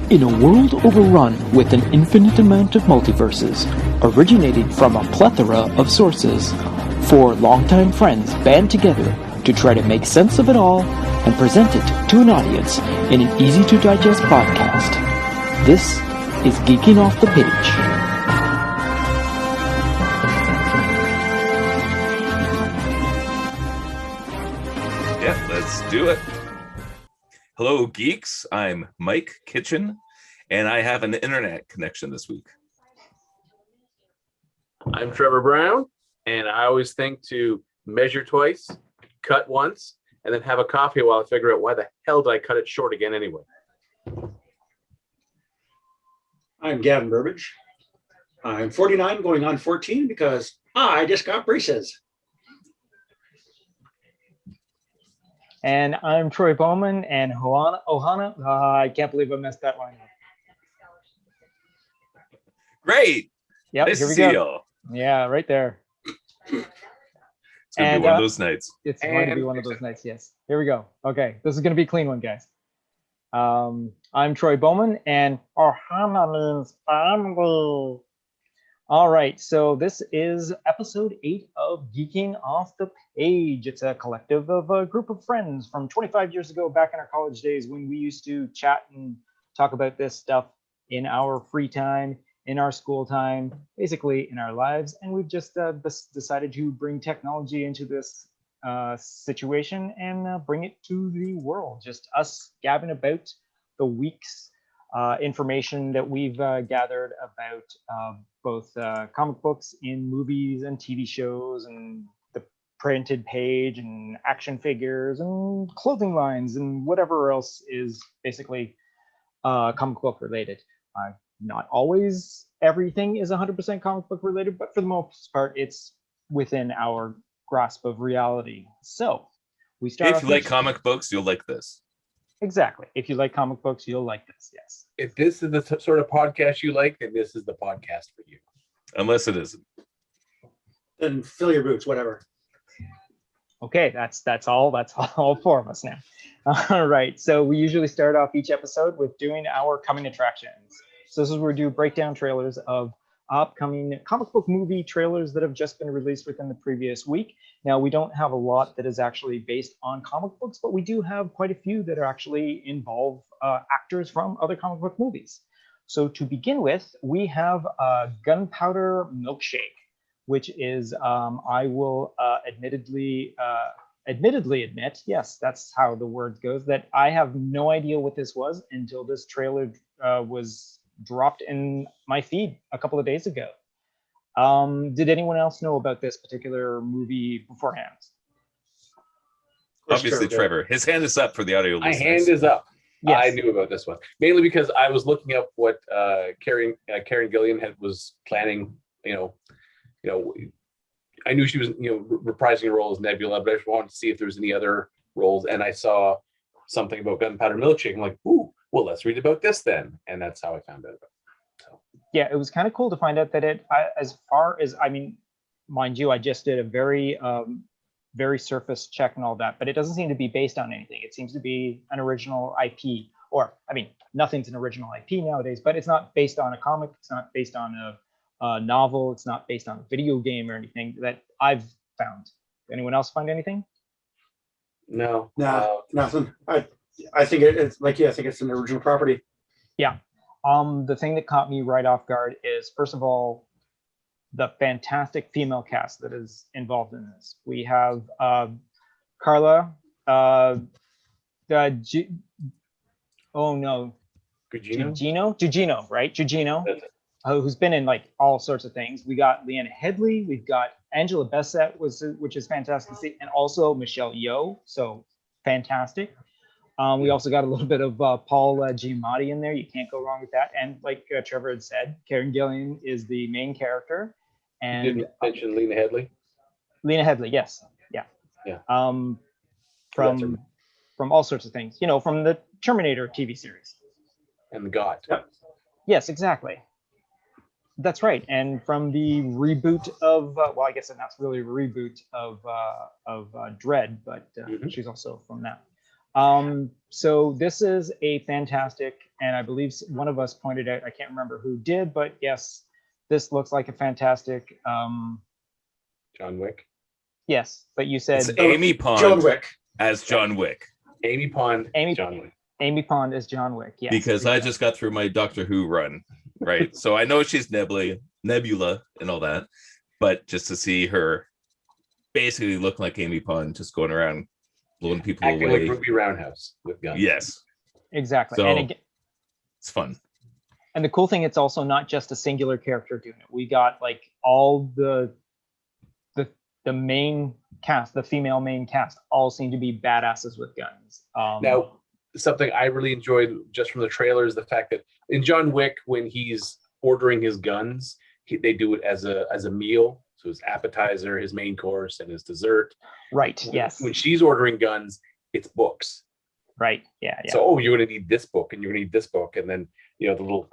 In a world overrun with an infinite amount of multiverses, originating from a plethora of sources, four longtime friends band together to try to make sense of it all and present it to an audience in an easy-to-digest podcast. This is Geeking Off the Page. Yeah, let's do it. Hello, geeks. I'm Mike Kitchen, and I have an internet connection this week. I'm Trevor Brown, and I always think to measure twice, cut once, and then have a coffee while I figure out why the hell did I cut it short again anyway. I'm Gavin Burbage. I'm 49 going on 14 because I just got braces. And I'm Troy Bowman, and Ohana, I can't believe I messed that line up. Great. Yep, nice here to we see go. y'all. Yeah, right there. It's going to be one of those nights. It's going to be one of those nights, yes. Here we go. Okay, this is going to be a clean one, guys. I'm Troy Bowman, and Ohana means family. All right, so this is episode 8 of Geeking Off the Page. It's a collective of a group of friends from 25 years ago, back in our college days, when we used to chat and talk about this stuff in our free time, in our school time, basically in our lives. And we've just decided to bring technology into this situation and bring it to the world. Just us gabbing about the week's information that we've gathered about both comic books in movies and TV shows and the printed page and action figures and clothing lines and whatever else is basically comic book related. Not always everything is 100% comic book related, but for the most part, it's within our grasp of reality. So we start. If you like comic books, you'll like this. Exactly. If you like comic books, you'll like this. Yes. If this is the sort of podcast you like, then this is the podcast for you. Unless it isn't. Then fill your boots, whatever. Okay, that's all four of us now. All right. So we usually start off each episode with doing our coming attractions. So this is where we do breakdown trailers of upcoming comic book movie trailers that have just been released within the previous week. Now, we don't have a lot that is actually based on comic books, but we do have quite a few that are actually involve actors from other comic book movies. So to begin with, we have Gunpowder Milkshake, which is, I will admittedly admit, yes, that's how the word goes, that I have no idea what this was until this trailer was dropped in my feed a couple of days ago. Did anyone else know about this particular movie beforehand? Obviously, Trevor. His hand is up for the audio listeners. My hand is up. Yes. I knew about this one mainly because I was looking up what Karen Gillan was planning. I knew she was reprising her role as Nebula, but I just wanted to see if there was any other roles. And I saw something about Gunpowder Milkshake. I'm like, ooh, well, let's read about this then. And that's how I found out about it. So. Yeah, it was kind of cool to find out that as far as, mind you, I just did a very surface check and all that, but it doesn't seem to be based on anything. It seems to be an original IP, or, nothing's an original IP nowadays, but it's not based on a comic. It's not based on a novel. It's not based on a video game or anything that I've found. Anyone else find anything? No, nothing. I think it's like, I think it's an original property. Yeah. The thing that caught me right off guard is, first of all, the fantastic female cast that is involved in this. We have Carla, Gugino, right? Gugino, who's been in like all sorts of things. We got Leanna Headley, we've got Angela Bassett, which is fantastic to see, and also Michelle Yeoh, so fantastic. We also got a little bit of Paul Giamatti in there. You can't go wrong with that. And like Trevor had said, Karen Gillan is the main character. And you didn't mention Lena Headey. Lena Headey, yes, yeah. From all sorts of things, from the Terminator TV series. And the God. Yep. Yes, exactly. That's right. And from the reboot of, I guess that's really a reboot of Dread, but she's also from that. So this is a fantastic, and I believe one of us pointed out, I can't remember who did, but yes, this looks like a fantastic, John Wick. yes, but you said It's Amy Pond John Wick. as John Wick. Amy Pond, Amy- John Wick. Amy Pond is John Wick. Yes. Because I just got through my Doctor Who run, right? So I know she's Nebula and all that, but just to see her basically look like Amy Pond, just going around blowing people Acting away. like Ruby Roundhouse with guns. Yes, Exactly. So- And again, it's fun. and the cool thing, it's also not just a singular character doing it. We got like all the main cast, the female main cast, all seem to be badasses with guns. Now, something I really enjoyed just from the trailer is the fact that in John Wick, when he's ordering his guns, they do it as a meal. So his appetizer, his main course, and his dessert. right. Yes. When she's ordering guns, it's books. Right. Yeah. Yeah. So, oh, you're going to need this book, and you're going to need this book, and then the little.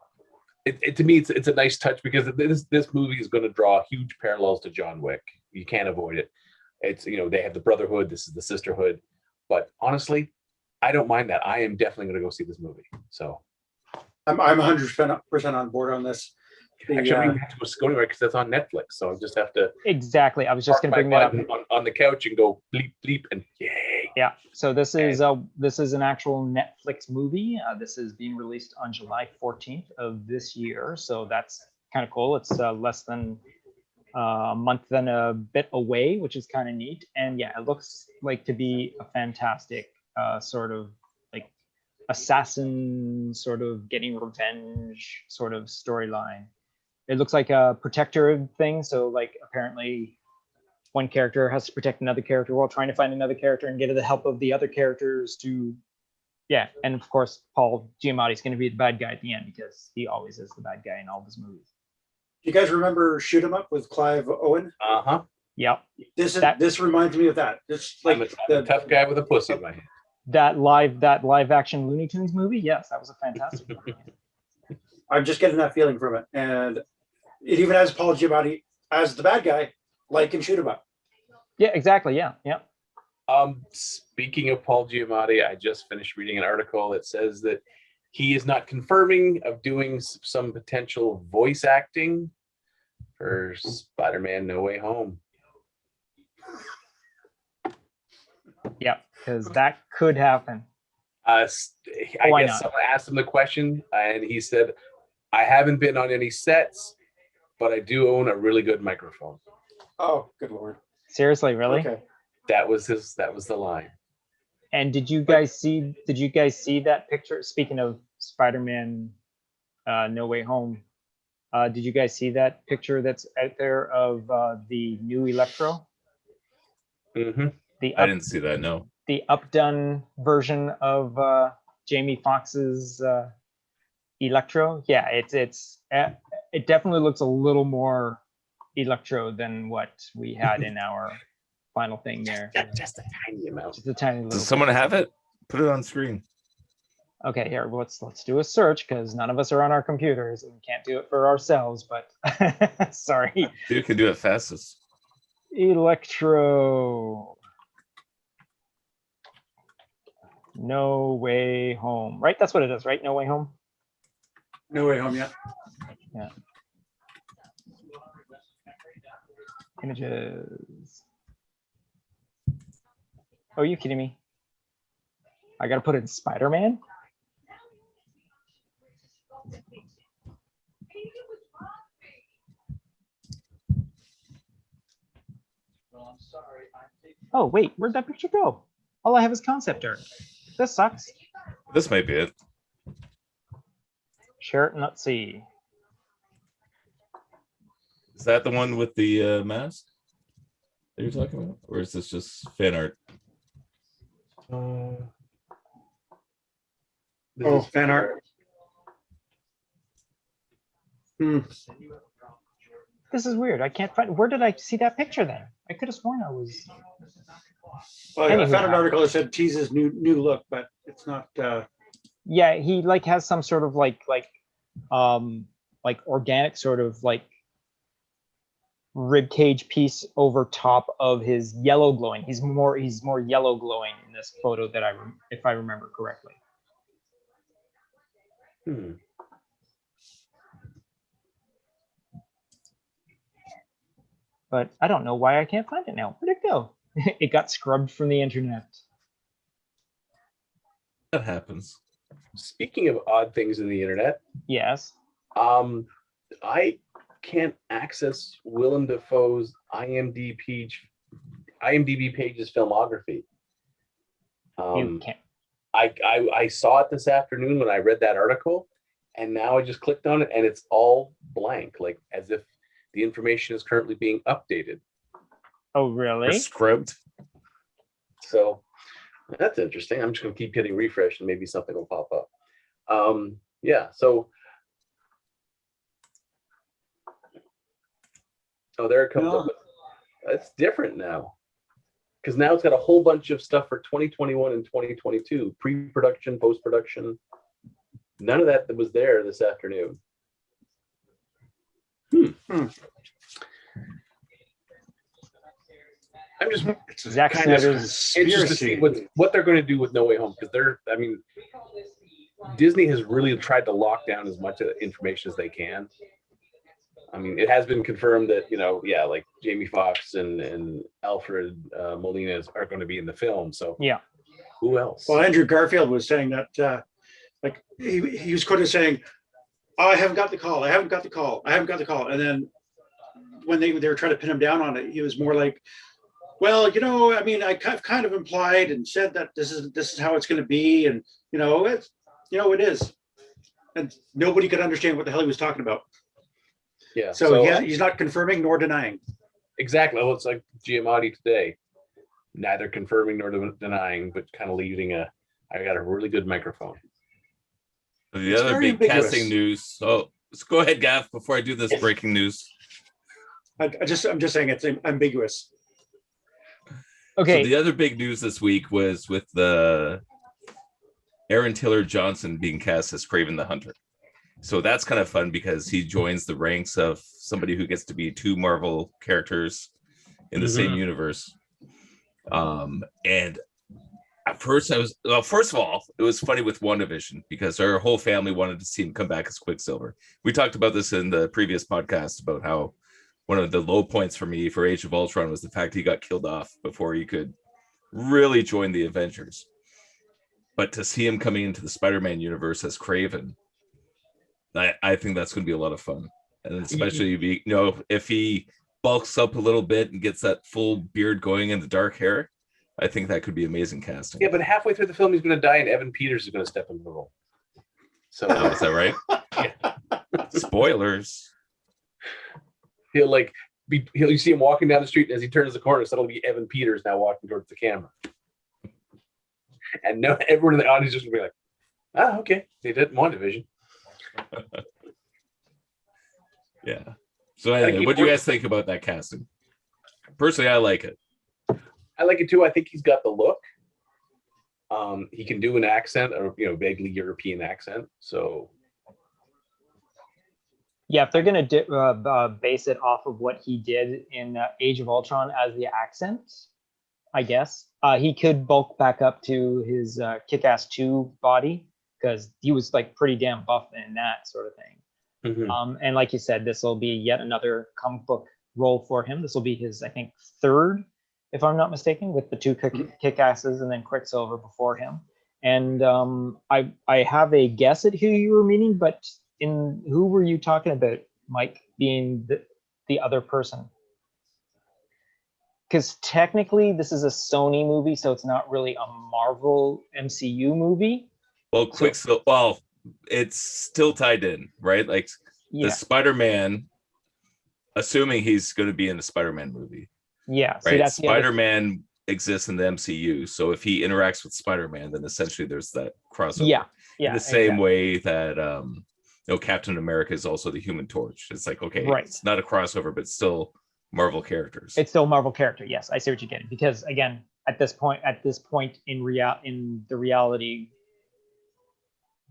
To me, it's a nice touch because this movie is going to draw huge parallels to John Wick. You can't avoid it. It's they have the brotherhood. This is the sisterhood. But honestly, I don't mind that. I am definitely going to go see this movie. So I'm 100% on board on this. actually, I don't even have to go anywhere because that's on Netflix. So I just have to Exactly. I was just going to bring that up. on the couch and go bleep bleep and yay. Yeah. So this is an actual Netflix movie. This is being released on July 14th of this year. So that's kind of cool. It's less than a month and a bit away, which is kind of neat. And yeah, it looks like to be a fantastic sort of like assassin sort of getting revenge sort of storyline. It looks like a protector thing. So like apparently one character has to protect another character while trying to find another character and get the help of the other characters to, yeah. And of course, Paul Giamatti is going to be the bad guy at the end because he always is the bad guy in all of his movies. You guys remember Shoot 'Em Up with Clive Owen? Uh-huh. Yep. This reminds me of that. It's like I'm a tough guy with a pussy in my hand. That live action Looney Tunes movie. Yes, that was a fantastic movie. I'm just getting that feeling from it, and it even has Paul Giamatti as the bad guy, like in Shoot 'Em Up. Yeah, exactly. Yeah. Yeah. Speaking of Paul Giamatti, I just finished reading an article that says that he is not confirming of doing some potential voice acting for Spider-Man No Way Home. Yeah, because that could happen. I Why guess not? someone asked him the question, and he said, "I haven't been on any sets, but I do own a really good microphone." Oh, good lord! Seriously, really? Okay. That was the line. And did you guys see that picture? Speaking of Spider-Man No Way Home, did you guys see that picture that's out there of the new Electro? Mm-hmm. I didn't see that. No. The updone version of Jamie Foxx's Electro. Yeah, it definitely looks a little more Electro than what we had in our final thing there. Just a tiny amount. Just a tiny little. Does someone have it? Put it on screen. Okay, here, let's do a search because none of us are on our computers and we can't do it for ourselves, but sorry. Dude can do it fastest. Electro. No Way Home. Right? That's what it is, right? No Way Home? No Way Home yet. Yeah. Images. Oh, are you kidding me? I gotta put in Spider-Man? Oh, wait, where'd that picture go? All I have is concept art. This sucks. This might be it. Share it and let's see. Is that the one with the mask that you're talking about? Or is this just fan art? Fan art. This is weird. I can't find. Where did I see that picture then? I could have sworn I was. Well, yeah, I Anywho. found an article that said teases new look, but it's not. Yeah, he like has some sort of like organic sort of like rib cage piece over top of his yellow glowing. He's more yellow glowing in this photo that if I remember correctly. But I don't know why I can't find it now. Where'd it go? It got scrubbed from the internet. That happens. Speaking of odd things in the internet, Yes. I can't access Willem Dafoe's IMDb page's filmography. You can't. I saw it this afternoon when I read that article, and now I just clicked on it and it's all blank, like as if the information is currently being updated. Oh, Or really? scrubbed. So that's interesting. I'm just going to keep hitting refresh and maybe something will pop up. Yeah, so there it comes up. It's different now. Because now it's got a whole bunch of stuff for 2021 and 2022, pre-production, post-production. None of that was there this afternoon. I'm just Zack kind of Snyder's interested to see what they're going to do with No Way Home, because Disney has really tried to lock down as much information as they can. I mean, it has been confirmed that, like Jamie Foxx and Alfred Molina are going to be in the film. So Yeah. Who else? Well, Andrew Garfield was saying that, he was quoted saying, "Oh, I haven't got the call. I haven't got the call. I haven't got the call." And then when they were trying to pin him down on it, he was more like, "Well, I kind of implied and said that this is how it's going to be, and it is." And nobody could understand what the hell he was talking about. Yeah. So he's not confirming nor denying. Exactly. Well, it's like Giamatti today, neither confirming nor denying, but kind of leaving I got a really good microphone. The It's other very big ambiguous. casting news. So let's go ahead, Gav, before I do this breaking news. I'm just saying it's ambiguous. Okay. So the other big news this week was with the Aaron Taylor Johnson being cast as Kraven the Hunter. So that's kind of fun because he joins the ranks of somebody who gets to be two Marvel characters in the same universe. And at first first of all, it was funny with WandaVision because our whole family wanted to see him come back as Quicksilver. We talked about this in the previous podcast about how one of the low points for me for Age of Ultron was the fact he got killed off before he could really join the Avengers. But to see him coming into the Spider-Man universe as Kraven, I think that's going to be a lot of fun. And especially, if he bulks up a little bit and gets that full beard going and the dark hair, I think that could be amazing casting. Yeah, but halfway through the film, he's going to die, and Evan Peters is going to step into the role. So is that right? Yeah. Spoilers. You see him walking down the street, and as he turns the corner, so it'll be Evan Peters now walking towards the camera. And everyone in the audience is just going to be like, okay, they did WandaVision. Yeah. So anyway, what do you guys think about that casting? Personally, I like it. I like it too. I think he's got the look. He can do an accent, or vaguely European accent. So Yeah, if they're going to base it off of what he did in Age of Ultron as the accent, I guess he could bulk back up to his Kick-Ass 2 body because he was pretty damn buff in that sort of thing. Mm-hmm. And like you said, this will be yet another comic book role for him. This will be his, I think, third, if I'm not mistaken, with the two Kick-Asses and then Quicksilver before him. And I have a guess at who you were meaning, but who were you talking about, Mike, being the other person? Because technically this is a Sony movie, so it's not really a Marvel MCU movie. Well, Quicksilver, it's still tied in, right? The Spider-Man, assuming he's going to be in the Spider-Man movie. Yeah. Right. That's Spider-Man exists in the MCU. So if he interacts with Spider-Man, then essentially there's that crossover. Yeah. In the same way that Captain America is also the Human Torch. It's it's not a crossover, but still Marvel characters. It's still Marvel character. Yes, I see what you're getting. Because again, at this point in the reality,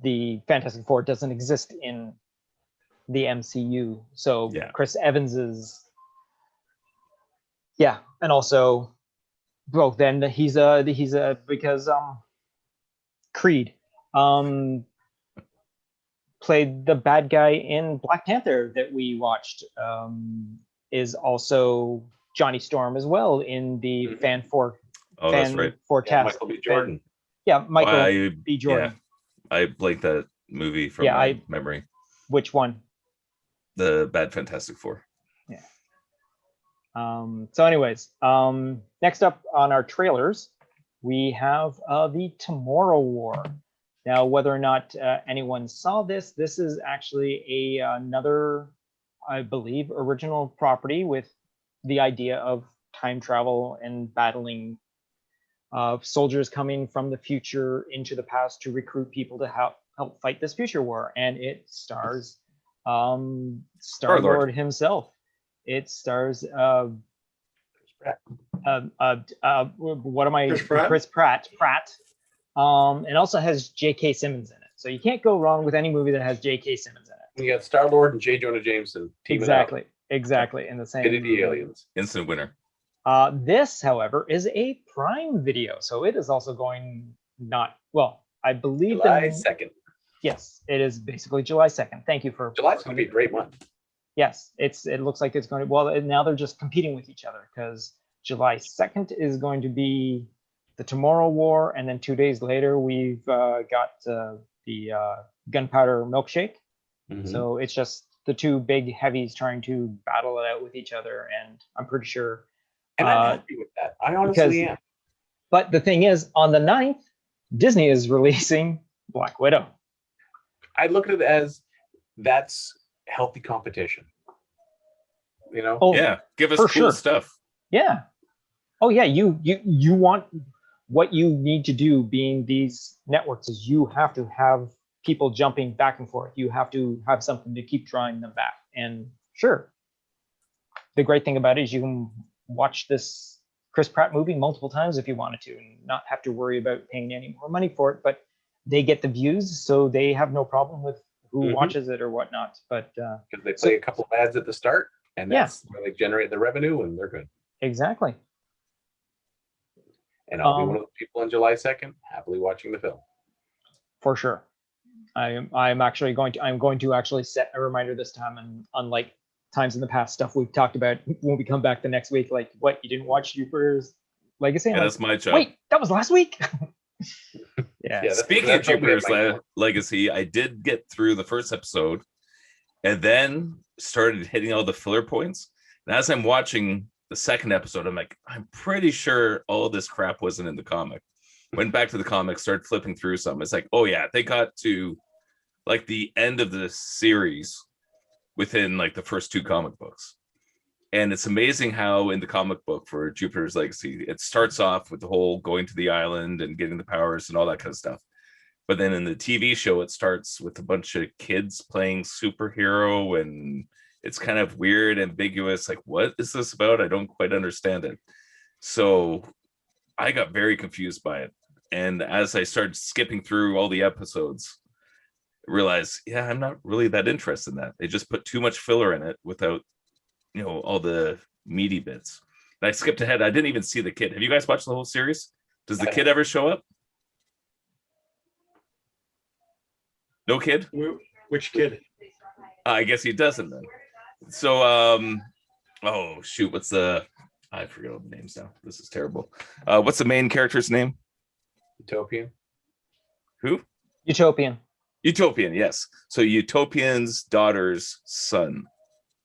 the Fantastic Four doesn't exist in the MCU. So Chris Evans's Yeah, and also, well, then he's a because Creed played the bad guy in Black Panther that we watched, is also Johnny Storm as well in the fan that's right. forecast. Michael B. Jordan. Michael B. Jordan. Yeah, I blanked that movie from my memory. Which one? The Bad Fantastic Four. Yeah. So anyways, next up on our trailers, we have the Tomorrow War. Now, whether or not anyone saw this is actually another, I believe, original property with the idea of time travel and battling soldiers coming from the future into the past to recruit people to help fight this future war. And it stars Star-Lord himself. It stars what am I? Chris Pratt. And also has J.K. Simmons in it. So you can't go wrong with any movie that has J.K. Simmons in it. You got Star-Lord and J. Jonah Jameson. Exactly. In the same. The aliens. Instant winner. This, however, is a Prime Video, so it is also going I believe July 2nd. Yes, it is basically July 2nd. Thank you for. July's going to be a great month. Yes, it looks like it's going to. Well, now they're just competing with each other because July 2nd is going to be the Tomorrow War, and then 2 days later we've got the Gunpowder Milkshake. Mm-hmm. So it's just the two big heavies trying to battle it out with each other, and I'm pretty sure. And I'm happy with that. I honestly am. But the thing is, on the 9th, Disney is releasing Black Widow. I look at it as that's healthy competition. You know? Oh, yeah, give us cool stuff. Yeah. Oh yeah, you want what you need to do being these networks is you have to have people jumping back and forth. You have to have something to keep drawing them back. And sure, the great thing about it is you can watch this Chris Pratt movie multiple times if you wanted to and not have to worry about paying any more money for it, but they get the views, so they have no problem with who watches it or whatnot. But because they play a couple of ads at the start, and that's where they generate the revenue, and they're good. Exactly. And I'll be one of the people on July 2nd, happily watching the film. For sure. I'm going to actually set a reminder this time, and unlike times in the past, stuff we've talked about when we come back the next week, like what, you didn't watch Jupiter's Legacy? Yeah, that's my job. Wait, that was last week. Yeah. Speaking of Jupiter's Legacy, I did get through the first episode and then started hitting all the filler points. And as I'm watching the second episode, I'm like, I'm pretty sure all this crap wasn't in the comic. Went back to the comic, started flipping through some. It's like, oh yeah, they got to like the end of the series within like the first two comic books. And it's amazing how in the comic book for Jupiter's Legacy, it starts off with the whole going to the island and getting the powers and all that kind of stuff. But then in the TV show, it starts with a bunch of kids playing superhero, and it's kind of weird, ambiguous. Like, what is this about? I don't quite understand it. So I got very confused by it. And as I started skipping through all the episodes, I realized, yeah, I'm not really that interested in that. They just put too much filler in it without, all the meaty bits. And I skipped ahead. I didn't even see the kid. Have you guys watched the whole series? Does the kid ever show up? No kid? Which kid? I guess he doesn't then. So, oh shoot, I forget all the names now. This is terrible. What's the main character's name? Utopian. Who? Utopian, yes. So Utopian's daughter's son.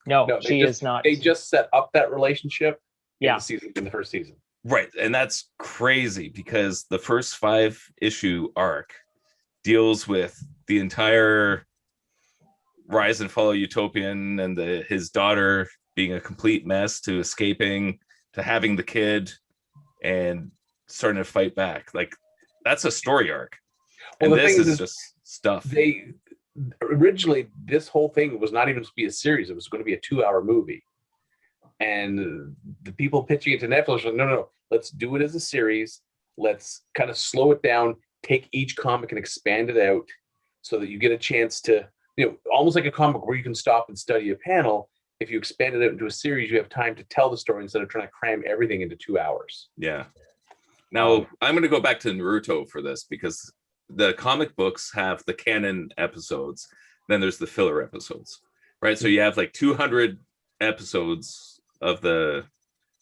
No, she is not. They just set up that relationship in the first season. Right. And that's crazy because the first 5-issue arc deals with the entire rise and fall of Utopian and his daughter being a complete mess to escaping to having the kid and starting to fight back. Like, that's a story arc. Well, and this is just stuff. They originally, this whole thing was not even supposed to be a series. It was going to be a 2-hour movie. And the people pitching it to Netflix were like, no, let's do it as a series. Let's kind of slow it down, take each comic and expand it out so that you get a chance to, almost like a comic where you can stop and study a panel. if you expand it into a series, you have time to tell the story instead of trying to cram everything into 2 hours. Yeah. Now I'm going to go back to Naruto for this because the comic books have the canon episodes, then there's the filler episodes, right? So you have like 200 episodes of the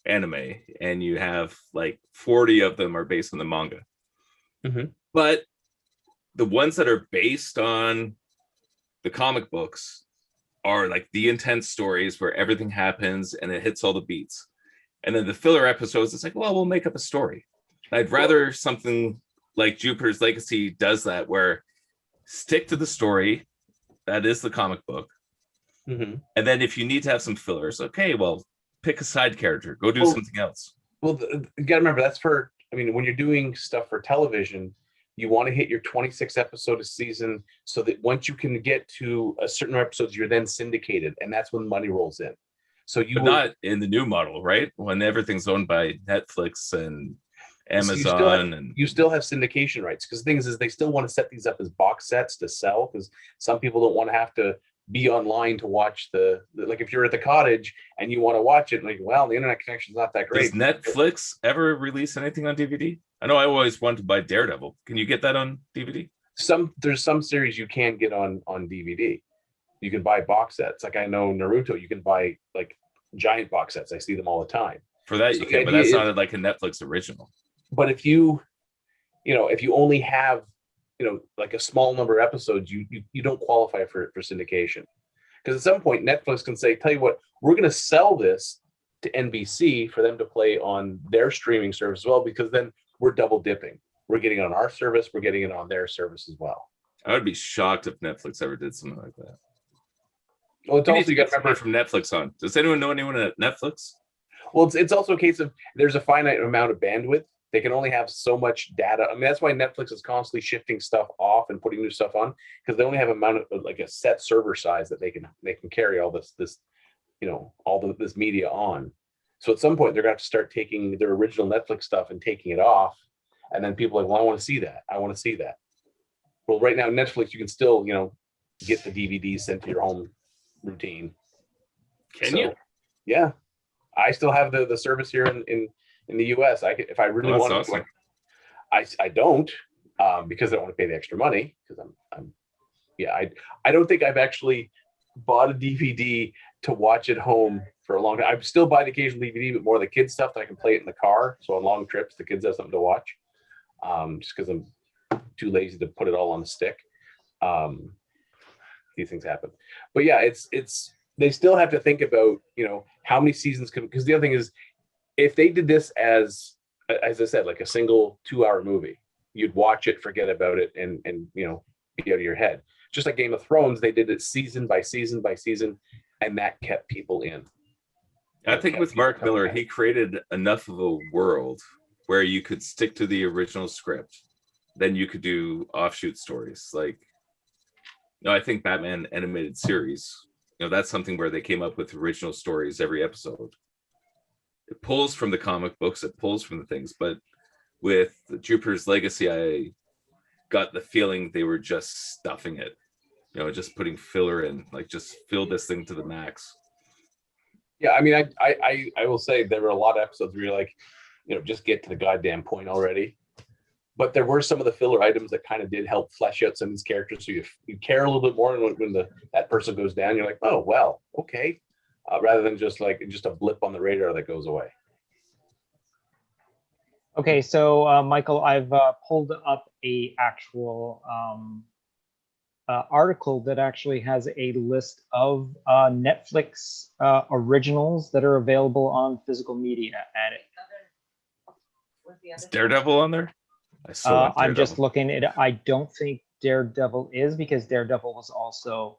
anime, and you have like 40 of them are based on the manga. Mm-hmm. But the ones that are based on the comic books are like the intense stories where everything happens and it hits all the beats. And then the filler episodes, it's like, well, we'll make up a story. I'd rather something like Jupiter's Legacy does that, where stick to the story that is the comic book. Mm-hmm. And then if you need to have some fillers, okay, well, pick a side character, go do something else. Well, you got to remember that's for, I mean, when you're doing stuff for television, you want to hit your 26 episode a season so that once you can get to a certain episodes, you're then syndicated, and that's when money rolls in. So you but not in the new model, right? When everything's owned by Netflix and Amazon, you still have syndication rights, because the thing is they still want to set these up as box sets to sell, because some people don't want to have to be online to watch the like if you're at the cottage and you want to watch it, like, well, the internet connection's not that great. Does Netflix ever release anything on DVD? I know I always wanted to buy Daredevil. Can you get that on DVD? There's some series you can get on DVD. You can buy box sets. Like I know Naruto, you can buy like giant box sets. I see them all the time. For that, So you can, but that's not like a Netflix original. But if you only have, like a small number of episodes, you don't qualify for syndication. Because at some point, Netflix can say, tell you what, we're going to sell this to NBC for them to play on their streaming service as well, because then we're double dipping. We're getting it on our service, we're getting it on their service as well. I would be shocked if Netflix ever did something like that. Well, it's You also, need to you got get to remember, somebody from Netflix on. Does anyone know anyone at Netflix? well, it's also a case of there's a finite amount of bandwidth. They can only have so much data. I mean, that's why Netflix is constantly shifting stuff off and putting new stuff on, because they only have like a set server size that they can carry all this this media on. So at some point they're going to have to start taking their original Netflix stuff and taking it off, and then people are like, well, I want to see that. I want to see that. Well, right now Netflix, you can still get the DVDs sent to your home routine. Can you? Yeah, I still have the service here in the US. If I really want awesome. to, I don't, because I don't want to pay the extra money, because I don't think I've actually bought a DVD to watch at home for a long time. I still buy the occasional DVD, but more of the kids stuff that I can play it in the car. So on long trips, the kids have something to watch. Just because I'm too lazy to put it all on the stick. These things happen. But yeah, it's they still have to think about, how many seasons because the other thing is, if they did this as I said, like a single 2-hour movie, you'd watch it, forget about it, and be out of your head. Just like Game of Thrones, they did it season by season by season, and that kept people in. I think with Mark Miller, he created enough of a world where you could stick to the original script. Then you could do offshoot stories. Like, I think Batman animated series, that's something where they came up with original stories every episode. It pulls from the comic books, it pulls from the things, but with Jupiter's Legacy, I got the feeling they were just stuffing it, just putting filler in, like just fill this thing to the max. Yeah, I mean, I will say there were a lot of episodes where you're like, just get to the goddamn point already. But there were some of the filler items that kind of did help flesh out some of these characters, so you care a little bit more when that person goes down. You're like, oh well, okay. Rather than just a blip on the radar that goes away. Okay, so Michael, I've pulled up a actual article that actually has a list of Netflix originals that are available on physical media at it. Is Daredevil on there? I still want I'm just Daredevil. looking at it. I don't think Daredevil is, because Daredevil was also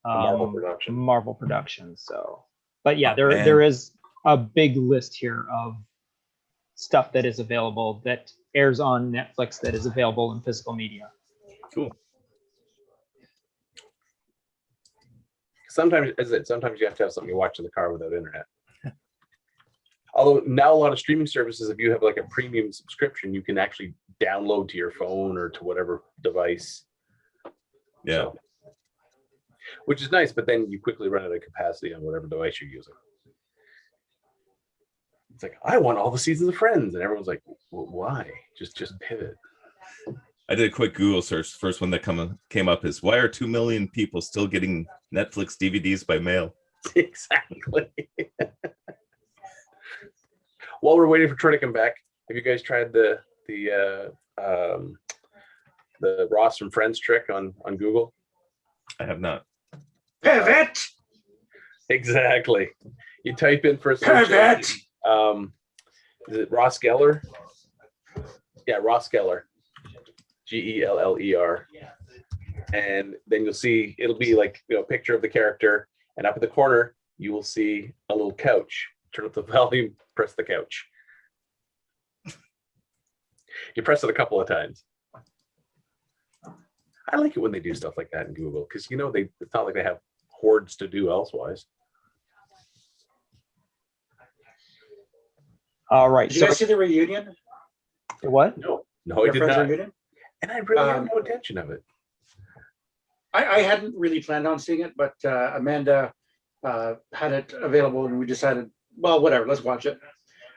Marvel production. So, but yeah, there is a big list here of stuff that is available that airs on Netflix that is available in physical media. Cool. Sometimes you have to have something you watch in the car without internet. Although now a lot of streaming services, if you have like a premium subscription, you can actually download to your phone or to whatever device. Yeah. So, which is nice, but then you quickly run out of capacity on whatever device you're using. It's like, I want all the seasons of Friends, and everyone's like, well, why? Just pivot. I did a quick Google search. The first one that came up is, why are 2 million people still getting Netflix DVDs by mail? Exactly. While we're waiting for Troy to come back, have you guys tried the Ross from Friends trick on Google? I have not. Pivot. Exactly. You type in for a search. Pivot. Is it Ross Geller? Yeah, Ross Geller. Geller. And then you'll see it'll be like, a picture of the character, and up in the corner you will see a little couch. Turn up the volume, press the couch. You press it a couple of times. I like it when they do stuff like that in Google, because it's not like they have hordes to do elsewise. All right. Did you guys see the reunion? What? No, I Their did Friends not. reunion? And I really had no intention of it. I hadn't really planned on seeing it, but Amanda had it available, and we decided, well, whatever, let's watch it.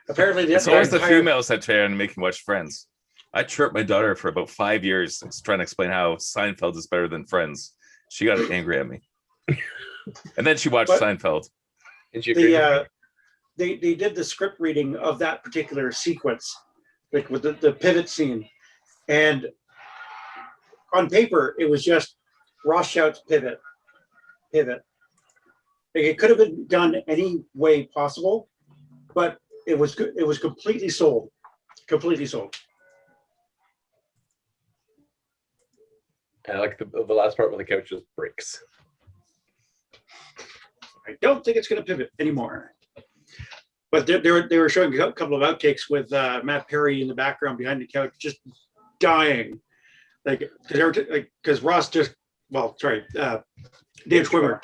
Apparently, It's always the females that try and make me watch Friends. I chirped my daughter for about 5 years trying to explain how Seinfeld is better than Friends. She got angry at me. And then she watched Seinfeld. And she they did the script reading of that particular sequence, like with the pivot scene. And on paper, it was just Ross shouts, pivot, pivot. Like, it could have been done any way possible, but it was good. It was completely sold. Completely sold. I like the last part where the couch just breaks. I don't think it's going to pivot anymore. But they were showing a couple of outtakes with Matt Perry in the background behind the couch, just dying. Because Ross Dave Schwimmer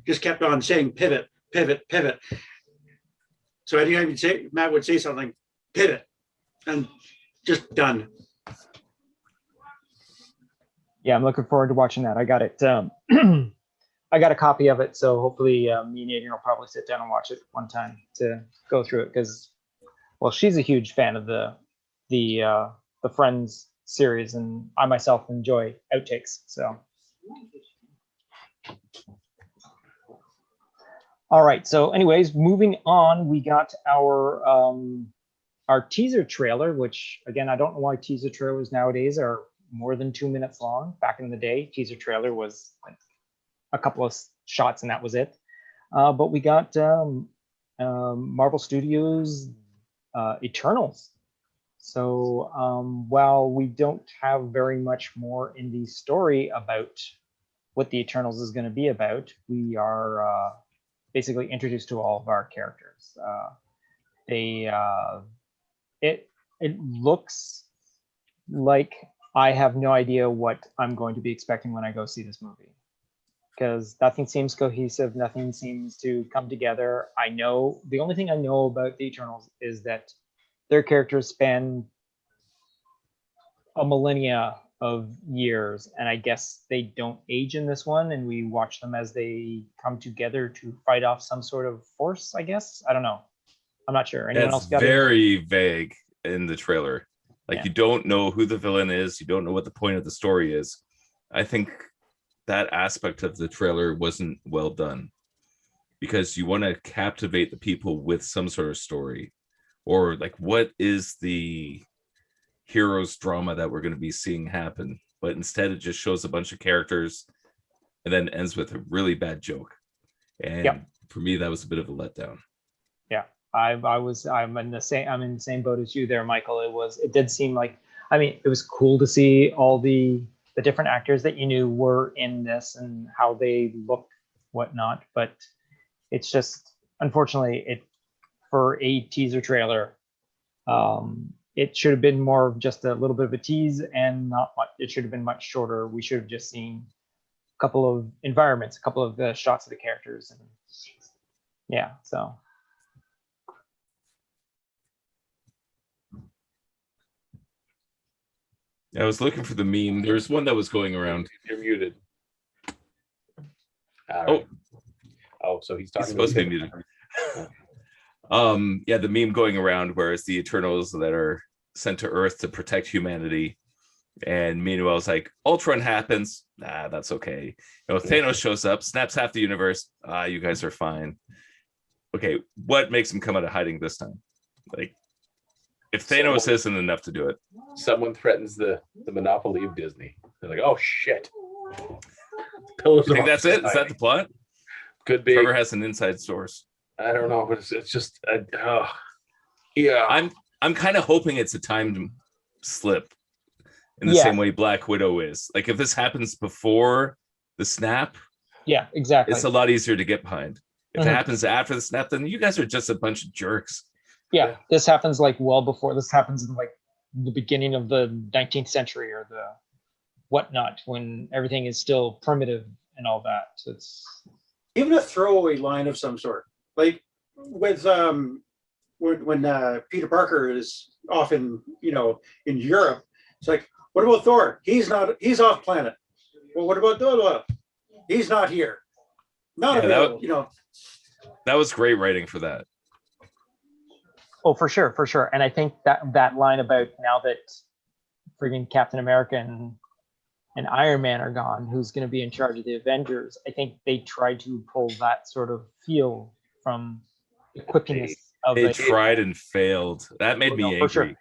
just kept on saying pivot, pivot, pivot. So anytime Matt would say something, pivot, and just done. Yeah, I'm looking forward to watching that. I got it. I got a copy of it, so hopefully me and Adrian will probably sit down and watch it one time to go through it, because, well, she's a huge fan of the Friends series, and I myself enjoy outtakes. So, all right. So, anyways, moving on, we got our teaser trailer, which, again, I don't know why teaser trailers nowadays are more than 2 minutes long. Back in the day, teaser trailer was like a couple of shots and that was it. But we got Marvel Studios Eternals. So while we don't have very much more in the story about what the Eternals is going to be about, we are basically introduced to all of our characters. It looks like I have no idea what I'm going to be expecting when I go see this movie, because nothing seems cohesive. Nothing seems to come together. I know the only thing I know about the Eternals is that their characters span a millennia of years, and I guess they don't age in this one, and we watch them as they come together to fight off some sort of force, I guess. I don't know. I'm not sure. Anyone else got very vague in the trailer. Like, you don't know who the villain is. You don't know what the point of the story is. I think that aspect of the trailer wasn't well done, because you want to captivate the people with some sort of story, or like, what is the hero's drama that we're going to be seeing happen? But instead, it just shows a bunch of characters and then ends with a really bad joke. And for me, that was a bit of a letdown. Yeah. I'm in the same boat as you there, Michael. It did seem like, I mean, it was cool to see all the different actors that you knew were in this and how they look, whatnot. But it's just, unfortunately, for a teaser trailer, it should have been more of just a little bit of a tease, and not much. It should have been much shorter. We should have just seen a couple of environments, a couple of the shots of the characters, and yeah. So. I was looking for the meme. There's one that was going around. You're muted. All right. Oh, so he's talking. He's supposed to be muted. Yeah, the meme going around where it's the Eternals that are sent to Earth to protect humanity, and meanwhile it's like Ultron happens. Nah, that's okay. You know, Thanos shows up, snaps half the universe. You guys are fine. Okay, what makes him come out of hiding this time? Like, if Thanos isn't enough to do it, someone threatens the monopoly of Disney. They're like, oh shit. You think that's it? Is that the plot? Could be. Trevor has an inside source. I don't know, but it's just yeah. I'm kind of hoping it's a timed slip in the same way Black Widow is. Like, if this happens before the snap, yeah, exactly, it's a lot easier to get behind. If it happens after the snap, then you guys are just a bunch of jerks. Yeah, this happens like well before. This happens in like the beginning of the 19th century or the whatnot, when everything is still primitive and all that. So it's even a throwaway line of some sort, like with when Peter Parker is off in in Europe. It's like, what about Thor? He's off planet. Well, what about Dola? He's not here. Not available. That was great writing for that. Oh, for sure. And I think that line about now that friggin' Captain America and Iron Man are gone, who's going to be in charge of the Avengers? I think they tried to pull that sort of feel from the quippiness of it. They tried and failed. That made me angry. Sure.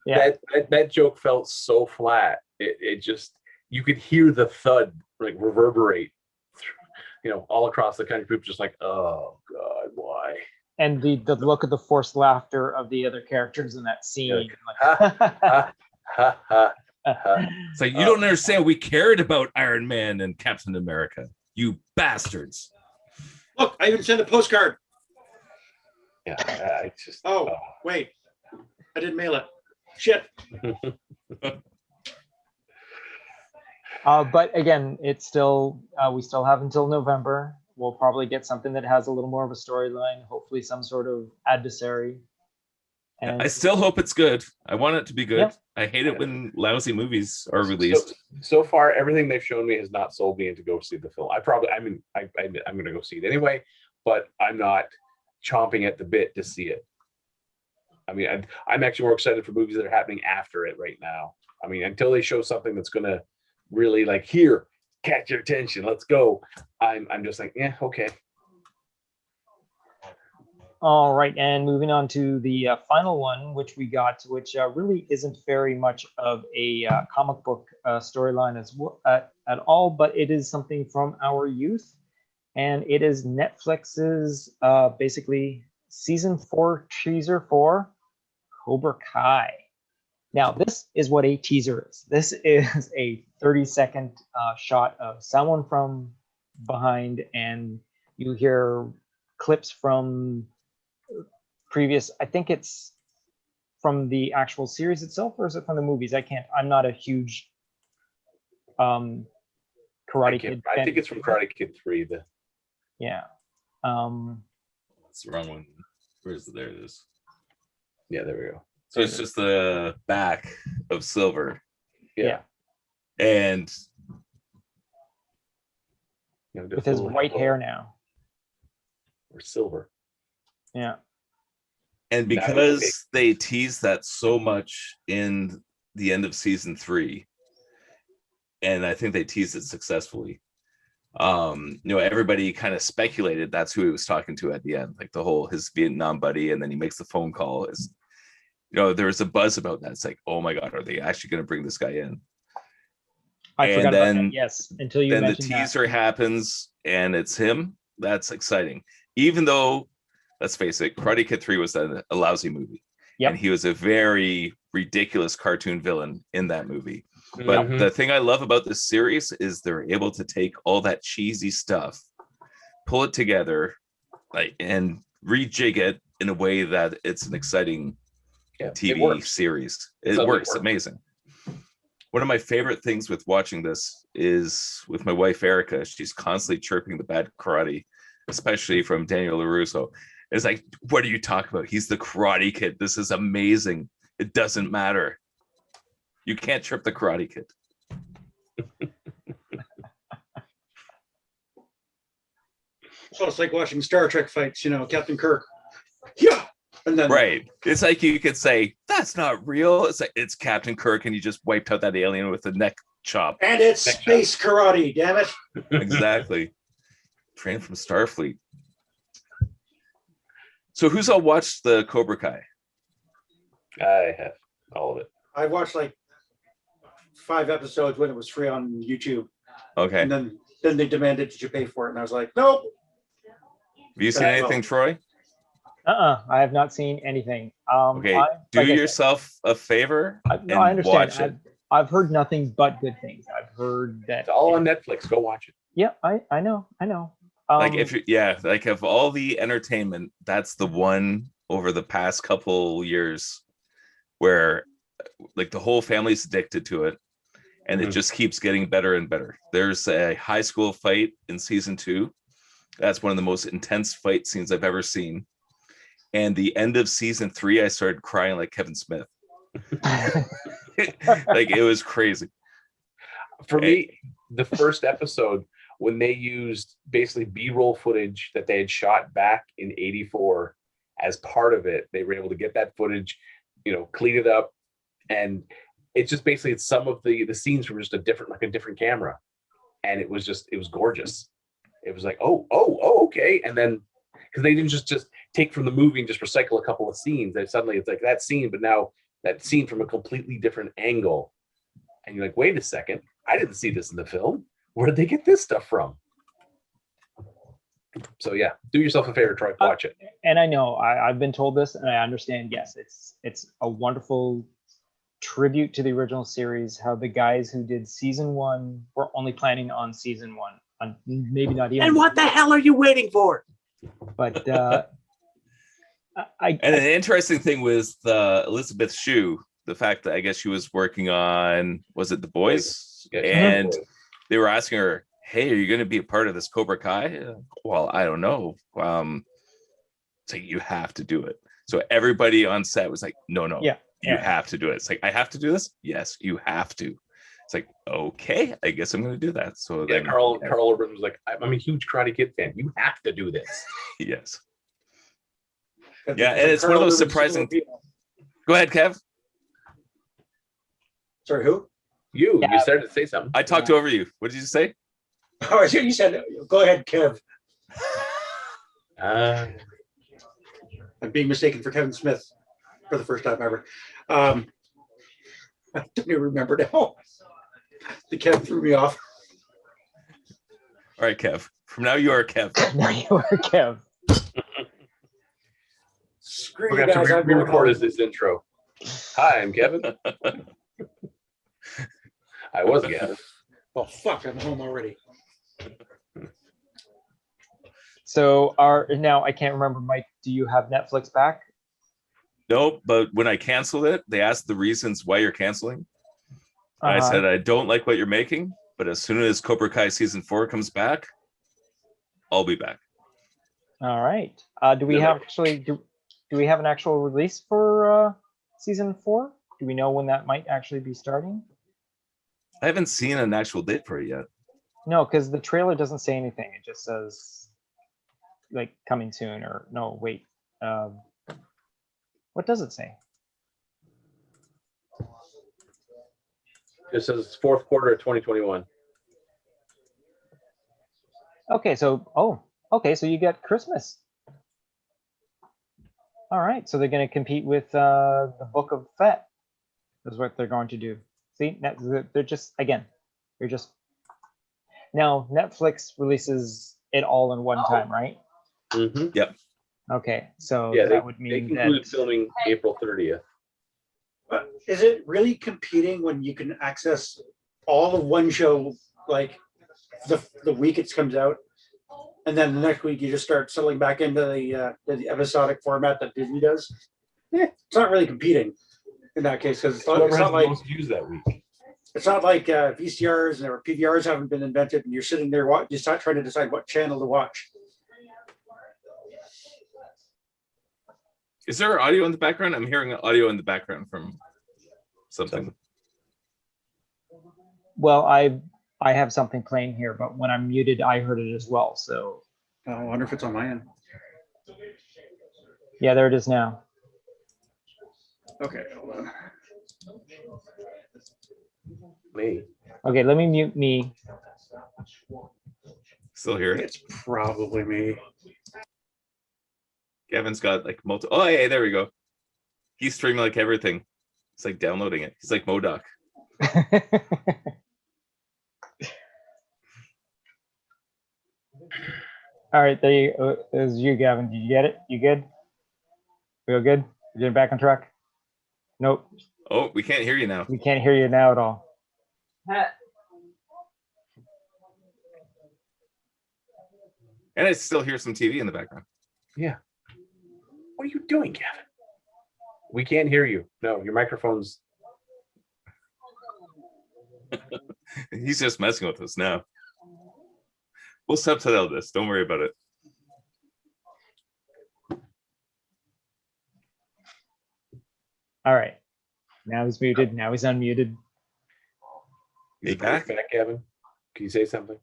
Yeah, that joke felt so flat. It just, you could hear the thud like reverberate, all across the country. People just like, oh God, why? And the look of the forced laughter of the other characters in that scene. It's like, you don't understand. We cared about Iron Man and Captain America. You bastards. Look, I even sent a postcard. Yeah, I just. Oh, wait. I didn't mail it. Shit. But again, it's still, we still have until November. We'll probably get something that has a little more of a storyline, hopefully some sort of adversary. And I still hope it's good. I want it to be good. Yeah. I hate it when lousy movies are released. So far, everything they've shown me has not sold me in to go see the film. I'm going to go see it anyway, but I'm not chomping at the bit to see it. I mean, I'm actually more excited for movies that are happening after it right now. I mean, until they show something that's going to really like, here, catch your attention, let's go. I'm just like, yeah, okay. all right, and moving on to the final one, which we got, which really isn't very much of a comic book storyline at all, but it is something from our youth, and it is Netflix's basically season 4 teaser for Cobra Kai. Now, this is what a teaser is. This is a 30-second shot of someone from behind, and you hear clips from previous, I think it's from the actual series itself, or is it from the movies? I'm not a huge Karate Kid fan. I think it's from Karate Kid 3. Yeah. That's the wrong one. Where is it? There it is. Yeah, there we go. So it's just the back of Silver. Yeah. And with his white hair now. Or silver. Yeah. And because they teased that so much in the end of season 3, and I think they teased it successfully, everybody kind of speculated that's who he was talking to at the end, like the whole his Vietnam buddy, and then he makes the phone call. There was a buzz about that. It's like, oh my God, are they actually going to bring this guy in? I forgot about that. Yes, until you mentioned the teaser happens and it's him. That's exciting. Even though, let's face it, Karate Kid 3 was a lousy movie. Yep. And he was a very ridiculous cartoon villain in that movie. But the thing I love about this series is they're able to take all that cheesy stuff, pull it together, and rejig it in a way that it's an exciting TV series. It works amazing. One of my favorite things with watching this is with my wife Erica. She's constantly chirping the bad karate, especially from Daniel LaRusso. It's like, what are you talking about? He's the Karate Kid. This is amazing. It doesn't matter. You can't chirp the Karate Kid. So it's like watching Star Trek fights, Captain Kirk. Yeah. And then Right. It's like you could say, that's not real. It's like it's Captain Kirk and you just wiped out that alien with a neck chop. And it's space karate, damn it. Exactly. Trained from Starfleet. So who's all watched the Cobra Kai? I have all of it. I watched like 5 episodes when it was free on YouTube. Okay. And then they demanded that you pay for it. And I was like, nope. Have you seen anything, Troy? I have not seen anything. Okay. Do yourself a favor. No, I understand. Watch it. I've heard nothing but good things. I've heard that It's all on Netflix. Go watch it. Yeah, I know. Like if you, like of all the entertainment, that's the one over the past couple years where like the whole family's addicted to it, and it just keeps getting better and better. There's a high school fight in season 2. That's one of the most intense fight scenes I've ever seen. And the end of season 3, I started crying like Kevin Smith. Like it was crazy. For me, the first episode, when they used basically B-roll footage that they had shot back in '84 as part of it, they were able to get that footage, clean it up, and it's just basically some of the scenes were just a different camera, and it was gorgeous. It was like, oh, okay, and then because they didn't just take from the movie and just recycle a couple of scenes, and suddenly it's like that scene, but now that scene from a completely different angle, and you're like, wait a second, I didn't see this in the film. Where did they get this stuff from? So yeah, do yourself a favor, Troy, watch it. And I know I've been told this, and I understand. Yes, it's a wonderful tribute to the original series. How the guys who did season 1 were only planning on season 1, on maybe not even. And what the hell are you waiting for? But And an interesting thing was the Elizabeth Shue, the fact that I guess she was working on, was it The Boys? Yeah, and they were asking her, hey, are you going to be a part of this Cobra Kai? Well, I don't know. So you have to do it. So everybody on set was like, no, you have to do it. It's like, I have to do this? Yes, you have to. It's like, okay, I guess I'm going to do that. So then Carl Urban was like, I'm a huge Karate Kid fan. You have to do this. Yes. Yeah, and it's one of those surprising. Go ahead, Kev. Sorry, who? You started to say something. I talked over you. What did you say? Oh, I see you said, go ahead, Kev. I'm being mistaken for Kevin Smith for the first time ever. I don't even remember now. The Kev threw me off. All right, Kev. From now you are Kev. Now you are Kev. Screw We're you going guys. to re-record this intro. Hi, I'm Kevin. I was Kevin. Oh, fuck, I'm home already. So now I can't remember, Mike, do you have Netflix back? Nope, but when I canceled it, they asked the reasons why you're canceling. I said, I don't like what you're making, but as soon as Cobra Kai season 4 comes back, I'll be back. All right. Do we have do we have an actual release for season 4? Do we know when that might actually be starting? I haven't seen an actual date for it yet. No, because the trailer doesn't say anything. It just says like coming soon, or no, wait. What does it say? It says 4th quarter of 2021. Okay, so so you get Christmas. All right, so they're going to compete with the Book of Fett. Is what they're going to do. See, they're just now Netflix releases it all in one time, right? Mm-hmm. Yep. Okay, so Yeah, that would they mean concluded that filming April 30th. But is it really competing when you can access all of one show, like the week it comes out, and then the next week you just start settling back into the episodic format that Disney does? It's not really competing in that case, because it's not like most views that week. it's not like VCRs or PVRs haven't been invented, and you're sitting there just not trying to decide what channel to watch. Is there audio in the background? I'm hearing audio in the background from something. well, I have something playing here, but when I'm muted, I heard it as well. So I wonder if it's on my end. Yeah, there it is now. Okay, hold on. Me. Okay, let me mute me. Still here. It's probably me. Gavin's got like multi. Oh, hey, there we go. He's streaming like everything. It's like downloading it. He's like MODOK. All right, there you go. There's you, Gavin. Did you get it? You good? We all good? We're getting back on track? Nope. Oh, we can't hear you now. We can't hear you now at all. And I still hear some TV in the background. Yeah. What are you doing, Gavin? We can't hear you. No, your microphone's. He's just messing with us now. We'll subtitle this. Don't worry about it. All right. Now he's muted. Now he's unmuted. You back? Back, Gavin. Can you say something?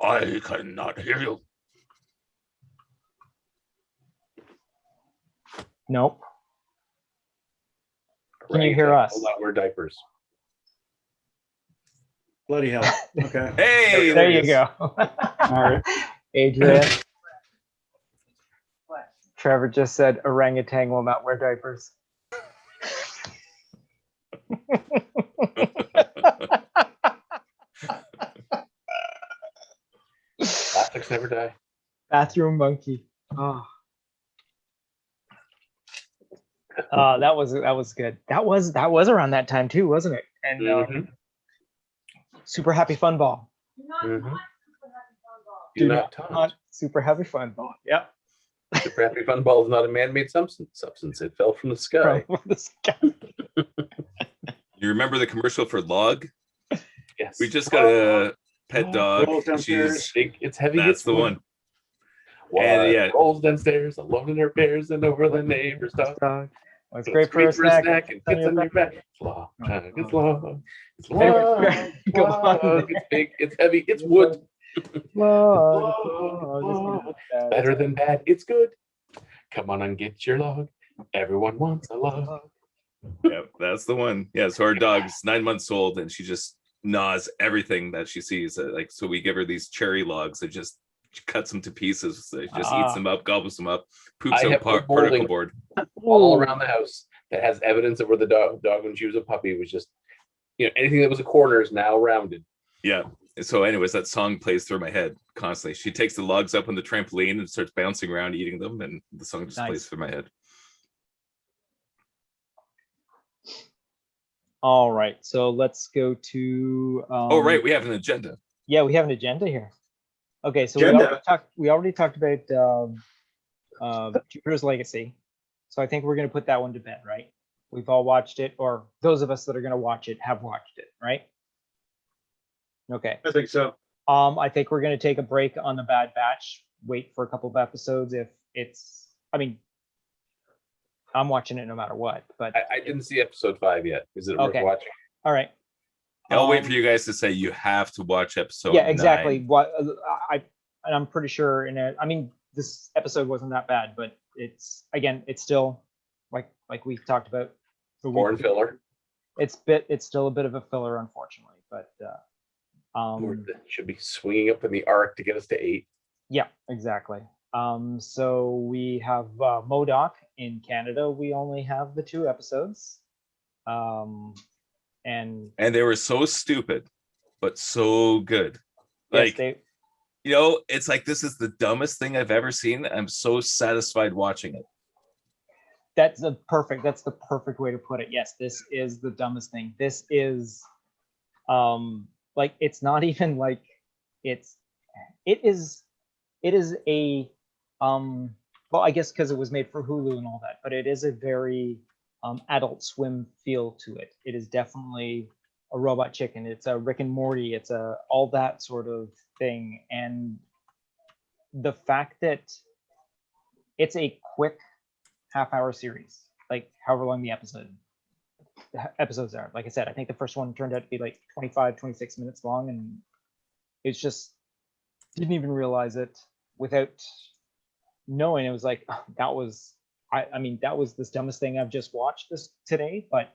I cannot hear you. Nope. Can you hear us? A lot wear diapers. Bloody hell. Okay. Hey, There he you is. go. All right. Adrian. Trevor just said orangutan will not wear diapers. Classics never die. Bathroom monkey. Oh. That was good. That was around that time too, wasn't it? And Mhm. Super Happy Fun Ball. Mhm. Do Do not taunt. Super Happy Fun Ball. Yep. Super Happy Fun Ball is not a man-made substance. It fell from the sky. From the sky. You remember the commercial for Log? Yes. We just got a pet Oh, dog. rolls downstairs. She's Big, it's heavy. that's it's the wood. one. Why And, yeah. rolls downstairs alone in her bears and over the neighbor's dog. Dog. Well, it's great for a snack. and fits on your back. It's long. It's long. It's long. Anyway, go on. Long. It's big. It's heavy. It's wood. Log, Log, log, log. Better than bad. It's good. Come on and get your log. Everyone wants a log. Yep, that's the one. Yeah, so our dog's 9 months old and she just gnaws everything that she sees. Like, so we give her these cherry logs that just she cuts them to pieces. So just eats them up, gobbles them up, poops I out have put particle molding board. all around the house that has evidence of where the dog when she was a puppy was just, anything that was a corner is now rounded. Yeah. So, anyways, that song plays through my head constantly. She takes the logs up on the trampoline and starts bouncing around, eating them, and the song just Nice. plays through my head. All right, so let's go to. Oh, right, we have an agenda. Yeah, we have an agenda here. Okay, so Agenda. we already talked about Jupiter's Legacy. So I think we're going to put that one to bed, right? We've all watched it, or those of us that are going to watch it have watched it, right? Okay. I think so. I think we're going to take a break on the Bad Batch. Wait for a couple of episodes if it's. I mean, I'm watching it no matter what. But I didn't see episode 5 yet. Is it Okay. worth watching? all right. I'll wait for you guys to say you have to watch episode. Yeah, exactly. 9. What and I'm pretty sure in it. I mean, this episode wasn't that bad, but it's still like we talked about. Corn filler. It's still a bit of a filler, unfortunately, but Should be swinging up in the arc to get us to 8. yeah, exactly. So we have MODOK in Canada. We only have the 2 episodes, and And they were so stupid, but so good. yes, Like, it's like this is the dumbest thing I've ever seen. I'm so satisfied watching it. that's the perfect way to put it. Yes, this is the dumbest thing. This is like it's not even like it is a well, I guess because it was made for Hulu and all that, but it is a very Adult Swim feel to it. It is definitely a Robot Chicken. It's a Rick and Morty. It's a all that sort of thing. And the fact that it's a quick half-hour series, like however long the episodes are. Like I said, I think the first one turned out to be like 25, 26 minutes long, and it's just didn't even realize it without knowing. It was like, that was, I mean, that was the dumbest thing I've just watched this today, but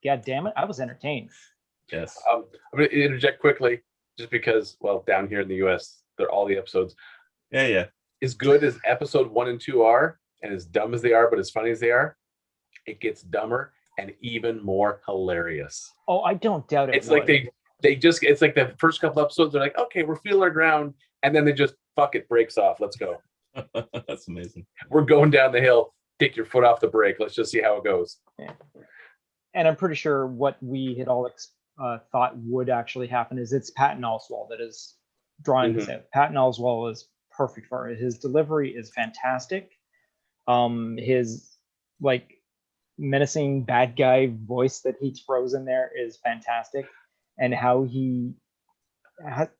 god damn it, I was entertained. Yes. I'm going to interject quickly, just because, well, down here in the US, they're all the episodes. Yeah. As good as episode 1 and 2 are, and as dumb as they are, but as funny as they are, it gets dumber and even more hilarious. Oh, I don't doubt it. It's like they just, it's like the first couple episodes, they're like, okay, we're feeling our ground, and then they just, fuck it, breaks off. Let's go. That's amazing. We're going down the hill. Take your foot off the brake. Let's just see how it goes. Yeah. And I'm pretty sure what we had all thought would actually happen is it's Patton Oswalt that is drawing this out. Patton Oswalt is perfect for it. His delivery is fantastic. His like menacing bad guy voice that he throws in there is fantastic, and how he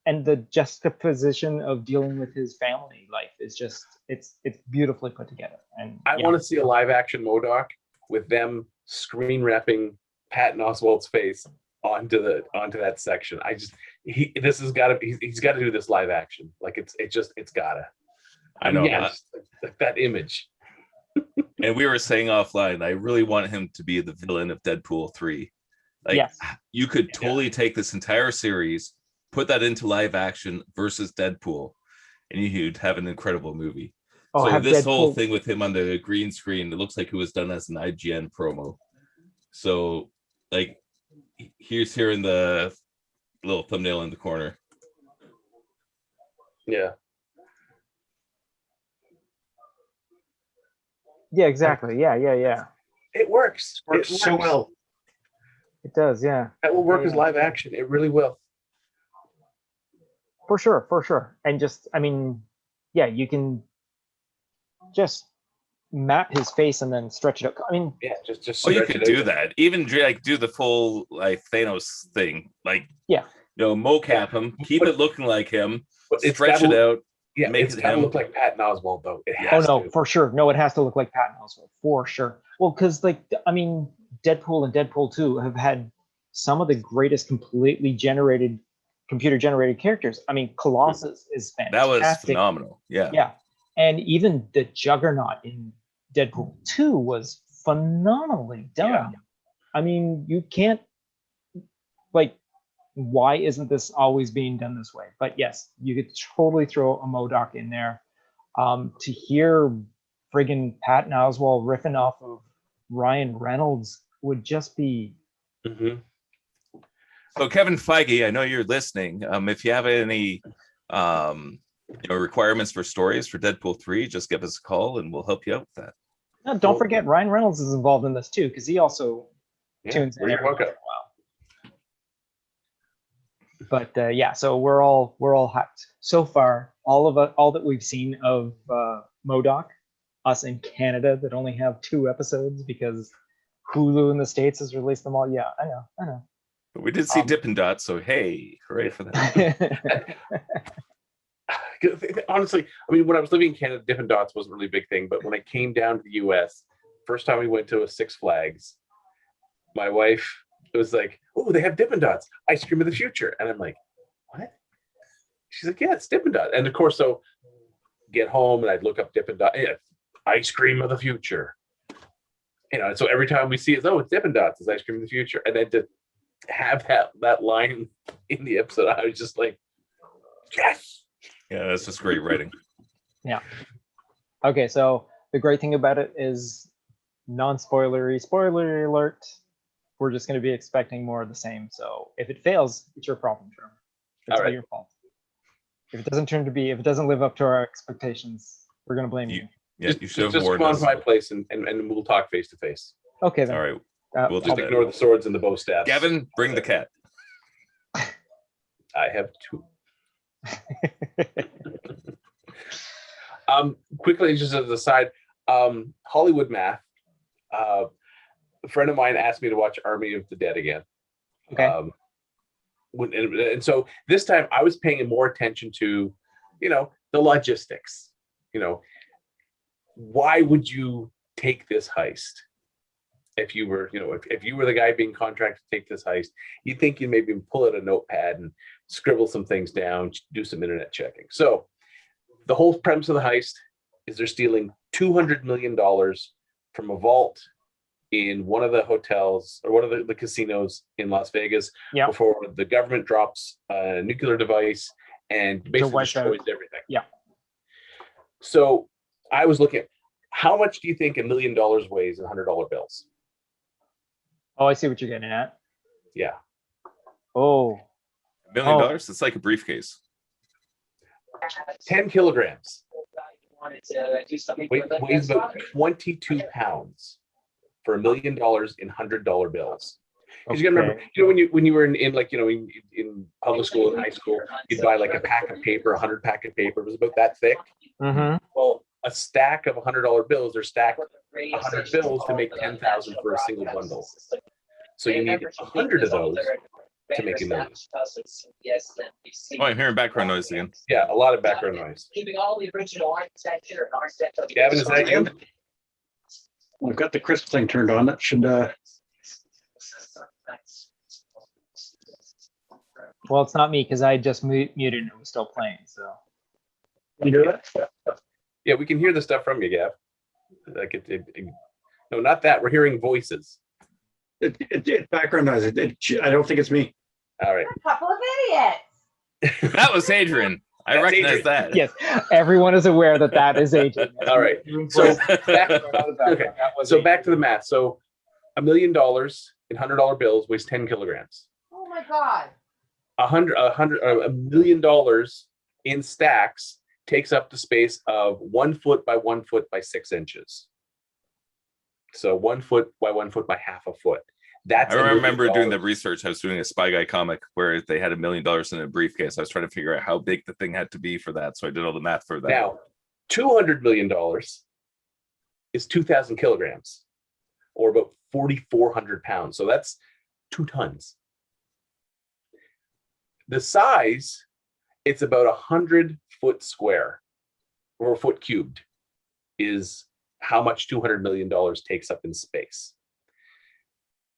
and the juxtaposition of dealing with his family life is just it's beautifully put together. And I want to see a live action MODOK with them screen wrapping Patton Oswalt's face onto that section. He's got to do this live action. Like it's gotta. I know. Yes, that image. And we were saying offline, I really want him to be the villain of Deadpool 3. Like, yes, you could totally take this entire series, put that into live action versus Deadpool, and you'd have an incredible movie. Oh, so this Deadpool. whole thing with him on the green screen, it looks like it was done as an IGN promo. So, like, here's here in the little thumbnail in the corner. Yeah. Yeah, exactly. Yeah. It works. Works so well. It does, yeah. That will work as live action. It really will. For sure. And just, I mean, yeah, you can just map his face and then stretch it up. I mean, yeah, just. Oh, you could do that. Even like do the full like Thanos thing, like mocap him, keep it looking like him, stretch it out. Yeah, make it's it gotta him. look like Patton Oswalt though. For sure. No, it has to look like Patton Oswalt for sure. Well, because like I mean, Deadpool and Deadpool 2 have had some of the greatest computer generated characters. I mean, Colossus is fantastic. That was phenomenal. Yeah. Yeah. And even the Juggernaut in Deadpool 2 was phenomenally done. Yeah. I mean, you can't why isn't this always being done this way? But yes, you could totally throw a MODOK in there. To hear friggin' Patton Oswalt riffing off of Ryan Reynolds would just be. Mm-hmm. So Kevin Feige, I know you're listening. If you have any requirements for stories for Deadpool 3, just give us a call and we'll help you out with that. No, don't forget Ryan Reynolds is involved in this too, because he also tunes in every once in a while. But so we're all hyped so far. All that we've seen of MODOK, us in Canada that only have 2 episodes because Hulu in the States has released them all. Yeah, I know. But we did see Dippin' Dots, so hey, hooray for that. Honestly, I mean, when I was living in Canada, Dippin' Dots wasn't really a big thing. But when I came down to the US, first time we went to a Six Flags, my wife was like, "Oh, they have Dippin' Dots, ice cream of the future," and I'm like, "What?" She's like, "Yeah, it's Dippin' Dots." And of course, so get home and I'd look up Dippin' Dots, ice cream of the future. And so every time we see it, it's Dippin' Dots, it's ice cream of the future. And then to have that line in the episode, I was just like, yes. Yeah, that's just great writing. Yeah. Okay, so the great thing about it is non-spoilery, spoiler alert. We're just going to be expecting more of the same. So if it fails, it's your problem, Jeremy. It's all your fault. If it doesn't live up to our expectations, we're going to blame you. Yeah, you should have warned us. Just come on to my place and we'll talk face to face. Okay, then. All right. We'll just ignore the swords and the bow staffs. Gavin, bring the cat. I have 2. Quickly, just as an aside, Hollywood math. A friend of mine asked me to watch Army of the Dead again. Okay. And so this time I was paying more attention to, the logistics. Why would you take this heist? if you were, if you were the guy being contracted to take this heist, you'd think you'd maybe pull out a notepad and scribble some things down, do some internet checking. So the whole premise of the heist is they're stealing $200 million from a vault in one of the hotels or one of the casinos in Las Vegas before the government drops a nuclear device and basically destroys everything. Yeah. So I was looking at how much do you think $1 million weighs in $100 bills? Oh, I see what you're getting at. Yeah. Oh. $1 million? It's like a briefcase. 10 kilograms. Weighs about 22 pounds for $1 million in $100 bills. Because you gotta remember, when you were in like in public school and high school, you'd buy like a pack of paper, 100 pack of paper. It was about that thick. Mm-hmm. Well, a stack of $100 bills, they're stacked 100 bills to make 10,000 for a single bundle. So you need 100 of those to make $1 million. Oh, I'm hearing background noise again. Yeah, a lot of background noise. Keeping all the original architecture and architecture. Gavin, is that you? I've got the crisp thing turned on. That should. Well, it's not me because I just muted and it was still playing. So. You do that? Yeah, we can hear the stuff from you, Gav. Like no, not that. We're hearing voices. It background noise. I don't think it's me. All right. A couple of idiots. That was Adrian. I recognize that. Yes, everyone is aware that is Adrian. All right. So back to the math. So $1 million in $100 bills weighs 10 kilograms. Oh my God. $1 million in stacks takes up the space of 1 foot by 1 foot by 6 inches. So 1 foot by 1 foot by half a foot. That's I remember doing the research. I was doing a Spy Guy comic where they had $1 million in a briefcase. I was trying to figure out how big the thing had to be for that. So I did all the math for that. Now, $200 million is 2,000 kilograms or about 4,400 pounds. So that's 2 tons. The size, it's about 100 foot square or a foot cubed is how much $200 million takes up in space.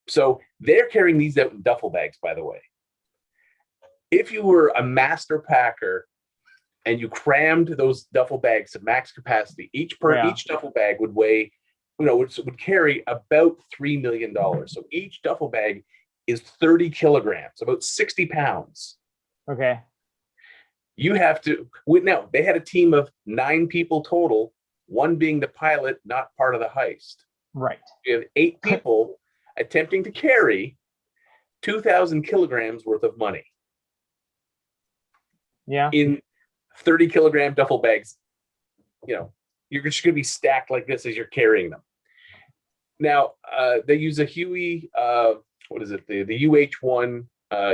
So they're carrying these out in duffel bags, by the way. If you were a master packer and you crammed those duffel bags to max capacity, each duffel bag would weigh, would carry about $3 million. So each duffel bag is 30 kilograms, about 60 pounds. Okay. You have to, now they had a team of 9 people total, one being the pilot, not part of the heist. Right. You have 8 people attempting to carry 2,000 kilograms worth of money. Yeah. In 30 kilogram duffel bags. You're just going to be stacked like this as you're carrying them. Now, they use a Huey, what is it? The UH-1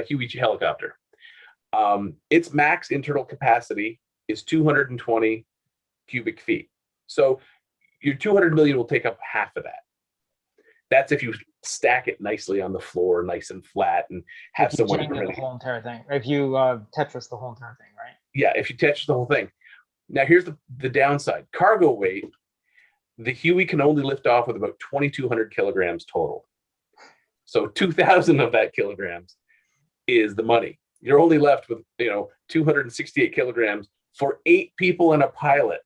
Huey helicopter. Its max internal capacity is 220 cubic feet. So your 200 million will take up half of that. That's if you stack it nicely on the floor, nice and flat, and have someone the whole entire thing. If you Tetris the whole entire thing, right? Yeah, if you Tetris the whole thing. Now here's the downside. Cargo weight, the Huey can only lift off with about 2,200 kilograms total. So 2,000 of that kilograms is the money. You're only left with 268 kilograms for 8 people and a pilot.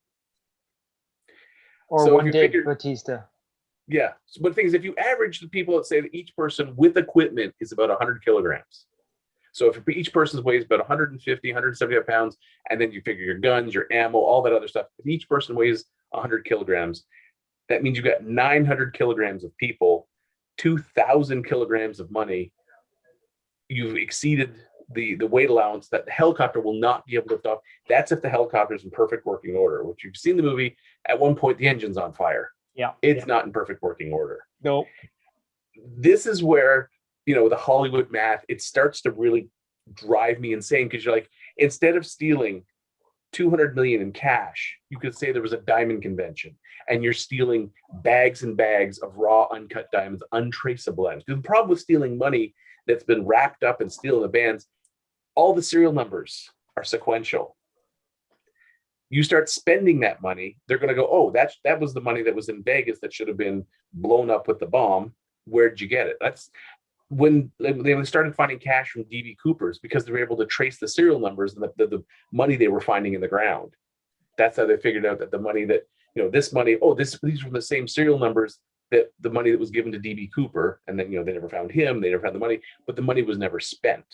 Or So one Dave Bautista. Yeah. But the thing is, if you average the people, let's say that each person with equipment is about 100 kilograms. So if each person weighs about 150, 175 pounds, and then you figure your guns, your ammo, all that other stuff, if each person weighs 100 kilograms, that means you got 900 kilograms of people, 2,000 kilograms of money. You've exceeded the weight allowance that the helicopter will not be able to lift off. That's if the helicopter is in perfect working order, which you've seen the movie. At one point, the engine's on fire. Yeah. It's not in perfect working order. Nope. This is where, the Hollywood math, it starts to really drive me insane, because you're like, instead of stealing 200 million in cash, you could say there was a diamond convention and you're stealing bags and bags of raw uncut diamonds, untraceable diamonds. The problem with stealing money that's been wrapped up in steel in the bands, all the serial numbers are sequential. You start spending that money, they're going to go, oh, that was the money that was in Vegas that should have been blown up with the bomb. where'd you get it? That's when they started finding cash from DB Coopers, because they were able to trace the serial numbers and the money they were finding in the ground. That's how they figured out that the money that, this money, these were the same serial numbers that the money that was given to DB Cooper. And then, they never found him, they never found the money, but the money was never spent.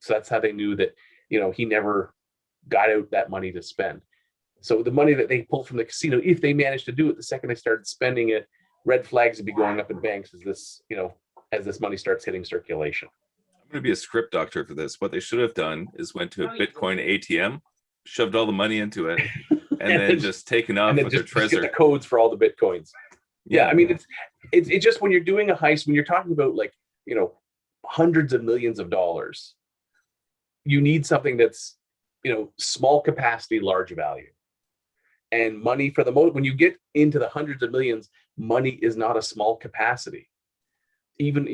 So that's how they knew that, he never got out that money to spend. So the money that they pulled from the casino, if they managed to do it, the second they started spending it, red flags would be going up in banks as this money starts hitting circulation. I'm going to be a script doctor for this. What they should have done is went to a Bitcoin ATM, shoved all the money into it, and then just taken off with their just get treasure. the codes for all the Bitcoins. Yeah, I mean, it's just when you're doing a heist, when you're talking about hundreds of millions of dollars, you need something that's, small capacity, large value. And money for the most, when you get into the hundreds of millions, money is not a small capacity. Even,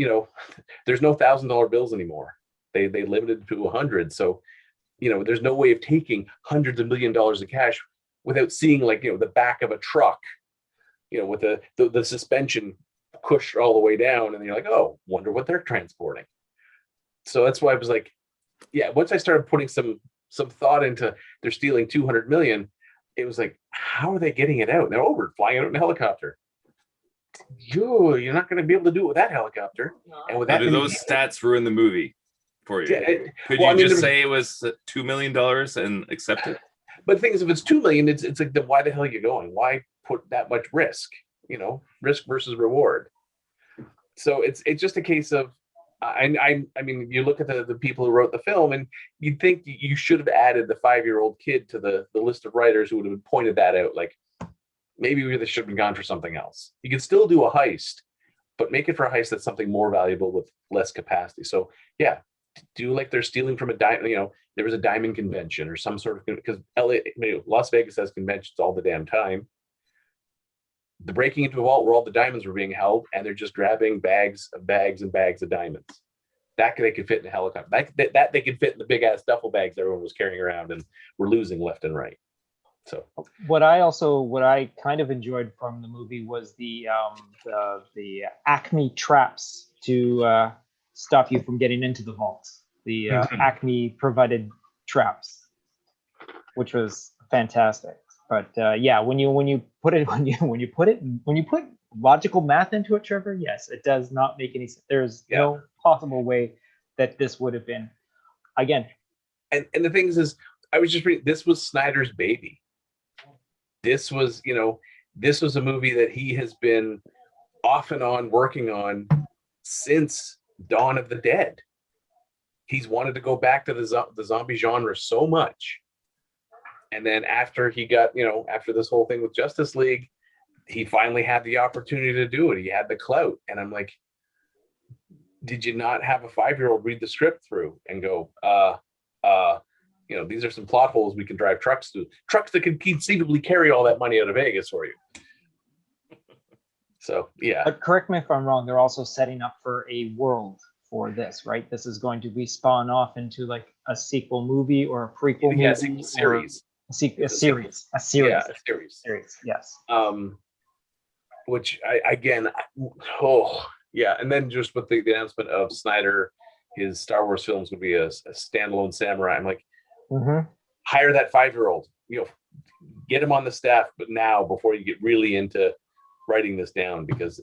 there's no $1,000 bills anymore. They limited to 100. So, there's no way of taking hundreds of $millions of cash without seeing the back of a truck, with the suspension pushed all the way down, and you're like, oh, wonder what they're transporting. So that's why I was like, yeah, once I started putting some thought into they're stealing 200 million, it was like, how are they getting it out? They're flying out in a helicopter. You're not going to be able to do it with that helicopter. And with that, do those stats ruin the movie for you? Yeah, Could you just say it was $2 million and accept it? But the thing is, if it's 2 million, it's like, then why the hell are you going? Why put that much risk? Risk versus reward. So it's just a case of, I mean, you look at the people who wrote the film, and you'd think you should have added the 5-year-old kid to the list of writers who would have pointed that out. Like, maybe we really should have been gone for something else. You can still do a heist, but make it for a heist that's something more valuable with less capacity. So yeah, do like they're stealing from a diamond. There was a diamond convention or some sort of, because Las Vegas has conventions all the damn time. The breaking into a vault where all the diamonds were being held, and they're just grabbing bags and bags of diamonds. That they could fit in a helicopter. That they could fit in the big ass duffel bags everyone was carrying around and were losing left and right. So what I kind of enjoyed from the movie was the Acme traps to stop you from getting into the vaults. The Acme provided traps, which was fantastic. But yeah, when you put logical math into it, Trevor, yes, it does not make any sense. There's no possible way that this would have been. Again, and the thing is I was just reading, this was Snyder's baby. This was a movie that he has been off and on working on since Dawn of the Dead. He's wanted to go back to the zombie genre so much. And then after he got, after this whole thing with Justice League, he finally had the opportunity to do it. He had the clout. And I'm like, did you not have a 5-year-old read the script through and go, these are some plot holes we can drive trucks through. Trucks that can conceivably carry all that money out of Vegas for you. So, yeah. But correct me if I'm wrong, they're also setting up for a world for this, right? This is going to be spawn off into like a sequel movie or a prequel movie. Series. A series. Yeah, a series. Yes. Which and then just with the announcement of Snyder, his Star Wars films would be a standalone samurai. I'm like, hire that 5-year-old, get him on the staff, but now before you get really into writing this down, because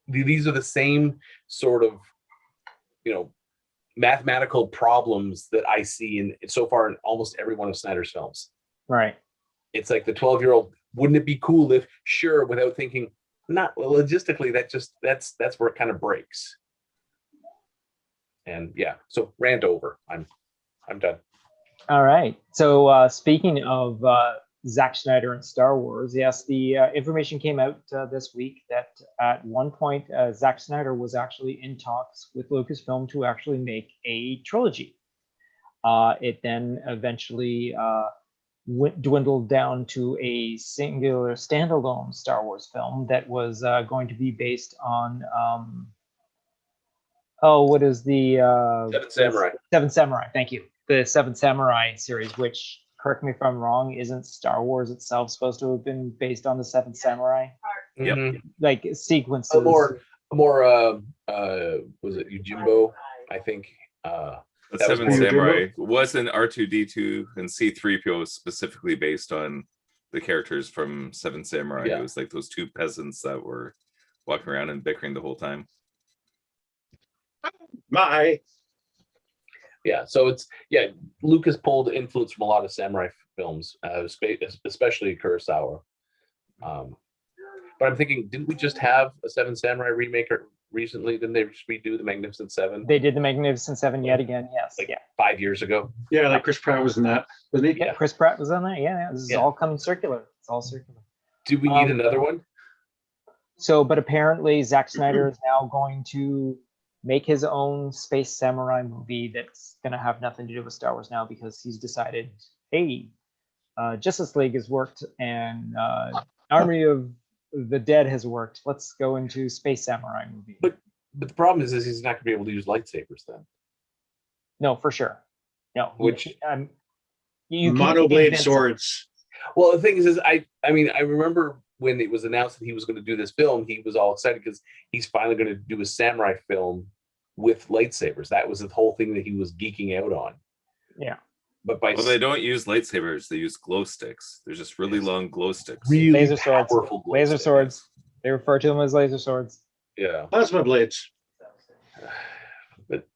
these are the same sort of, mathematical problems that I see so far in almost every one of Snyder's films. Right. It's like the 12-year-old, wouldn't it be cool if, sure, without thinking, not logistically, that's where it kind of breaks. And yeah, so rant over. I'm done. All right. So speaking of Zack Snyder and Star Wars, yes, the information came out this week that at one point Zack Snyder was actually in talks with Lucasfilm to actually make a trilogy. It then eventually dwindled down to a singular standalone Star Wars film that was going to be based on what is the Seven Samurai. Seven Samurai. Thank you. The Seven Samurai series, which, correct me if I'm wrong, isn't Star Wars itself supposed to have been based on the Seven Samurai? Yep. Mhm. like sequences. A more was it Yojimbo? I think But that was Seven more- Samurai wasn't R2D2 and C3PO was specifically based on the characters from Seven Samurai. Yeah. It was like those two peasants that were walking around and bickering the whole time. My yeah. So it's Lucas pulled influence from a lot of samurai films, especially Kurosawa. But I'm thinking, didn't we just have a Seven Samurai remake recently? Didn't they just redo the Magnificent Seven They did the Magnificent Seven yet again. Yes. like Yeah. 5 years ago? yeah, like Chris Pratt was in that, wasn't he? Yeah. Chris Pratt was on that. Yeah. This is Yeah. all coming circular. It's all circular. Do we need Um, another one? So, but apparently Zack Snyder is now going to make his own space samurai movie that's going to have nothing to do with Star Wars now because he's decided, hey, Justice League has worked and Army of the Dead has worked. Let's go into space samurai movie. But the problem is he's not going to be able to use lightsabers then. No, for sure. No, Which- you can Monoblade invent- swords. Well, the thing is I mean, I remember when it was announced that he was going to do this film, he was all excited because he's finally going to do a samurai film with lightsabers. That was the whole thing that he was geeking out on. Yeah. But by Well, they don't use lightsabers; they use glow sticks. They're just really long glow sticks. really Laser swords. powerful glow Laser sticks. swords. They refer to them as laser swords. Yeah. Plasma blades. But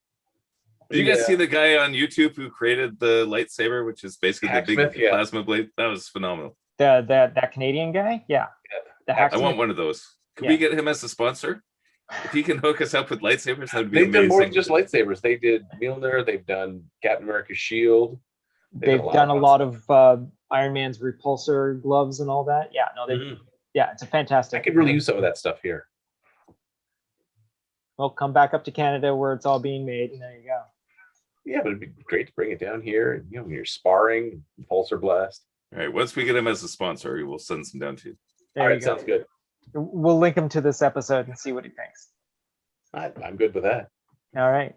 Did you guys yeah. see the guy on YouTube who created the lightsaber, which is basically the Hacksmith, big yeah. plasma blade? That was phenomenal. That Canadian guy? Yeah. The I Hacksmith. want one of those. Could Yeah. we get him as a sponsor? If he can hook us up with lightsabers, that would be They've done more than amazing. just lightsabers. They did Mjolnir. They've done Captain America's shield. They've done a lot of Iron Man's repulsor gloves and all that. Yeah, no, they. Mhm. Yeah, it's a fantastic. I could really use some of that stuff here. Well, come back up to Canada where it's all being made, and there you go. Yeah, but it'd be great to bring it down here. And, when you're sparring, pulsar blast. All right, once we get him as a sponsor, we will send some down to you. There All you right, go. sounds good. We'll link him to this episode and see what he thinks. I'm good with that. All right.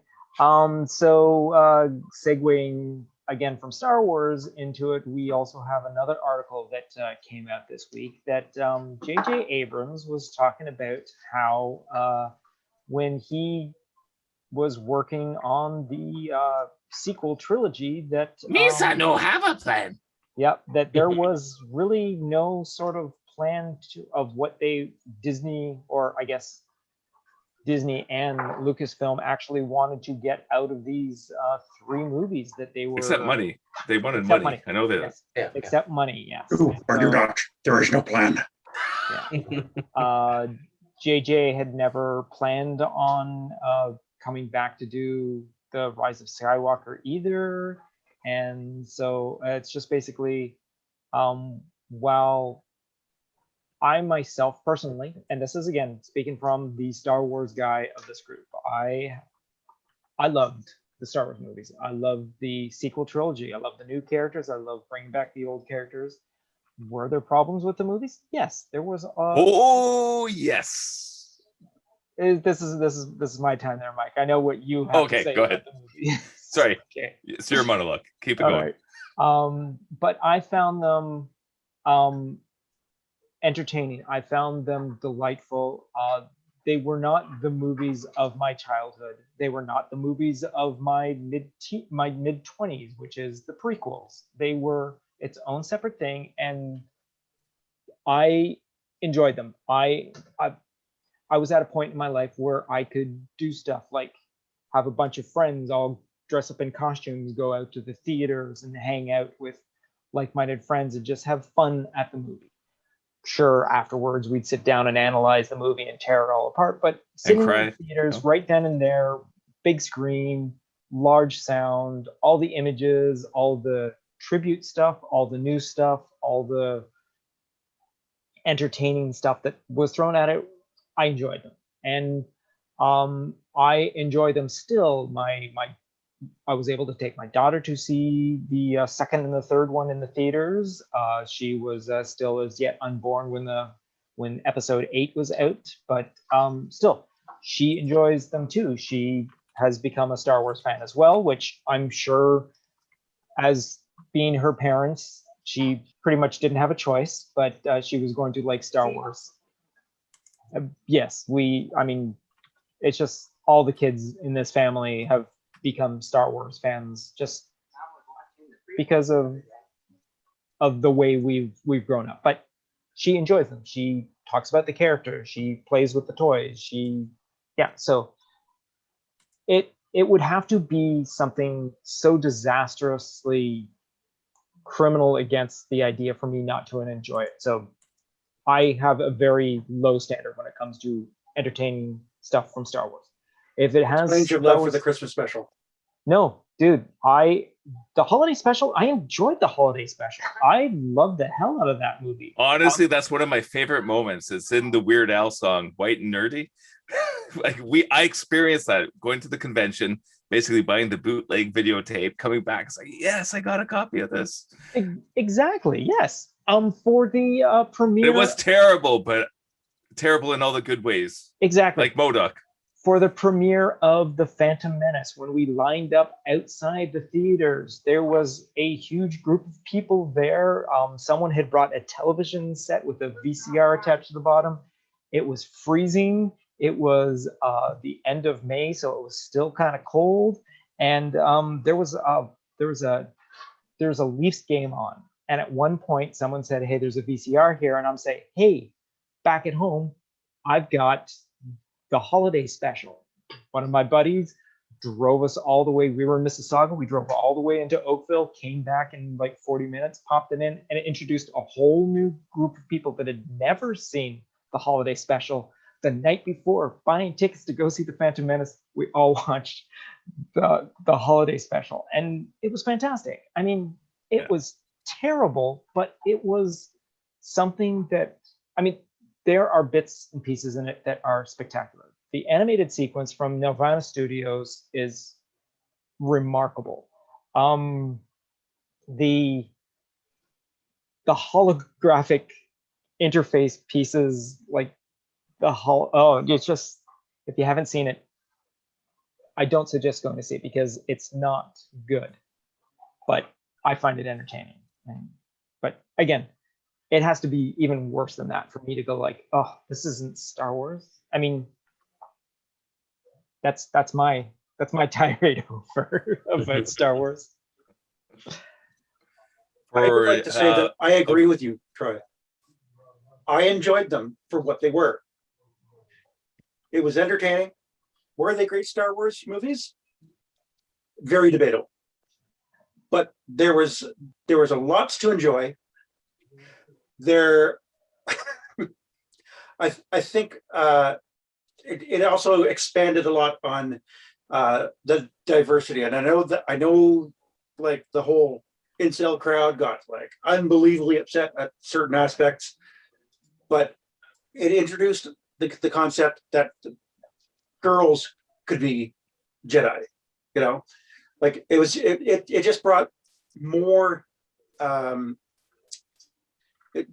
So segueing again from Star Wars into it, we also have another article that came out this week that J.J. Abrams was talking about how when he was working on the sequel trilogy that no have a plan. Yep, that there was really no sort of plan of what Disney and Lucasfilm actually wanted to get out of these three movies that they were. Except money. They wanted Except money. I know that. Yes, Yeah. except money, yes. Ooh, argue So, not. There is no plan. JJ had never planned on coming back to do the Rise of Skywalker either. And so it's just basically, while I myself personally, and this is again speaking from the Star Wars guy of this group, I loved the Star Wars movies. I love the sequel trilogy. I love the new characters. I love bringing back the old characters. Were there problems with the movies? Yes, there was. Oh yes. This is my time there, Mike. I know what you have Okay, to say go about ahead. the movie. Sorry. Okay. It's your monologue. Keep it All going. right. But I found them entertaining. I found them delightful. They were not the movies of my childhood. They were not the movies of my mid-20s, which is the prequels. They were its own separate thing, and I enjoyed them. I was at a point in my life where I could do stuff like have a bunch of friends all dress up in costumes, go out to the theaters and hang out with like-minded friends and just have fun at the movie. Sure, afterwards we'd sit down and analyze the movie and tear it all apart, but sitting in cry. the theaters No. right then and there, big screen, large sound, all the images, all the tribute stuff, all the new stuff, all the entertaining stuff that was thrown at it, I enjoyed them. And I enjoy them still. I was able to take my daughter to see the second and the third one in the theaters. She was still as yet unborn when episode 8 was out, but still, she enjoys them too. She has become a Star Wars fan as well, which I'm sure, as being her parents, she pretty much didn't have a choice, but she was going to like Star Wars. Yes, I mean, it's just all the kids in this family have become Star Wars fans just because of the way we've grown up. But she enjoys them. She talks about the characters. She plays with the toys. So it would have to be something so disastrously criminal against the idea for me not to enjoy it. So I have a very low standard when it comes to entertaining stuff from Star Wars. If it has Explains your Star love for Wars- the Christmas special. No, dude, the holiday special, I enjoyed the holiday special. I loved the hell out of that movie. Honestly, that's one of my favorite moments. It's in the Weird Al song, White and Nerdy. Like I experienced that going to the convention, basically buying the bootleg videotape, coming back. It's like, yes, I got a copy of this. Exactly, yes. For the premiere. It was terrible, but terrible in all the good ways. Exactly. Like MODOK. For the premiere of The Phantom Menace, when we lined up outside the theaters, there was a huge group of people there. Someone had brought a television set with a VCR attached to the bottom. It was freezing. It was the end of May, so it was still kind of cold. And there was a Leafs game on. And at one point, someone said, "Hey, there's a VCR here," and I'm saying, "Hey, back at home, I've got the holiday special." One of my buddies drove us all the way. We were in Mississauga. We drove all the way into Oakville, came back in like 40 minutes, popped it in, and it introduced a whole new group of people that had never seen the holiday special. The night before, buying tickets to go see The Phantom Menace, we all watched the holiday special, and it was fantastic. I mean, it was terrible, but it was something that, I mean, there are bits and pieces in it that are spectacular. The animated sequence from Nelvana Studios is remarkable. The holographic interface pieces, like it's just, if you haven't seen it, I don't suggest going to see it because it's not good, but I find it entertaining. But again, it has to be even worse than that for me to go like, oh, this isn't Star Wars. I mean, that's my tirade over about Star Wars. I would like to say that I agree with you, Troy. I enjoyed them for what they were. It was entertaining. Were they great Star Wars movies? Very debatable. But there was a lot to enjoy. There, I think it also expanded a lot on the diversity, and I know like the whole incel crowd got like unbelievably upset at certain aspects, but it introduced the concept that girls could be Jedi. You know, like it just brought more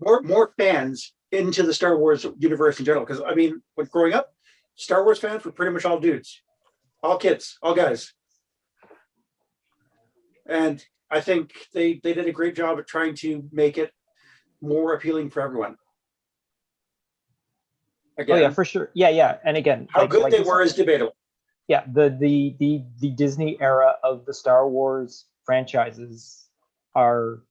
more fans into the Star Wars universe in general. Because I mean, when growing up, Star Wars fans were pretty much all dudes, all kids, all guys, and I think they did a great job at trying to make it more appealing for everyone. Again, oh yeah, for sure. Yeah. And again, how good they were is debatable. Yeah, the Disney era of the Star Wars franchises are,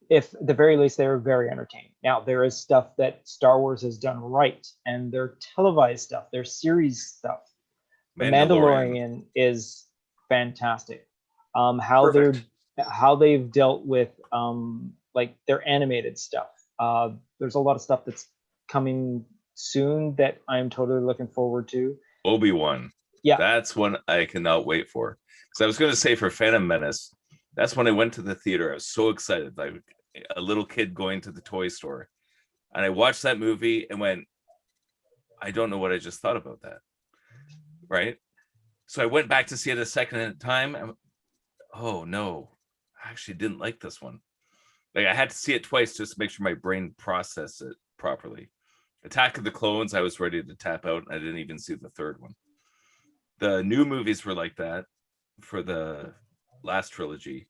if at the very least, they were very entertaining. Now, there is stuff that Star Wars has done right, and their televised stuff, their series stuff. The Mandalorian is fantastic. How they've dealt with like their animated stuff. There's a lot of stuff that's coming soon that I'm totally looking forward to. Obi-Wan. Yeah, that's one I cannot wait for. Because I was going to say for Phantom Menace, that's when I went to the theater. I was so excited, like a little kid going to the toy store, and I watched that movie and went, I don't know what I just thought about that. Right? So I went back to see it a second time. And, oh no, I actually didn't like this one. Like I had to see it twice just to make sure my brain processed it properly. Attack of the Clones, I was ready to tap out, and I didn't even see the third one. The new movies were like that for the last trilogy.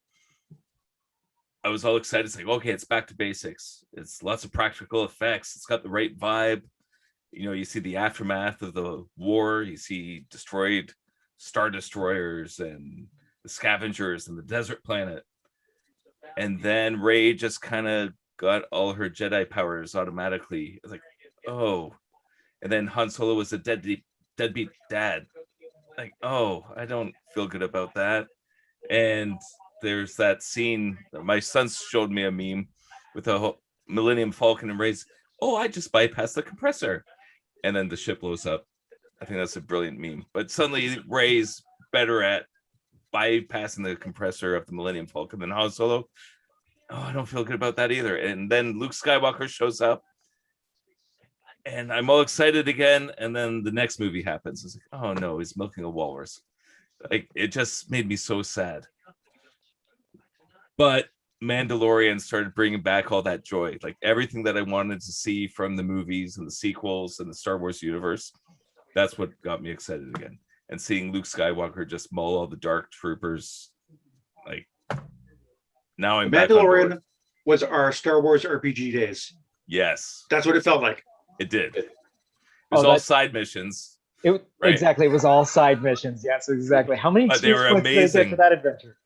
I was all excited. It's like, okay, it's back to basics. It's lots of practical effects. It's got the right vibe. You see the aftermath of the war. You see destroyed Star Destroyers and the Scavengers and the desert planet. And then Rey just kind of got all her Jedi powers automatically. Like, oh. And then Han Solo was a deadbeat dad. Like, oh, I don't feel good about that. And there's that scene. My son showed me a meme with a Millennium Falcon and Rey's, oh, I just bypassed the compressor. And then the ship blows up. I think that's a brilliant meme. But suddenly Rey's better at bypassing the compressor of the Millennium Falcon than Han Solo. Oh, I don't feel good about that either. And then Luke Skywalker shows up. And I'm all excited again. And then the next movie happens. It's like, oh no, he's milking a walrus. Like, it just made me so sad. But Mandalorian started bringing back all that joy, like everything that I wanted to see from the movies and the sequels and the Star Wars universe. That's what got me excited again. And seeing Luke Skywalker just maul all the dark troopers, like, now I'm back on board. Mandalorian was our Star Wars RPG days. Yes, That's what it felt like. it did. It was all side missions. Right. Exactly. It was all side missions. Yes, exactly. How many But they were points did I amazing. get for that adventure?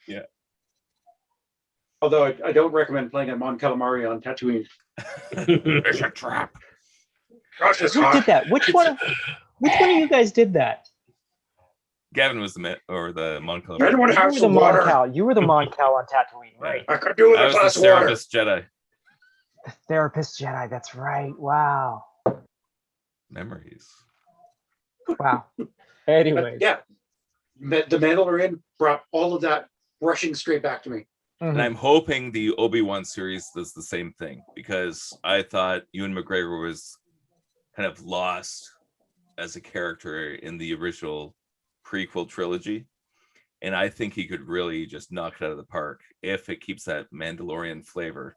Yeah. Although I don't recommend playing a Mon Calamari on Tatooine. There's a trap. Gosh, it's Who hot. did that? Which one of you guys did that? Gavin was the Mon Calamari. Anyone You have were the some Mon water? Cal. You were the Mon Cal on Tatooine, right? I could do with I a was glass the of water. Serapis Jedi. The Therapist Jedi. That's right. Wow. Memories. Wow. Anyways. Yeah. The Mandalorian brought all of that rushing straight back to me. And I'm hoping the Obi-Wan series does the same thing, because I thought Ewan McGregor was kind of lost as a character in the original prequel trilogy. And I think he could really just knock it out of the park if it keeps that Mandalorian flavor.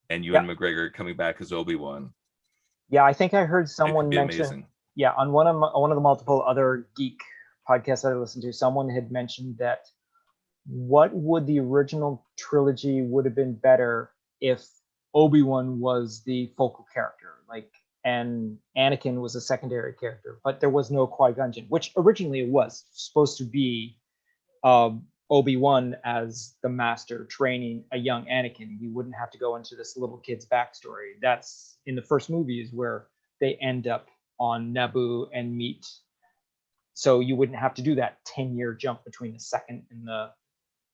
And Ewan McGregor coming back as Obi-Wan. Yeah, I think I heard someone be mention. amazing. Yeah, on one of the multiple other geek podcasts that I listened to, someone had mentioned that what would the original trilogy would have been better if Obi-Wan was the focal character, like, and Anakin was a secondary character, but there was no Qui-Gon Jinn, which originally it was supposed to be Obi-Wan as the master training a young Anakin. You wouldn't have to go into this little kid's backstory. That's in the first movies where they end up on Naboo and meet. So you wouldn't have to do that 10-year jump between the second and the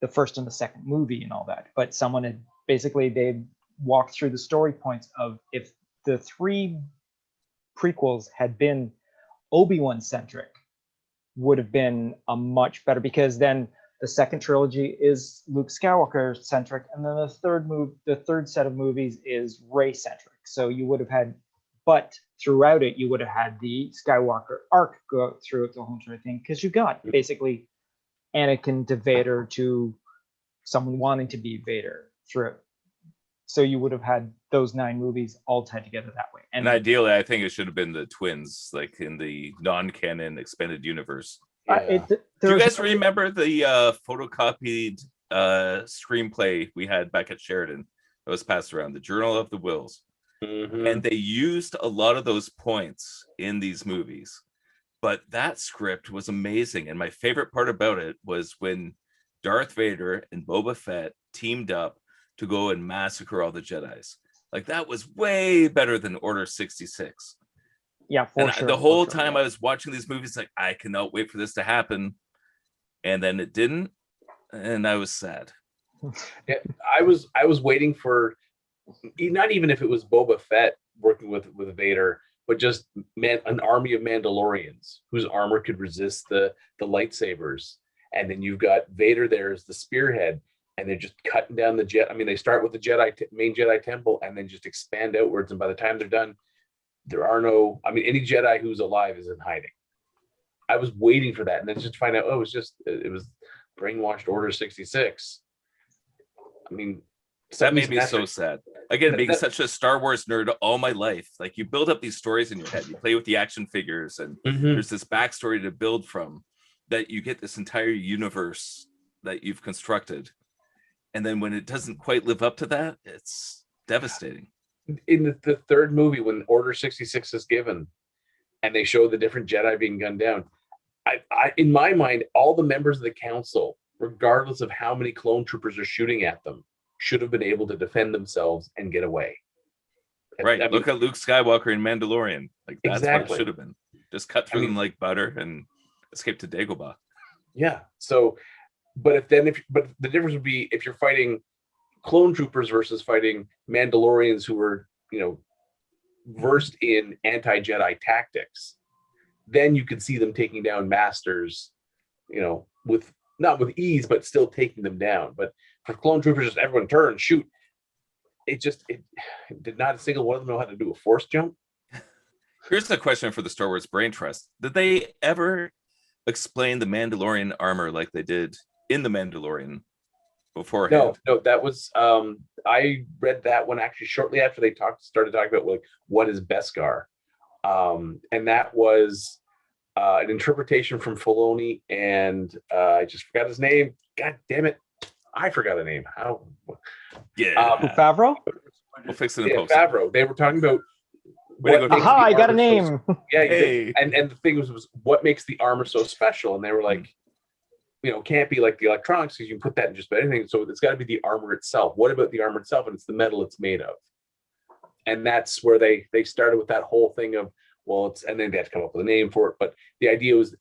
first and the second movie and all that. But someone had basically, they walked through the story points of if the 3 prequels had been Obi-Wan centric, would have been a much better, because then the second trilogy is Luke Skywalker centric, and then the third set of movies is Rey centric. So you would have had, but throughout it, you would have had the Skywalker arc go through the whole entire thing, because you got basically Anakin to Vader to someone wanting to be Vader through it. So you would have had those 9 movies all tied together that way. And ideally, I think it should have been the twins, like in the non-canon expanded universe. Yeah. Do you guys remember the photocopied screenplay we had back at Sheridan that was passed around, the Journal of the Wills? Mhm. And they used a lot of those points in these movies. But that script was amazing. And my favorite part about it was when Darth Vader and Boba Fett teamed up to go and massacre all the Jedis. Like, that was way better than Order 66. Yeah, And the whole time I was watching these movies, like, I cannot wait for this to happen. And then it didn't. And I was sad. Yeah, I was waiting for, not even if it was Boba Fett working with Vader, but just an army of Mandalorians whose armor could resist the lightsabers. And then you've got Vader there as the spearhead, and they're just cutting down the jet. I mean, they start with the main Jedi temple and then just expand outwards. And by the time they're done, there are no, I mean, any Jedi who's alive is in hiding. I was waiting for that. And then just find out, oh, it was brainwashed Order 66. I mean, that made me so sad. Again, being such a Star Wars nerd all my life, like, you build up these stories in your head, you play with the action figures, and there's this backstory to build from, that you get this entire universe that you've constructed. And then when it doesn't quite live up to that, it's devastating. in the third movie, when Order 66 is given and they show the different Jedi being gunned down, I in my mind, all the members of the council, regardless of how many clone troopers are shooting at them, should have been able to defend themselves and get away. Right. I mean, Look at Luke Skywalker in Mandalorian. Like that's what Exactly. it should have been. Just cut through them like butter and escape to Dagobah. yeah. So, but the difference would be if you're fighting clone troopers versus fighting Mandalorians who are, versed in anti-Jedi tactics, then you could see them taking down masters, with not with ease, but still taking them down. But for clone troopers, just everyone turn, shoot. It did not a single one of them know how to do a force jump. Here's a question for the Star Wars Brain Trust. Did they ever explain the Mandalorian armor like they did in the Mandalorian beforehand? No, that was I read that one actually shortly after they started talking about like what is Beskar. And that was an interpretation from Filoni, and I just forgot his name. God damn it. I forgot the name. How? Yeah. Favreau? We'll fix it in Yeah, post. Favreau. They were talking about Way to what go, makes Aha, the I got a armor so- name. Yeah, Hey. and the thing was what makes the armor so special, and they were like, can't be like the electronics because you can put that in just about anything. So it's got to be the armor itself. What about the armor itself? And it's the metal it's made of. And that's where they started with that whole thing of, and then they had to come up with a name for it. But the idea was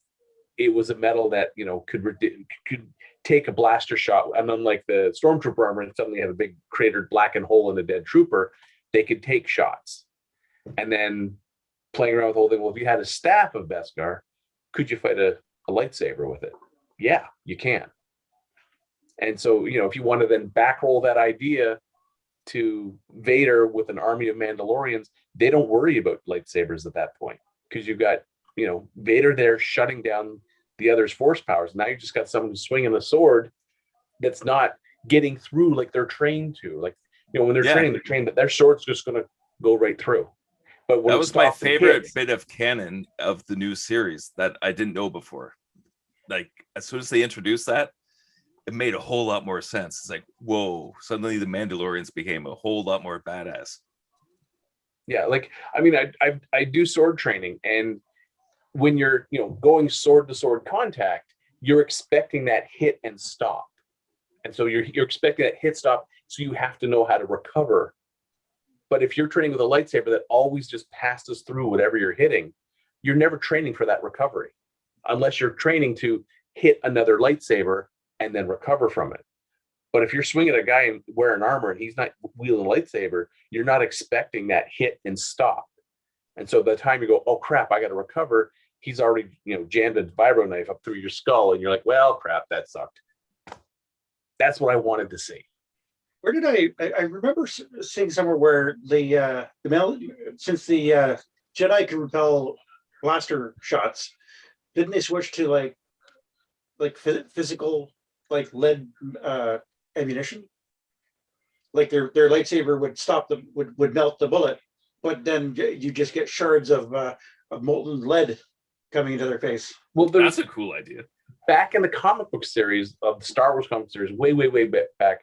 it was a metal that, could take a blaster shot. And unlike the Stormtrooper armor, and suddenly have a big cratered blackened hole in a dead trooper, they could take shots. And then playing around with the whole thing, if you had a staff of Beskar, could you fight a lightsaber with it? Yeah, you can. And so, if you want to then backroll that idea to Vader with an army of Mandalorians, they don't worry about lightsabers at that point because you've got, Vader there shutting down the other's force powers. Now you've just got someone who's swinging a sword that's not getting through like they're trained to. Like, when they're trained that their sword's just going to go right through. But when That was my favorite bit of canon of the new series that I didn't know before. Like, as soon as they introduced that, it made a whole lot more sense. It's like, whoa, suddenly the Mandalorians became a whole lot more badass. Yeah, like, I mean, I do sword training, and when you're, going sword to sword contact, you're expecting that hit and stop. And so you're expecting that hit stop, so you have to know how to recover. But if you're training with a lightsaber that always just passes through whatever you're hitting, you're never training for that recovery, unless you're training to hit another lightsaber and then recover from it. But if you're swinging at a guy and wearing armor and he's not wielding a lightsaber, you're not expecting that hit and stop. And so by the time you go, oh crap, I got to recover, he's already, jammed a vibro knife up through your skull, and you're like, well, crap, that sucked. That's what I wanted to see. Where did I remember seeing somewhere where since the Jedi can repel blaster shots, didn't they switch to like physical, like lead ammunition? Like their lightsaber would stop them, would melt the bullet, but then you just get shards of molten lead coming into their face. Well, That's a cool idea. Back in the comic book series of the Star Wars comic series, way back,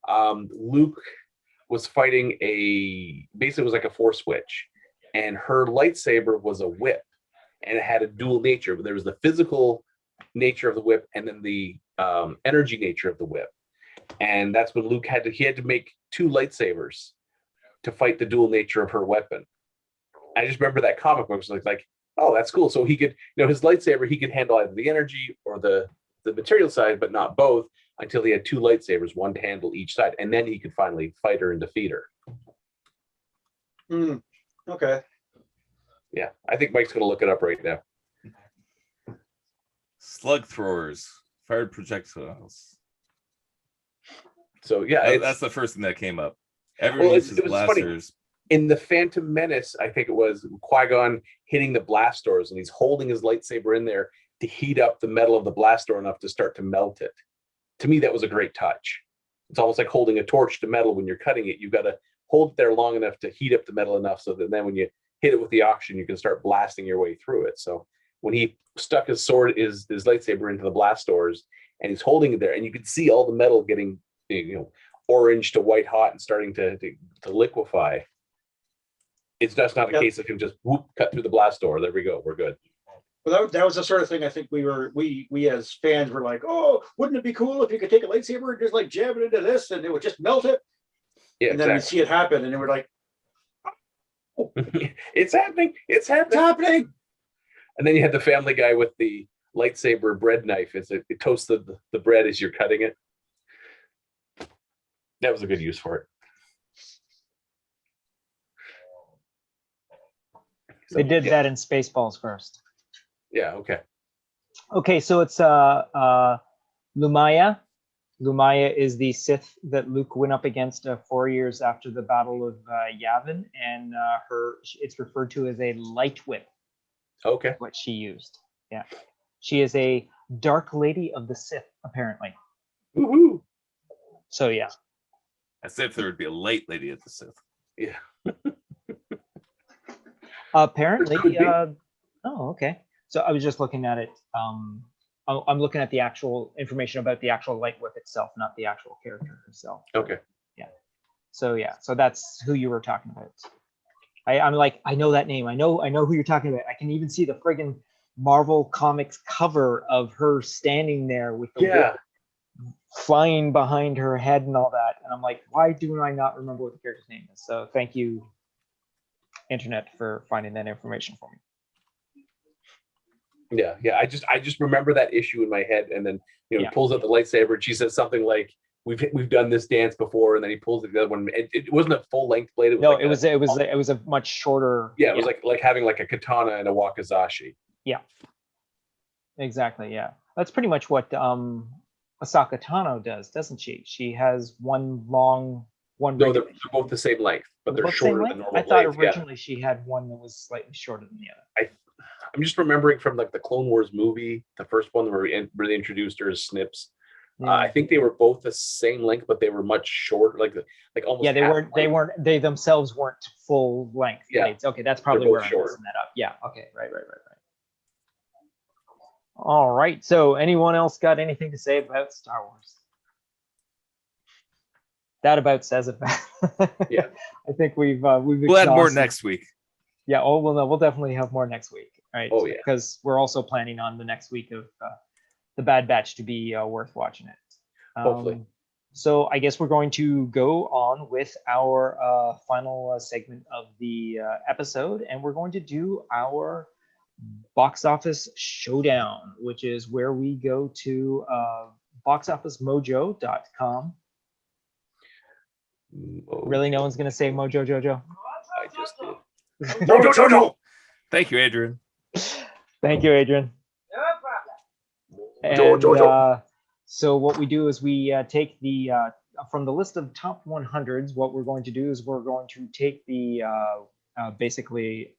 Luke was fighting basically it was like a force switch, and her lightsaber was a whip, and it had a dual nature. But there was the physical nature of the whip, and then the energy nature of the whip. And that's when Luke had to make two lightsabers to fight the dual nature of her weapon. I just remember that comic book was like, oh, that's cool. So he could, his lightsaber, he could handle either the energy or the material side, but not both, until he had two lightsabers, one to handle each side. And then he could finally fight her and defeat her. Okay. Yeah, I think Mike's going to look it up right now. Slug throwers, fired projectiles. So yeah, That's the first thing that came up. Everyone Well, uses it was funny. blasters. In the Phantom Menace, I think it was Qui-Gon hitting the blast doors, and he's holding his lightsaber in there to heat up the metal of the blast door enough to start to melt it. To me, that was a great touch. It's almost like holding a torch to metal when you're cutting it. You've got to hold it there long enough to heat up the metal enough so that then when you hit it with the oxygen, you can start blasting your way through it. So when he stuck his lightsaber into the blast doors, and he's holding it there, and you could see all the metal getting, orange to white hot and starting to liquefy. It's just not a case of him just whoop, cut through the blast door. There we go. We're good. Well, that was the sort of thing I think we as fans were like, oh, wouldn't it be cool if you could take a lightsaber and just like jab it into this and it would just melt it? Yeah, and then we see it happen, and then we're like, oh, it's happening. It's it's happening. happening. And then you had the Family Guy with the lightsaber bread knife. It toasts the bread as you're cutting it. That was a good use for it. So, They did that in Spaceballs first. Yeah. Okay. Okay, so it's Lumaya. Lumaya is the Sith that Luke went up against 4 years after the Battle of Yavin, and it's referred to as a light whip. Okay. What she used. Yeah, she is a dark lady of the Sith, apparently. Woohoo! So yeah. As if there would be a light lady at the Sith. Yeah. Apparently. Could be. Oh, okay. So I was just looking at it. I'm looking at the actual information about the actual light whip itself, not the actual character herself. Okay. So yeah, so that's who you were talking about. I'm like, I know that name. I know who you're talking about. I can even see the friggin' Marvel Comics cover of her standing there with the whip flying behind her head and all that. And I'm like, why do I not remember what the character's name is? So thank you, Internet, for finding that information for me. Yeah. I just remember that issue in my head, and then he pulls out the lightsaber, and she says something like, "We've done this dance before," and then he pulls the other one. It wasn't a full length blade. It was it was a much shorter. Yeah, it was like having like a katana and a wakizashi. Yeah. Exactly. Yeah, that's pretty much what Asaka Tano does, doesn't she? She has one long one. No, they're both the same length, but they're shorter than normal. I thought blades. originally she had one that was slightly shorter than the other. I'm just remembering from like the Clone Wars movie, the first one where they introduced her as Snips. Yeah. I think they were both the same length, but they were much shorter, like almost. Yeah, they themselves weren't full length blades. Okay, that's probably where I'm messing that up. Yeah. Okay. Right. All right. So, anyone else got anything to say about Star Wars? That about says it. Yeah. I think we've We'll add more next week. Yeah. Oh well, no, we'll definitely have more next week. Right. Oh yeah. Because we're also planning on the next week of the Bad Batch to be worth watching it. Hopefully. So I guess we're going to go on with our final segment of the episode, and we're going to do our box office showdown, which is where we go to boxofficemojo.com. Really, no one's going to say Mojo Jojo? I just did. Jojo. Thank you, Adrian. Thank you, Adrian. No problem. And so what we do is we take the from the list of top 100s. What we're going to do is we're going to take the basically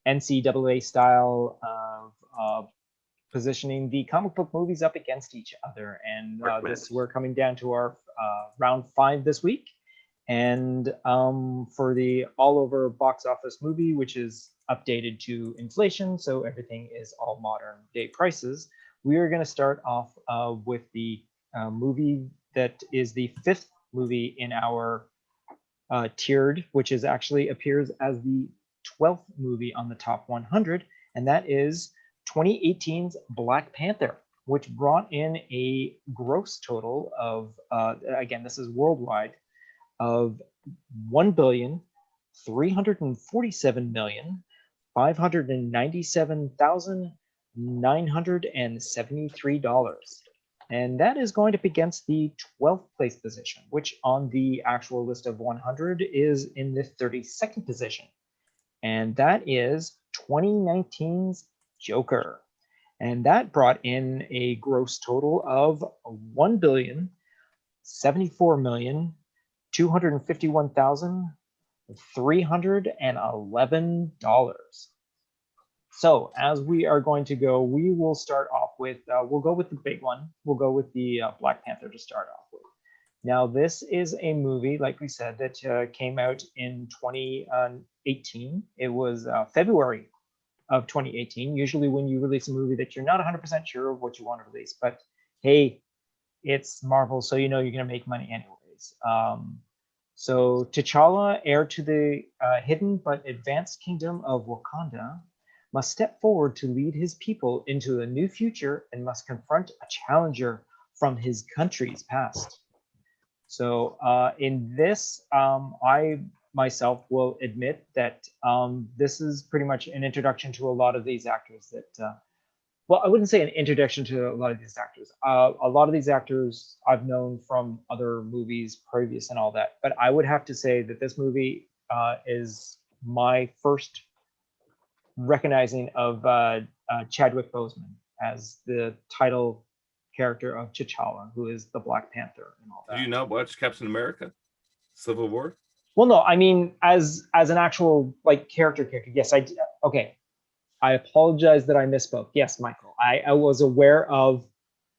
NCAA style of positioning the comic book movies up against each other. And we're coming down to our round 5 this week. And for the all over box office movie, which is updated to inflation, so everything is all modern day prices, we are going to start off with the movie that is the 5th movie in our tiered, which is actually appears as the 12th movie on the top 100, and that is 2018's Black Panther, which brought in a gross total of, again, this is worldwide, of $1,347,597,973. And that is going up against the 12th place position, which on the actual list of 100 is in the 32nd position. And that is 2019's Joker. And that brought in a gross total of $1,074,251,311. So as we are going to go, we will start off with, we'll go with the big one. We'll go with the Black Panther to start off with. Now, this is a movie, like we said, that came out in 2018. It was February of 2018. Usually when you release a movie that you're not 100% sure of what you want to release, but hey, it's Marvel, so you know you're going to make money anyways. So T'Challa, heir to the hidden but advanced kingdom of Wakanda, must step forward to lead his people into a new future and must confront a challenger from his country's past. So in this, I myself will admit that this is pretty much an introduction to a lot of these actors that, well, I wouldn't say an introduction to a lot of these actors. A lot of these actors I've known from other movies previous and all that, but I would have to say that this movie is my first recognizing of Chadwick Boseman as the title character of T'Challa, who is the Black Panther and all that. Did you not watch Captain America: Civil War? Well, no, I mean as an actual like character. Yes, I did. Okay. I apologize that I misspoke. Yes, Michael, I was aware of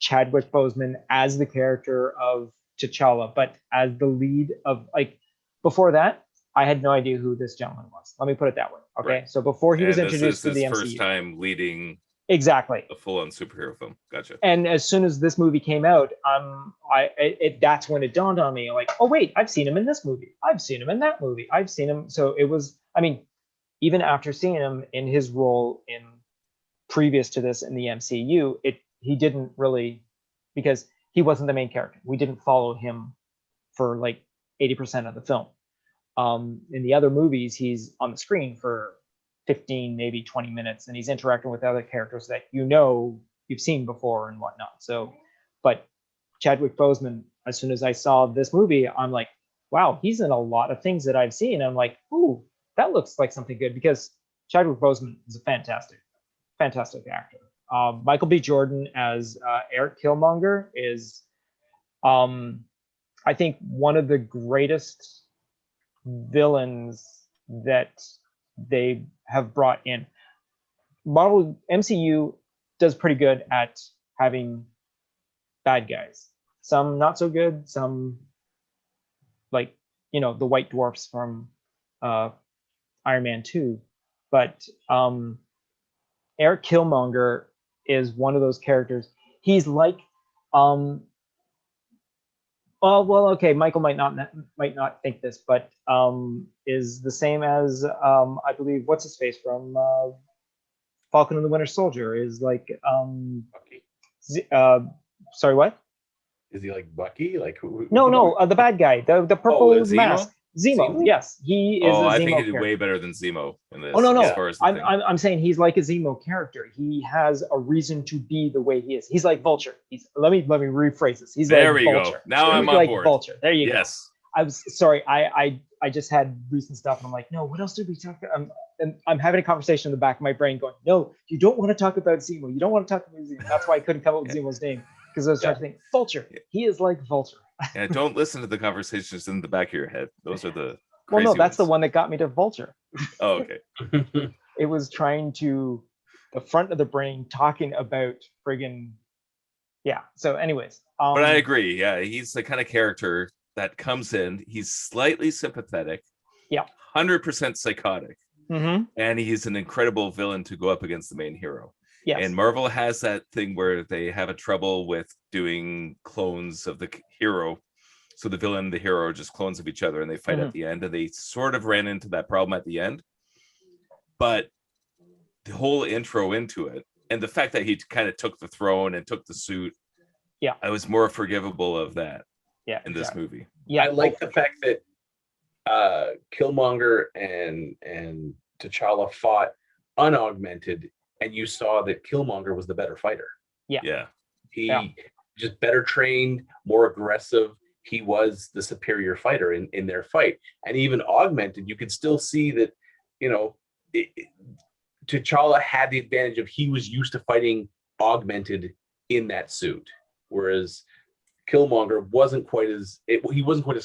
Chadwick Boseman as the character of T'Challa, but as the lead of like before that, I had no idea who this gentleman was. Let me put it that way. Okay, Right. so before he was And introduced to this is the his MCU, first time leading exactly. a full-on superhero film. Gotcha. And as soon as this movie came out, that's when it dawned on me, like, oh wait, I've seen him in this movie. I've seen him in that movie. I've seen him. So it was, I mean, even after seeing him in his role in previous to this in the MCU, he didn't really, because he wasn't the main character. We didn't follow him for like 80% of the film. In the other movies, he's on the screen for 15, maybe 20 minutes, and he's interacting with other characters that you've seen before and whatnot. So, but Chadwick Boseman, as soon as I saw this movie, I'm like, wow, he's in a lot of things that I've seen. I'm like, ooh, that looks like something good, because Chadwick Boseman is a fantastic actor. Michael B. Jordan as Eric Killmonger is, I think, one of the greatest villains that they have brought in. Marvel MCU does pretty good at having bad guys. Some not so good. Some, like, the White Dwarfs from Iron Man 2, but Eric Killmonger is one of those characters. He's like, okay, Michael might not think this, but is the same as I believe what's his face from Falcon and the Winter Soldier is like Bucky. Sorry, what? Is he like Bucky? Like who? No, the bad guy, the purple Zemo? mask. Zemo, yes, he is. Oh, a I Zemo think he did character. way better than Zemo in this. Oh no, as far as the thing. I'm saying he's like a Zemo character. He has a reason to be the way he is. He's like Vulture. Let me rephrase this. He's There like we Vulture. go. Now I'm on like board. Vulture. There you go. Yes. I was sorry. I just had recent stuff, and I'm like, no. What else did we talk about? I'm having a conversation in the back of my brain, going, no, you don't want to talk about Zemo. You don't want to talk about Zemo. That's why I couldn't come up with Zemo's name, because I was trying to think Vulture. He is like Vulture. Yeah, don't listen to the conversations in the back of your head. Those are the Well, no, crazy that's the ones. one that got me to Vulture. Oh, okay. It was trying to the front of the brain talking about friggin' yeah. So anyways, But I agree. Yeah, he's the kind of character that comes in. He's slightly sympathetic. Yeah. 100% psychotic. Mm-hmm. And he's an incredible villain to go up against the main hero. Yes. And Marvel has that thing where they have a trouble with doing clones of the hero. So the villain and the hero are just clones of each other, and they fight at the end. And they sort of ran into that problem at the end. But the whole intro into it, and the fact that he kind of took the throne and took the suit, yeah, I was more forgivable of that. Yeah, in this movie. Yeah, I like the fact that Killmonger and T'Challa fought unaugmented, and you saw that Killmonger was the better fighter. Yeah. He just better trained, more aggressive. He was the superior fighter in their fight. And even augmented, you could still see that, T'Challa had the advantage of he was used to fighting augmented in that suit, whereas Killmonger wasn't quite as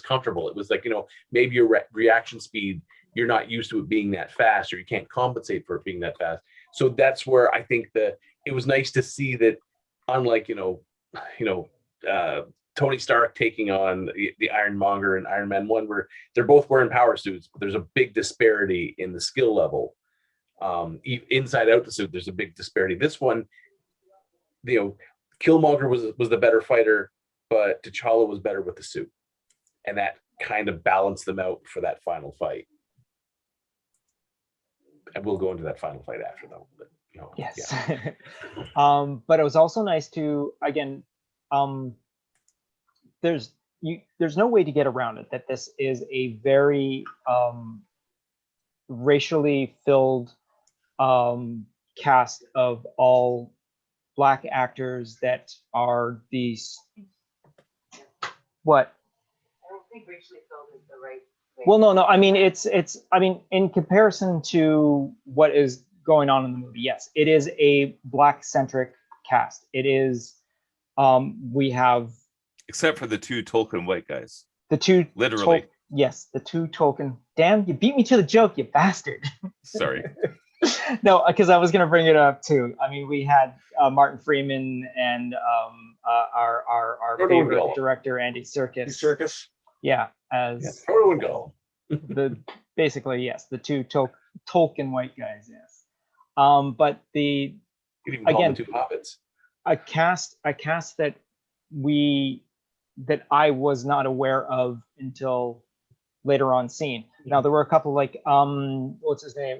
comfortable. It was like, maybe your reaction speed, you're not used to it being that fast, or you can't compensate for it being that fast. So that's where I think it was nice to see that, unlike Tony Stark taking on the Ironmonger and Iron Man 1, where they're both wearing power suits, but there's a big disparity in the skill level. Inside out the suit, there's a big disparity. This one, Killmonger was the better fighter, but T'Challa was better with the suit, and that kind of balance them out for that final fight. And we'll go into that final fight after though. But, Yes. yeah. But it was also nice to, again, there's no way to get around it that this is a very racially filled cast of all Black actors that are these. What? I don't think racially filled is the right way. Well, no. I mean, it's. I mean, in comparison to what is going on in the movie, yes, it is a Black-centric cast. It is. We have. Except for the two Tolkien white guys. The two. Literally. Yes, the two Tolkien. Damn, you beat me to the joke, you bastard. Sorry. No, because I was gonna bring it up too. I mean, we had Martin Freeman and our favorite director Andy Serkis. Yeah, as Frodo and Gollum. the basically yes, the two Tolkien white guys. Yes, but the You can even call them two hobbits. a cast that I was not aware of until later on scene. Now there were a couple like what's his name?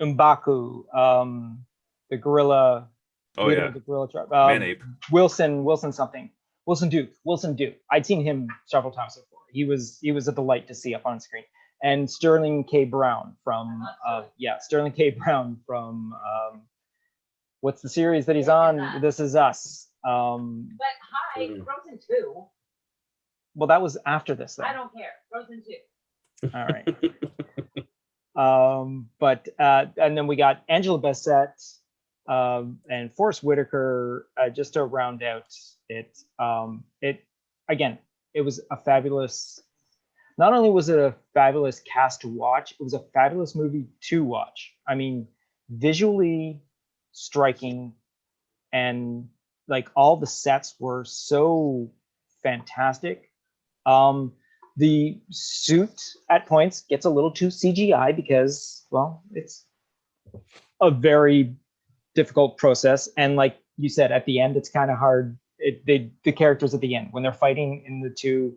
M'Baku, the gorilla. Oh yeah. The gorilla tribe. Man-ape. Wilson Duke. I'd seen him several times before. He was a delight to see up on screen. And Sterling K. Brown from what's the series that he's on? This Is Us. But hi, Frozen 2. Well, that was after this though. I don't care. Frozen 2. All right. But and then we got Angela Bassett and Forrest Whitaker just to round out it. It was a fabulous. Not only was it a fabulous cast to watch, it was a fabulous movie to watch. I mean, visually striking, and like all the sets were so fantastic. The suit at points gets a little too CGI because, well, it's a very difficult process. And like you said, at the end, it's kind of hard. The characters at the end, when they're fighting in the two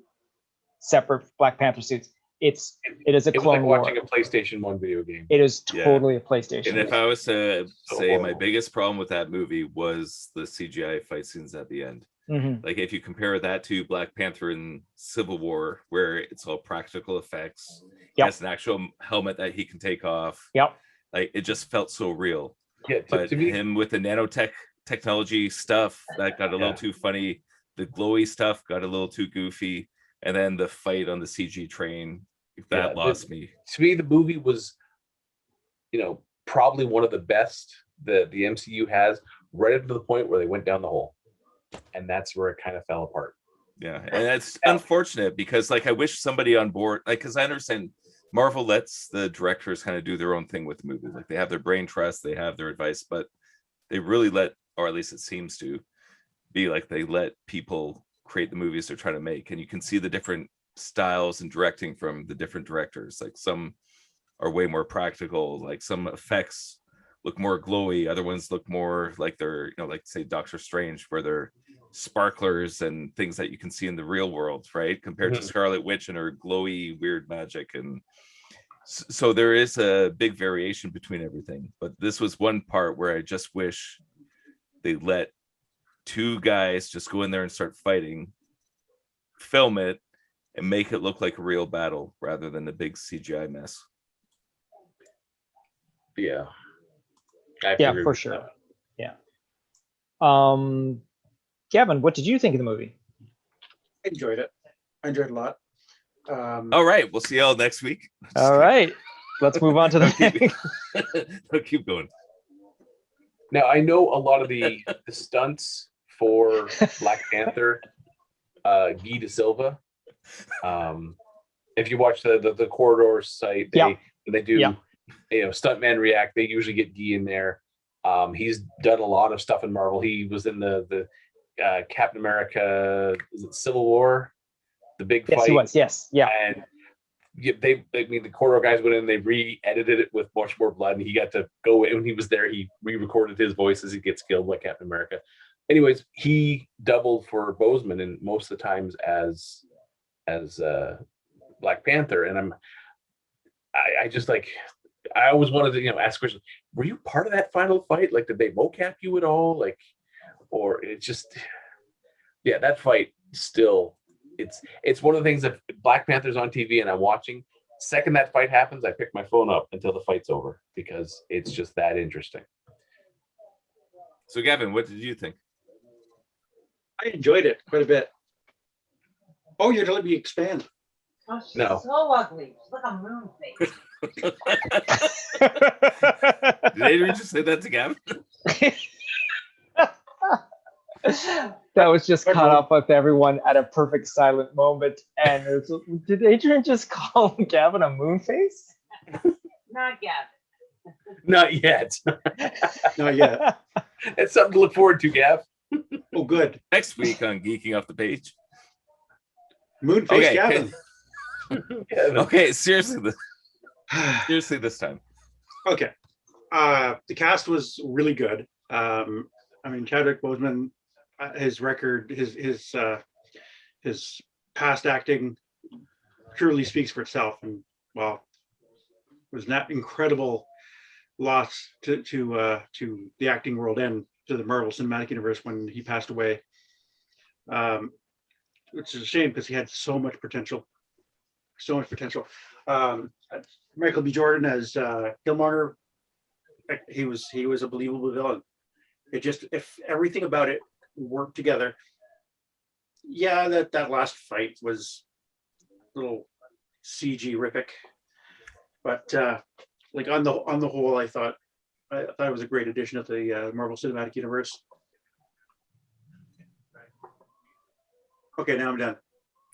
separate Black Panther suits, it is a clone war. Watching a PlayStation 1 video game. It is totally a PlayStation. And if I was to say horrible. my biggest problem with that movie was the CGI fight scenes at the end. Mhm. Like if you compare that to Black Panther and Civil War, where it's all practical effects, he Yep. has an actual helmet that he can take off. Yep. Like it just felt so real. Yeah, But to me, him with the technology stuff that got a little too funny. The glowy stuff got a little too goofy, and then the fight on the CG train that lost me. To me, the movie was, probably one of the best the MCU has, right up to the point where they went down the hole, and that's where it kind of fell apart. Yeah, and that's unfortunate because like I wish somebody on board, like because I understand Marvel lets the directors kind of do their own thing with the movie. Like they have their brain trust, they have their advice, but they really let, or at least it seems to be like they let people create the movies they're trying to make. And you can see the different styles and directing from the different directors. Like some are way more practical, like some effects look more glowy, other ones look more like they're, like say Doctor Strange, where they're sparklers and things that you can see in the real world, right? Compared to Scarlet Witch and her glowy weird magic. And so there is a big variation between everything, but this was one part where I just wish they let two guys just go in there and start fighting, film it, and make it look like a real battle rather than a big CGI mess. Yeah. Yeah, for sure. Yeah. Kevin, what did you think of the movie? I enjoyed it. I enjoyed it a lot. All right, we'll see y'all next week. All right, let's move on to the next. Keep going. Now I know a lot of the stunts for Black Panther, Guy De Silva. If you watch the Corridor site, they do stuntman react. They usually get Guy in there. He's done a lot of stuff in Marvel. He was in the Captain America, is it Civil War? The big fight. Yes, he was. Yes, yeah. And the Corridor guys went in, they re-edited it with much more blood, and he got to go in. When he was there, he re-recorded his voice as he gets killed like Captain America. Anyways, he doubled for Boseman, and most of the times as as Black Panther, and I just like, I always wanted to, ask questions. Were you part of that final fight? Like, did they mocap you at all? Like, or it just, yeah, that fight still, it's one of the things that Black Panther's on TV and I'm watching. Second that fight happens, I pick my phone up until the fight's over because it's just that interesting. So Gavin, what did you think? I enjoyed it quite a bit. Oh, you're gonna let me expand. Oh, she's No. so ugly. She's like a moon face. Did Adrian just say that to Gavin? That was just caught up with everyone at a perfect silent moment. And did Adrian just call Gavin a moon face? Not Gavin. Not yet. Not yet. It's something to look forward to, Gav. Oh, good. Next week on Geeking Off the Page. Moonface Okay, Gavin. Okay, seriously this time. Okay. The cast was really good. I mean, Chadwick Boseman, his record, his past acting truly speaks for itself, and well, it was that incredible loss to the acting world and to the Marvel Cinematic Universe when he passed away. Which is a shame because he had so much potential. So much potential. Michael B. Jordan as Killmonger, he was a believable villain. It just, if everything about it worked together. Yeah, that last fight was a little CG-rific, but like on the whole, I thought it was a great addition to the Marvel Cinematic Universe. Okay, now I'm done.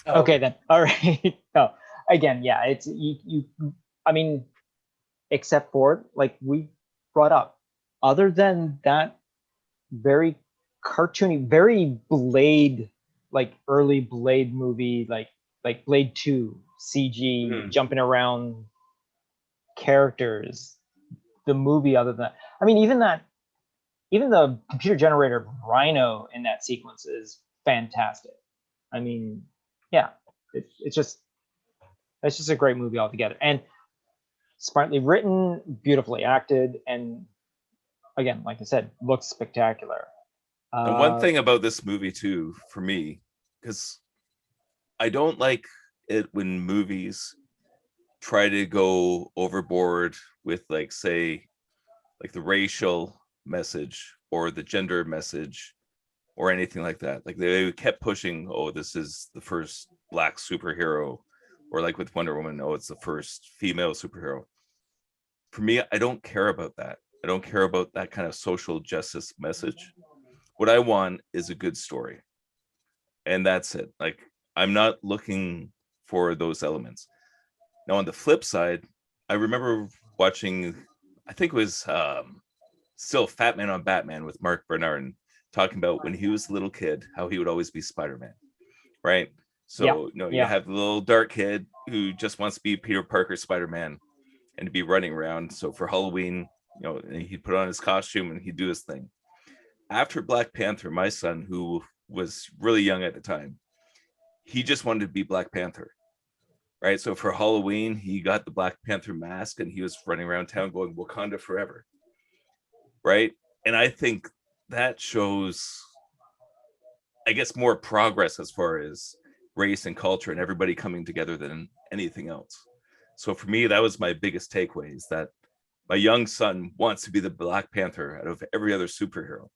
Okay, then. All right. No, again, yeah, it's you. I mean, except for like we brought up, other than that very cartoony, very Blade, like early Blade movie, like Blade 2 CG jumping around characters. The movie, other than that, I mean, even the computer generated Rhino in that sequence is fantastic. I mean, yeah, it's just a great movie altogether, and smartly written, beautifully acted, and again, like I said, looks spectacular. And one thing about this movie too, for me, because I don't like it when movies try to go overboard with, like, say, like the racial message or the gender message or anything like that. Like they kept pushing, oh, this is the first Black superhero, or like with Wonder Woman, oh, it's the first female superhero. For me, I don't care about that. I don't care about that kind of social justice message. What I want is a good story. And that's it. Like, I'm not looking for those elements. Now, on the flip side, I remember watching, I think it was still Fat Man on Batman with Mark Bernard, talking about when he was a little kid, how he would always be Spider-Man, right? So, you have the little dark kid who just wants to be Peter Parker Spider-Man and to be running around. So for Halloween, he'd put on his costume and he'd do his thing. After Black Panther, my son, who was really young at the time, he just wanted to be Black Panther, right? So for Halloween, he got the Black Panther mask and he was running around town going, Wakanda forever, right? And I think that shows, I guess, more progress as far as race and culture and everybody coming together than anything else. So for me, that was my biggest takeaway, is that my young son wants to be the Black Panther out of every other superhero.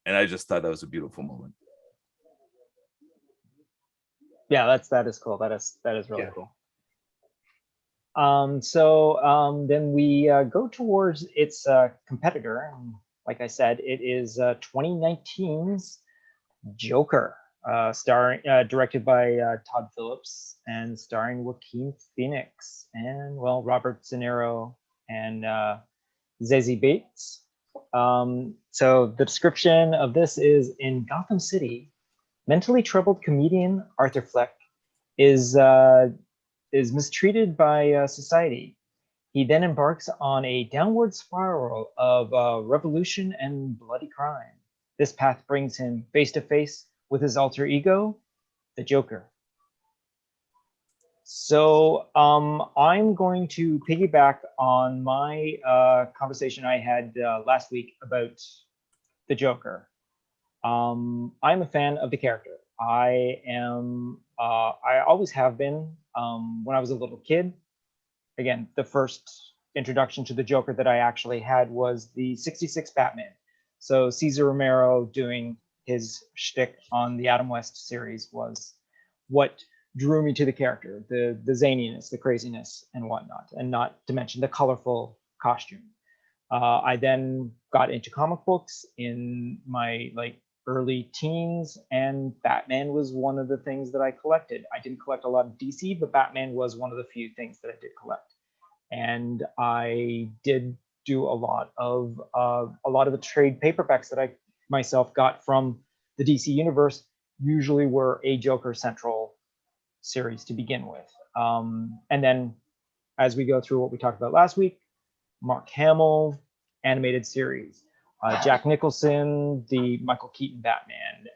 And I just thought that was a beautiful moment. Yeah, that is cool. That is really cool. So then we go towards its competitor. Like I said, it is 2019's Joker, directed by Todd Phillips and starring Joaquin Phoenix and, well, Robert De Niro and Zazie Bates. So the description of this is: in Gotham City, mentally troubled comedian Arthur Fleck is mistreated by society. He then embarks on a downward spiral of revolution and bloody crime. This path brings him face to face with his alter ego, the Joker. So I'm going to piggyback on my conversation I had last week about the Joker. I'm a fan of the character. I always have been. When I was a little kid, again, the first introduction to the Joker that I actually had was the '66 Batman. So Cesar Romero doing his shtick on the Adam West series was what drew me to the character, the zaniness, the craziness, and whatnot, and not to mention the colorful costume. I then got into comic books in my early teens, and Batman was one of the things that I collected. I didn't collect a lot of DC, but Batman was one of the few things that I did collect. And I did do a lot of the trade paperbacks that I myself got from the DC universe. Usually were a Joker central series to begin with, and then as we go through what we talked about last week, Mark Hamill animated series, Jack Nicholson, the Michael Keaton Batman,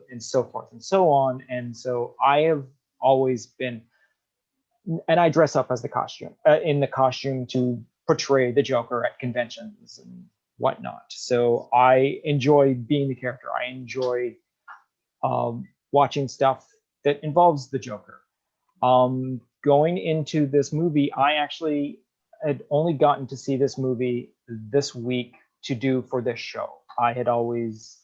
and so forth and so on. And so I have always been, and I dress up as the costume in the costume to portray the Joker at conventions and whatnot. So I enjoy being the character. I enjoy watching stuff that involves the Joker. Going into this movie, I actually had only gotten to see this movie this week to do for this show. I had always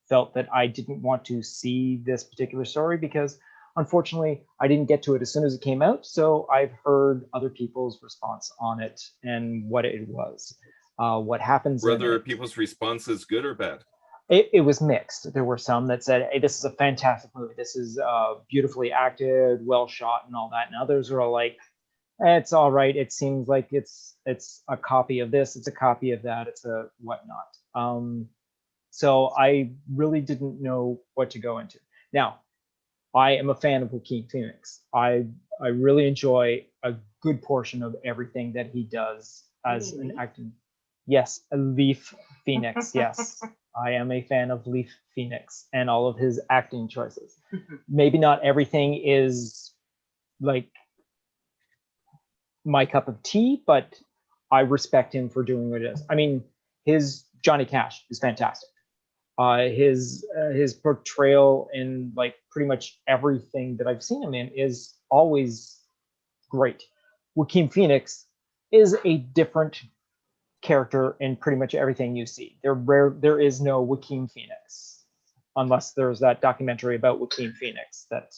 felt that I didn't want to see this particular story because unfortunately I didn't get to it as soon as it came out. So I've heard other people's response on it and what it was, what happens. Whether people's response is good or bad. It was mixed. There were some that said, hey, this is a fantastic movie. This is beautifully acted, well shot, and all that. And others were like, it's all right. It seems like it's a copy of this. It's a copy of that. It's a whatnot. So I really didn't know what to go into. Now, I am a fan of Joaquin Phoenix. I really enjoy a good portion of everything that he does as an acting. Yes, a Leaf Phoenix. Yes, I am a fan of Leaf Phoenix and all of his acting choices. Maybe not everything is like my cup of tea, but I respect him for doing what he does. I mean, his Johnny Cash is fantastic. His portrayal in like pretty much everything that I've seen him in is always great. Joaquin Phoenix is a different character in pretty much everything you see. There is no Joaquin Phoenix unless there's that documentary about Joaquin Phoenix that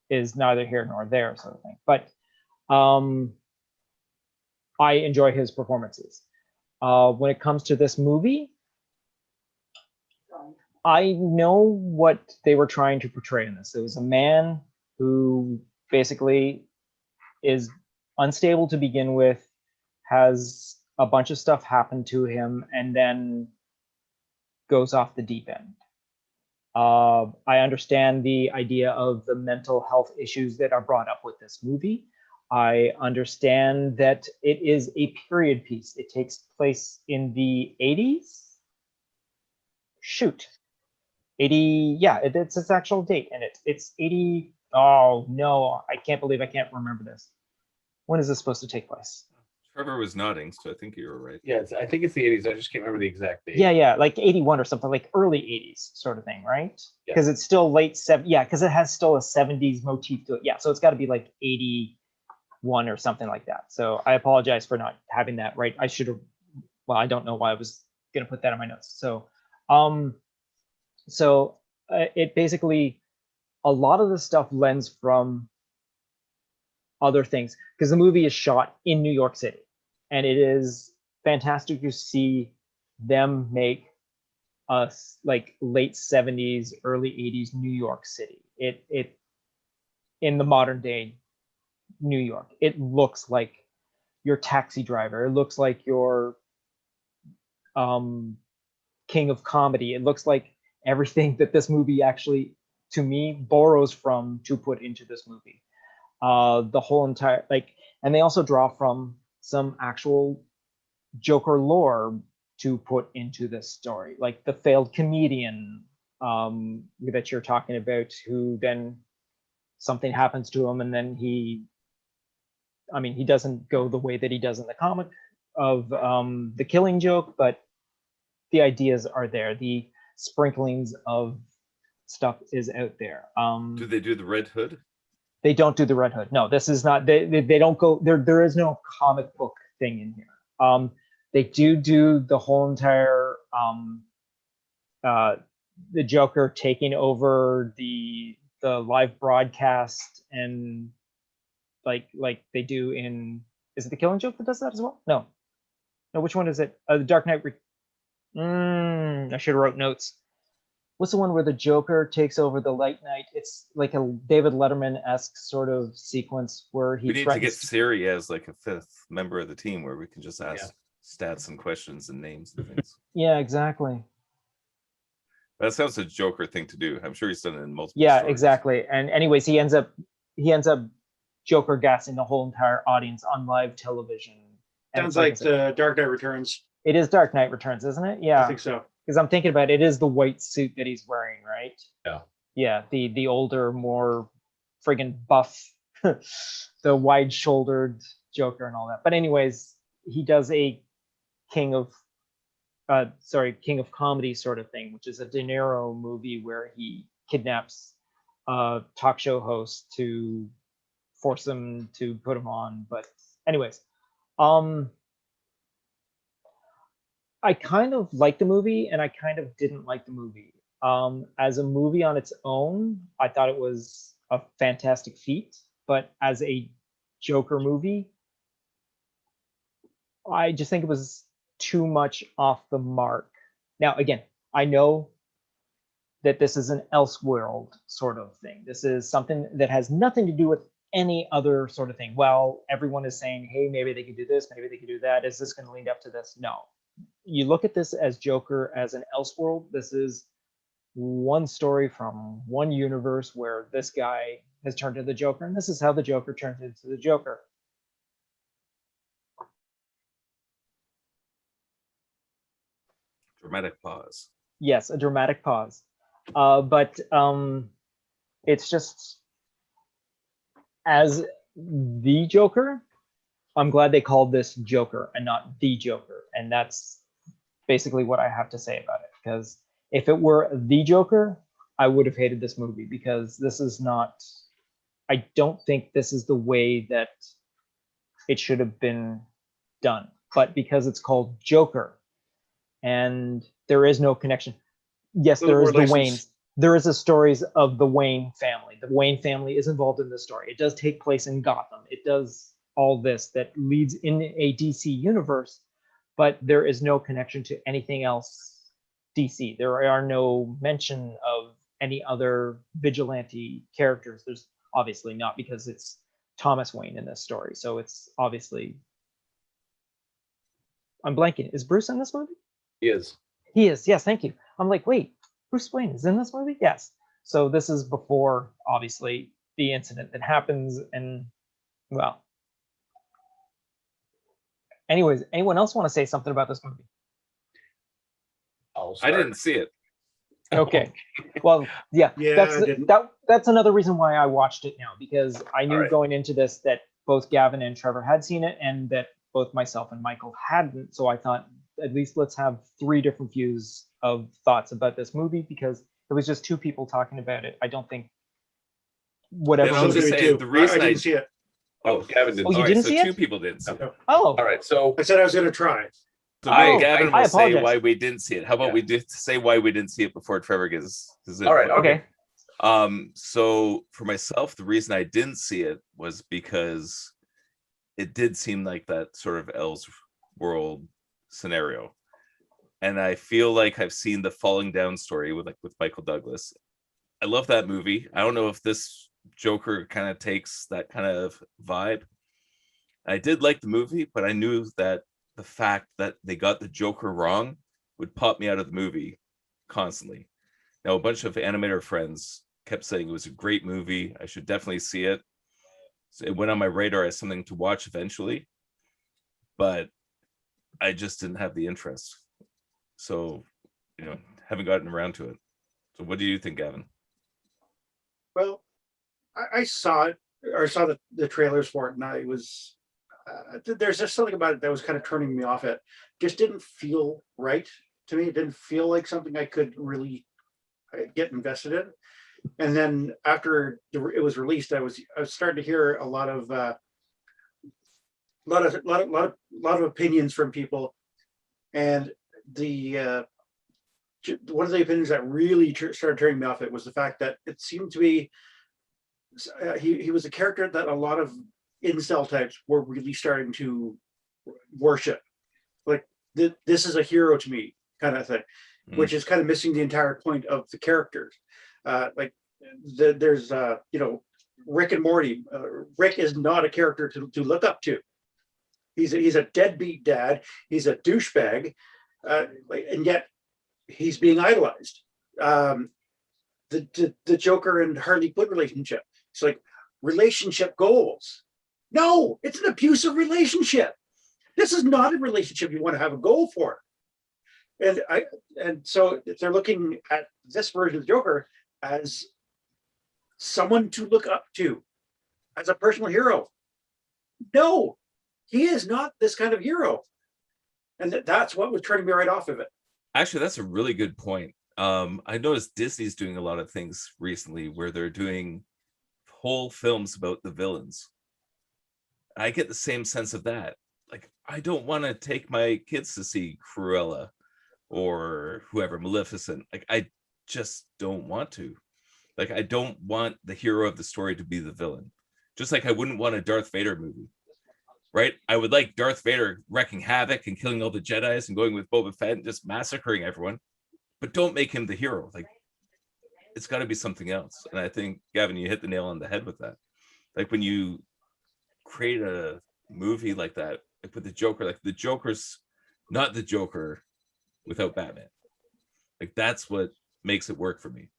is neither here nor there sort of thing. But I enjoy his performances. When it comes to this movie, I know what they were trying to portray in this. It was a man who basically is unstable to begin with, has a bunch of stuff happen to him, and then goes off the deep end. I understand the idea of the mental health issues that are brought up with this movie. I understand that it is a period piece. It takes place in the 80s. Shoot. 80, yeah, it's its actual date, and it's 80. Oh no, I can't believe I can't remember this. When is this supposed to take place? Trevor was nodding, so I think you were right. Yeah, I think it's the 80s. I just can't remember the exact date. Yeah, like 81 or something, like early 80s sort of thing, right? Because it's still late 70s. Yeah, because it has still a 70s motif to it. Yeah, so it's got to be like 81 or something like that. So I apologize for not having that right. I should have. Well, I don't know why I was going to put that in my notes. So, it basically, a lot of the stuff lends from other things because the movie is shot in New York City, and it is fantastic to see them make us like late 70s, early 80s New York City. It in the modern day New York. It looks like your taxi driver. It looks like your king of comedy. It looks like everything that this movie actually, to me, borrows from to put into this movie. The whole entire and they also draw from some actual Joker lore to put into this story, like the failed comedian that you're talking about, who then something happens to him, and then he doesn't go the way that he does in the comic of the Killing Joke, but the ideas are there. The sprinklings of stuff is out there. Do they do the Red Hood? They don't do the Red Hood. No, this is not. They don't go there. There is no comic book thing in here. They do the whole entire the Joker taking over the live broadcast, and like they do in, is it the Killing Joke that does that as well? No, which one is it? The Dark Knight. I should have wrote notes. What's the one where the Joker takes over the Light Knight? It's like a David Letterman-esque sort of sequence where he We need to threatens get Siri as like a fifth member of the team where we can just ask stats and questions and names and things. Yeah, exactly. That sounds a Joker thing to do. I'm sure he's done it in multiple Yeah, stories. exactly. And anyways, he ends up Joker gassing the whole entire audience on live television. And Sounds it's like the Dark Knight Returns. it is Dark Knight Returns, isn't it? Yeah. I think so. Because I'm thinking about it, it is the white suit that he's wearing, right? Yeah. Yeah, the older, more friggin' buff, the wide-shouldered Joker and all that. But anyways, he does a King of Comedy sort of thing, which is a De Niro movie where he kidnaps a talk show host to force him to put him on. But anyways, I kind of liked the movie and I kind of didn't like the movie. As a movie on its own, I thought it was a fantastic feat, but as a Joker movie, I just think it was too much off the mark. Now, again, I know that this is an Elseworld sort of thing. This is something that has nothing to do with any other sort of thing. Well, everyone is saying, hey, maybe they could do this, maybe they could do that. Is this going to lead up to this? No. You look at this as Joker as an Elseworld. This is one story from one universe where this guy has turned into the Joker, and this is how the Joker turned into the Joker. Dramatic pause. Yes, a dramatic pause. But it's just, as the Joker, I'm glad they called this Joker and not the Joker. And that's basically what I have to say about it. Because if it were the Joker, I would have hated this movie, because this is not, I don't think this is the way that it should have been done. But because it's called Joker and there is no connection. Yes, there is the Waynes. There is the stories of the Wayne family. The Wayne family is involved in this story. It does take place in Gotham. It does all this that leads in a DC universe, but there is no connection to anything else DC. There are no mention of any other vigilante characters. There's obviously not, because it's Thomas Wayne in this story. So it's obviously, I'm blanking. Is Bruce in this movie? He is. He is. Yes, thank you. I'm like, wait, Bruce Wayne is in this movie? Yes. So this is before, obviously, the incident that happens. And, well, anyways, anyone else want to say something about this movie? I didn't see it. Okay. Well, yeah, Yeah, that's another reason why I watched it now, because I knew going into this that both Gavin and Trevor had seen it, and that both myself and Michael hadn't. So I thought, at least let's have 3 different views of thoughts about this movie, because it was just 2 people talking about it. I don't think whatever. And I'll just say, the reason I didn't see it. Oh, Gavin didn't. Oh, you All right, didn't so see it? 2 people didn't see it. Oh, All right, so I said I was going to try. So I- Gavin I will say apologize. why we didn't see it. How about we just say why we didn't see it before Trevor gives his all right, input? okay. So for myself, the reason I didn't see it was because it did seem like that sort of Elseworld scenario. And I feel like I've seen the Falling Down story with Michael Douglas. I love that movie. I don't know if this Joker kind of takes that kind of vibe. I did like the movie, but I knew that the fact that they got the Joker wrong would pop me out of the movie constantly. Now, a bunch of animator friends kept saying it was a great movie. I should definitely see it. So it went on my radar as something to watch eventually, but I just didn't have the interest. So, haven't gotten around to it. So what do you think, Gavin? Well, I saw it, or saw the trailers for it, and I was there's just something about it that was kind of turning me off. It just didn't feel right to me. It didn't feel like something I could really get invested in. And then after it was released, I was starting to hear a lot of opinions from people, and the one of the opinions that really started turning me off it was the fact that it seemed to be he was a character that a lot of incel types were really starting to worship, like this is a hero to me kind of thing, which is kind of missing the entire point of the characters. Like there's Rick and Morty. Rick is not a character to look up to. He's a deadbeat dad. He's a douchebag, and yet he's being idolized. The Joker and Harley Quinn relationship. It's like relationship goals. No, it's an abusive relationship. This is not a relationship you want to have a goal for. And so if they're looking at this version of the Joker as someone to look up to, as a personal hero, no, he is not this kind of hero. And that's what was turning me right off of it. Actually, that's a really good point. I noticed Disney's doing a lot of things recently where they're doing whole films about the villains. I get the same sense of that. Like, I don't want to take my kids to see Cruella or whoever, Maleficent. Like, I just don't want to. Like, I don't want the hero of the story to be the villain. Just like I wouldn't want a Darth Vader movie, right? I would like Darth Vader wrecking havoc and killing all the Jedis and going with Boba Fett and just massacring everyone. But don't make him the hero. Like, it's got to be something else. And I think, Gavin, you hit the nail on the head with that. Like, when you create a movie like that, like with the Joker, like the Joker's not the Joker without Batman. Like, that's what makes it work for me.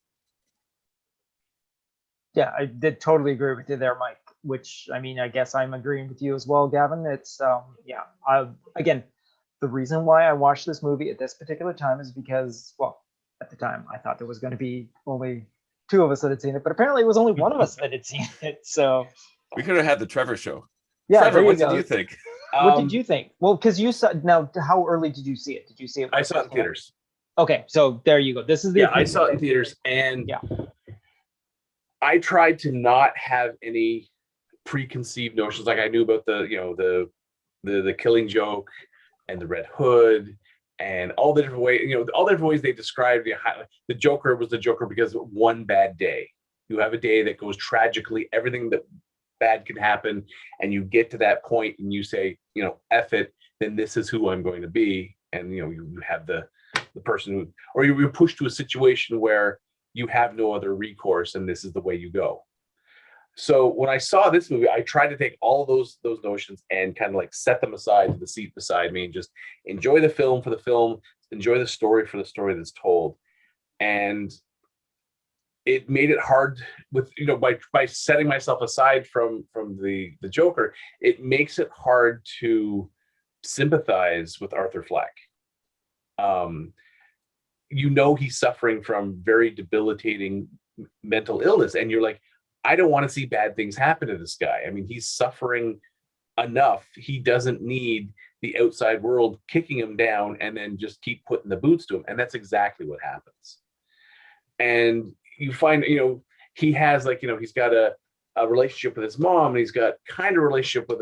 Yeah, I did totally agree with you there, Mike, which, I mean, I guess I'm agreeing with you as well, Gavin. It's, again, the reason why I watched this movie at this particular time is because, well, at the time I thought there was going to be only two of us that had seen it, but apparently it was only one of us that had seen it. So we could have had the Trevor show. Yeah, Trevor, what did you think? What did you think? Well, because you saw, now, how early did you see it? Did you see it? I saw it in theaters. Okay, so there you go. This is the I saw it in theaters, and I tried to not have any preconceived notions. Like, I knew about the Killing Joke and the Red Hood and all the different ways, all the different ways they described the Joker was the Joker because of one bad day. You have a day that goes tragically, everything that bad can happen, and you get to that point and you say, F it, then this is who I'm going to be. And you have the person who, or you're pushed to a situation where you have no other recourse and this is the way you go. So when I saw this movie, I tried to take all those notions and kind of like set them aside to the seat beside me and just enjoy the film for the film, enjoy the story for the story that's told. And it made it hard with, by setting myself aside from the Joker, it makes it hard to sympathize with Arthur Fleck. He's suffering from very debilitating mental illness, and you're like, I don't want to see bad things happen to this guy. I mean, he's suffering enough. He doesn't need the outside world kicking him down and then just keep putting the boots to him. And that's exactly what happens. And you find, he has he's got a relationship with his mom, and he's got kind of a relationship with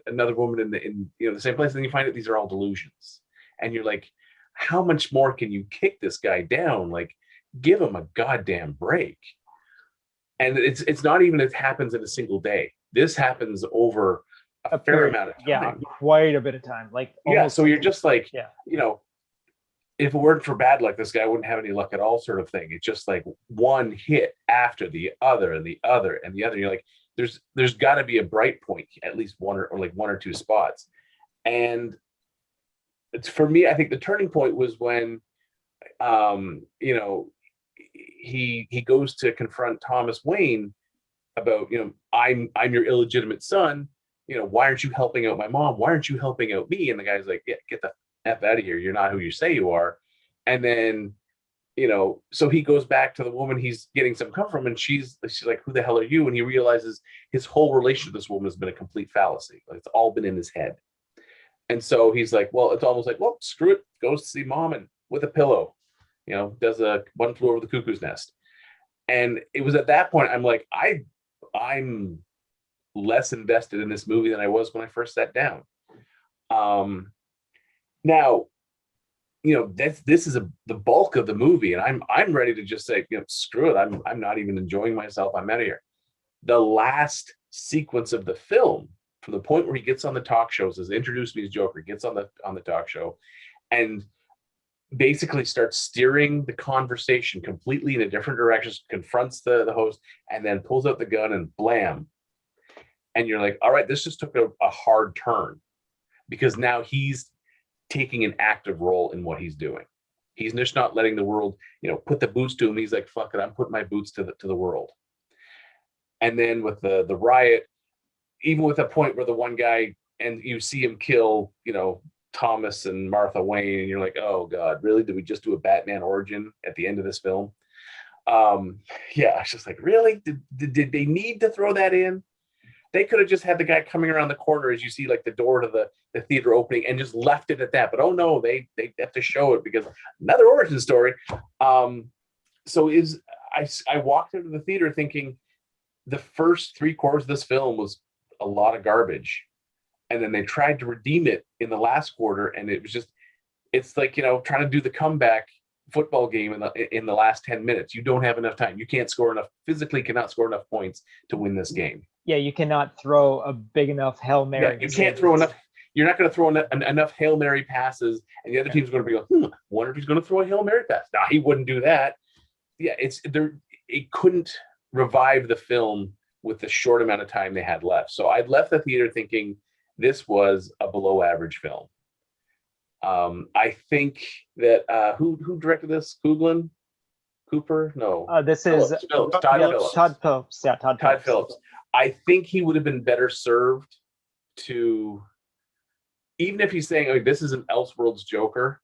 another woman in the same place. And then you find that these are all delusions. And you're like, how much more can you kick this guy down? Like, give him a goddamn break. And it's not even, it happens in a single day. This happens over a fair amount of time. Yeah, quite a bit of time. So you're just like, if it weren't for bad luck, this guy wouldn't have any luck at all, sort of thing. It's just like one hit after the other and the other and the other. You're like, there's got to be a bright point, at least one or two spots. And it's, for me, I think the turning point was when, he goes to confront Thomas Wayne about, I'm your illegitimate son. Why aren't you helping out my mom? Why aren't you helping out me? And the guy's like, yeah, get the F out of here. You're not who you say you are. And then so he goes back to the woman he's getting some comfort from, and she's like, who the hell are you? And he realizes his whole relationship with this woman has been a complete fallacy. Like, it's all been in his head. And so he's like, well, it's almost like, well, screw it, goes to see mom and with a pillow, does a One Flew Over the Cuckoo's Nest. And it was at that point I'm like, I'm less invested in this movie than I was when I first sat down. Now, this is the bulk of the movie, and I'm ready to just say, screw it. I'm not even enjoying myself. I'm out of here. The last sequence of the film, from the point where he gets on the talk show, says, "Introduce me as Joker," gets on the talk show, and basically starts steering the conversation completely in a different direction, confronts the host, and then pulls out the gun and blam. And you're like, all right, this just took a hard turn, because now he's taking an active role in what he's doing. He's just not letting the world, put the boots to him. He's like, fuck it, I'm putting my boots to the world. And then with the riot, even with a point where the one guy, and you see him kill, Thomas and Martha Wayne, and you're like, oh God, really? Did we just do a Batman origin at the end of this film? Yeah, it's just like, really? Did they need to throw that in? They could have just had the guy coming around the corner as you see like the door to the theater opening and just left it at that. But oh no, they have to show it because another origin story. So I walked into the theater thinking the first 3/4 of this film was a lot of garbage. And then they tried to redeem it in the last quarter. And it was just, it's like, trying to do the comeback football game in the last 10 minutes. You don't have enough time. You can't score enough, physically cannot score enough points to win this game. Yeah, you cannot throw a big enough Hail Mary. Yeah, you can't throw enough. You're not going to throw enough Hail Mary passes, and the other team's going to be like, wonder if he's going to throw a Hail Mary pass. No, he wouldn't do that. Yeah, it couldn't revive the film with the short amount of time they had left. So I'd left the theater thinking this was a below average film. I think that who directed this? Cooper? No. This is Todd Phillips. Todd Phillips. Yeah, Todd Phillips. I think he would have been better served to, even if he's saying, this is an Elseworlds Joker,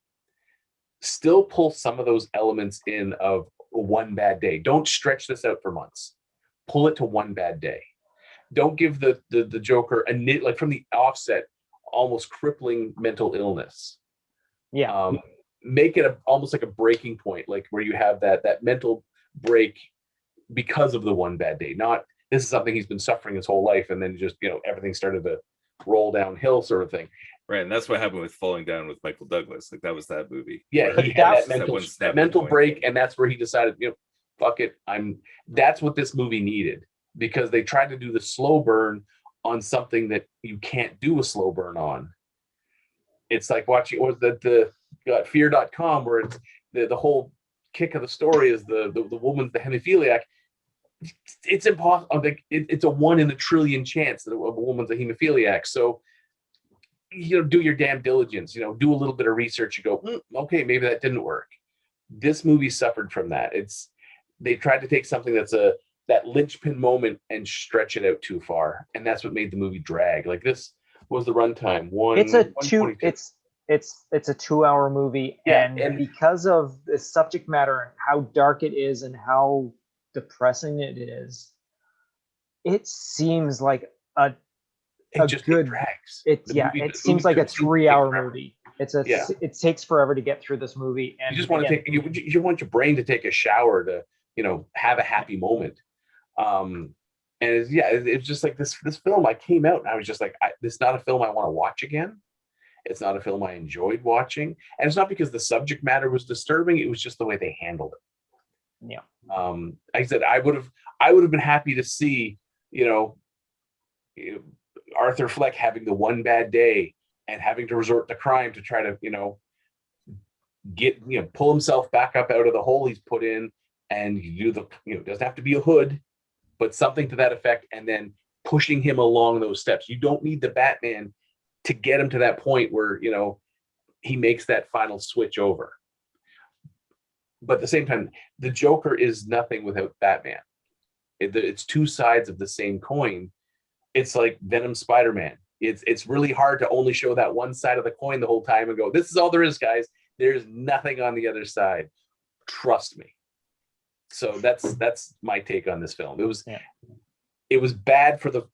still pull some of those elements in of one bad day. Don't stretch this out for months. Pull it to one bad day. Don't give the Joker like from the offset, almost crippling mental illness. Yeah. Make it almost like a breaking point, like where you have that mental break because of the one bad day. Not this is something he's been suffering his whole life, and then just everything started to roll downhill, sort of thing. Right, and that's what happened with Falling Down with Michael Douglas. Like that was that movie. Yeah, he had that mental break, and that's where he decided, fuck it. That's what this movie needed, because they tried to do the slow burn on something that you can't do a slow burn on. It's like watching fear.com, where it's the whole kick of the story is the woman's the hemophiliac. It's impossible. It's a 1 in a trillion chance that a woman's a hemophiliac. So do your damn diligence. Do a little bit of research. You go, okay, maybe that didn't work. This movie suffered from that. They tried to take something that's that linchpin moment and stretch it out too far, and that's what made the movie drag. Like this was the runtime. It's a 2-hour movie, yeah, and because of the subject matter and how dark it is and how depressing it is, it seems like it drags. It seems like a 3-hour movie. It takes forever to get through this movie, and you just want to you want your brain to take a shower to have a happy moment. And it's just like this film. I came out and I was just like, this is not a film I want to watch again. It's not a film I enjoyed watching, and it's not because the subject matter was disturbing. It was just the way they handled it. Yeah. Like I said, I would have been happy to see, Arthur Fleck having the one bad day and having to resort to crime to try to, pull himself back up out of the hole he's put in, and it doesn't have to be a hood, but something to that effect, and then pushing him along those steps. You don't need the Batman to get him to that point where, he makes that final switch over. But at the same time, the Joker is nothing without Batman. It's two sides of the same coin. It's like Venom Spider-Man. It's really hard to only show that one side of the coin the whole time and go, this is all there is, guys. There's nothing on the other side. Trust me. So that's my take on this film. Yeah. It was bad for the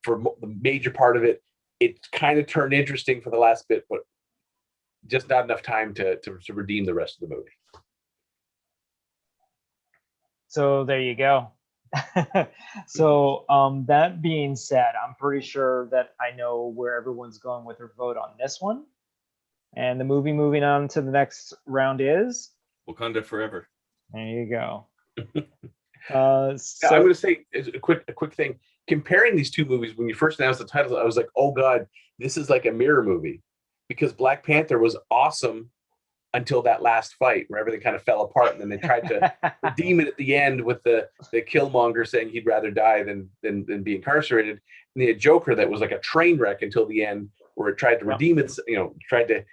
major part of it. It kind of turned interesting for the last bit, but just not enough time to redeem the rest of the movie. So there you go. So that being said, I'm pretty sure that I know where everyone's going with their vote on this one. And the movie moving on to the next round is Wakanda Forever. there you go. I'm So going to say a quick thing. Comparing these two movies, when you first announced the titles, I was like, oh God, this is like a mirror movie, because Black Panther was awesome until that last fight where everything kind of fell apart, and then they tried to redeem it at the end with the Killmonger saying he'd rather die than be incarcerated. And the Joker that was like a train wreck until the end, where it tried to redeem its, tried to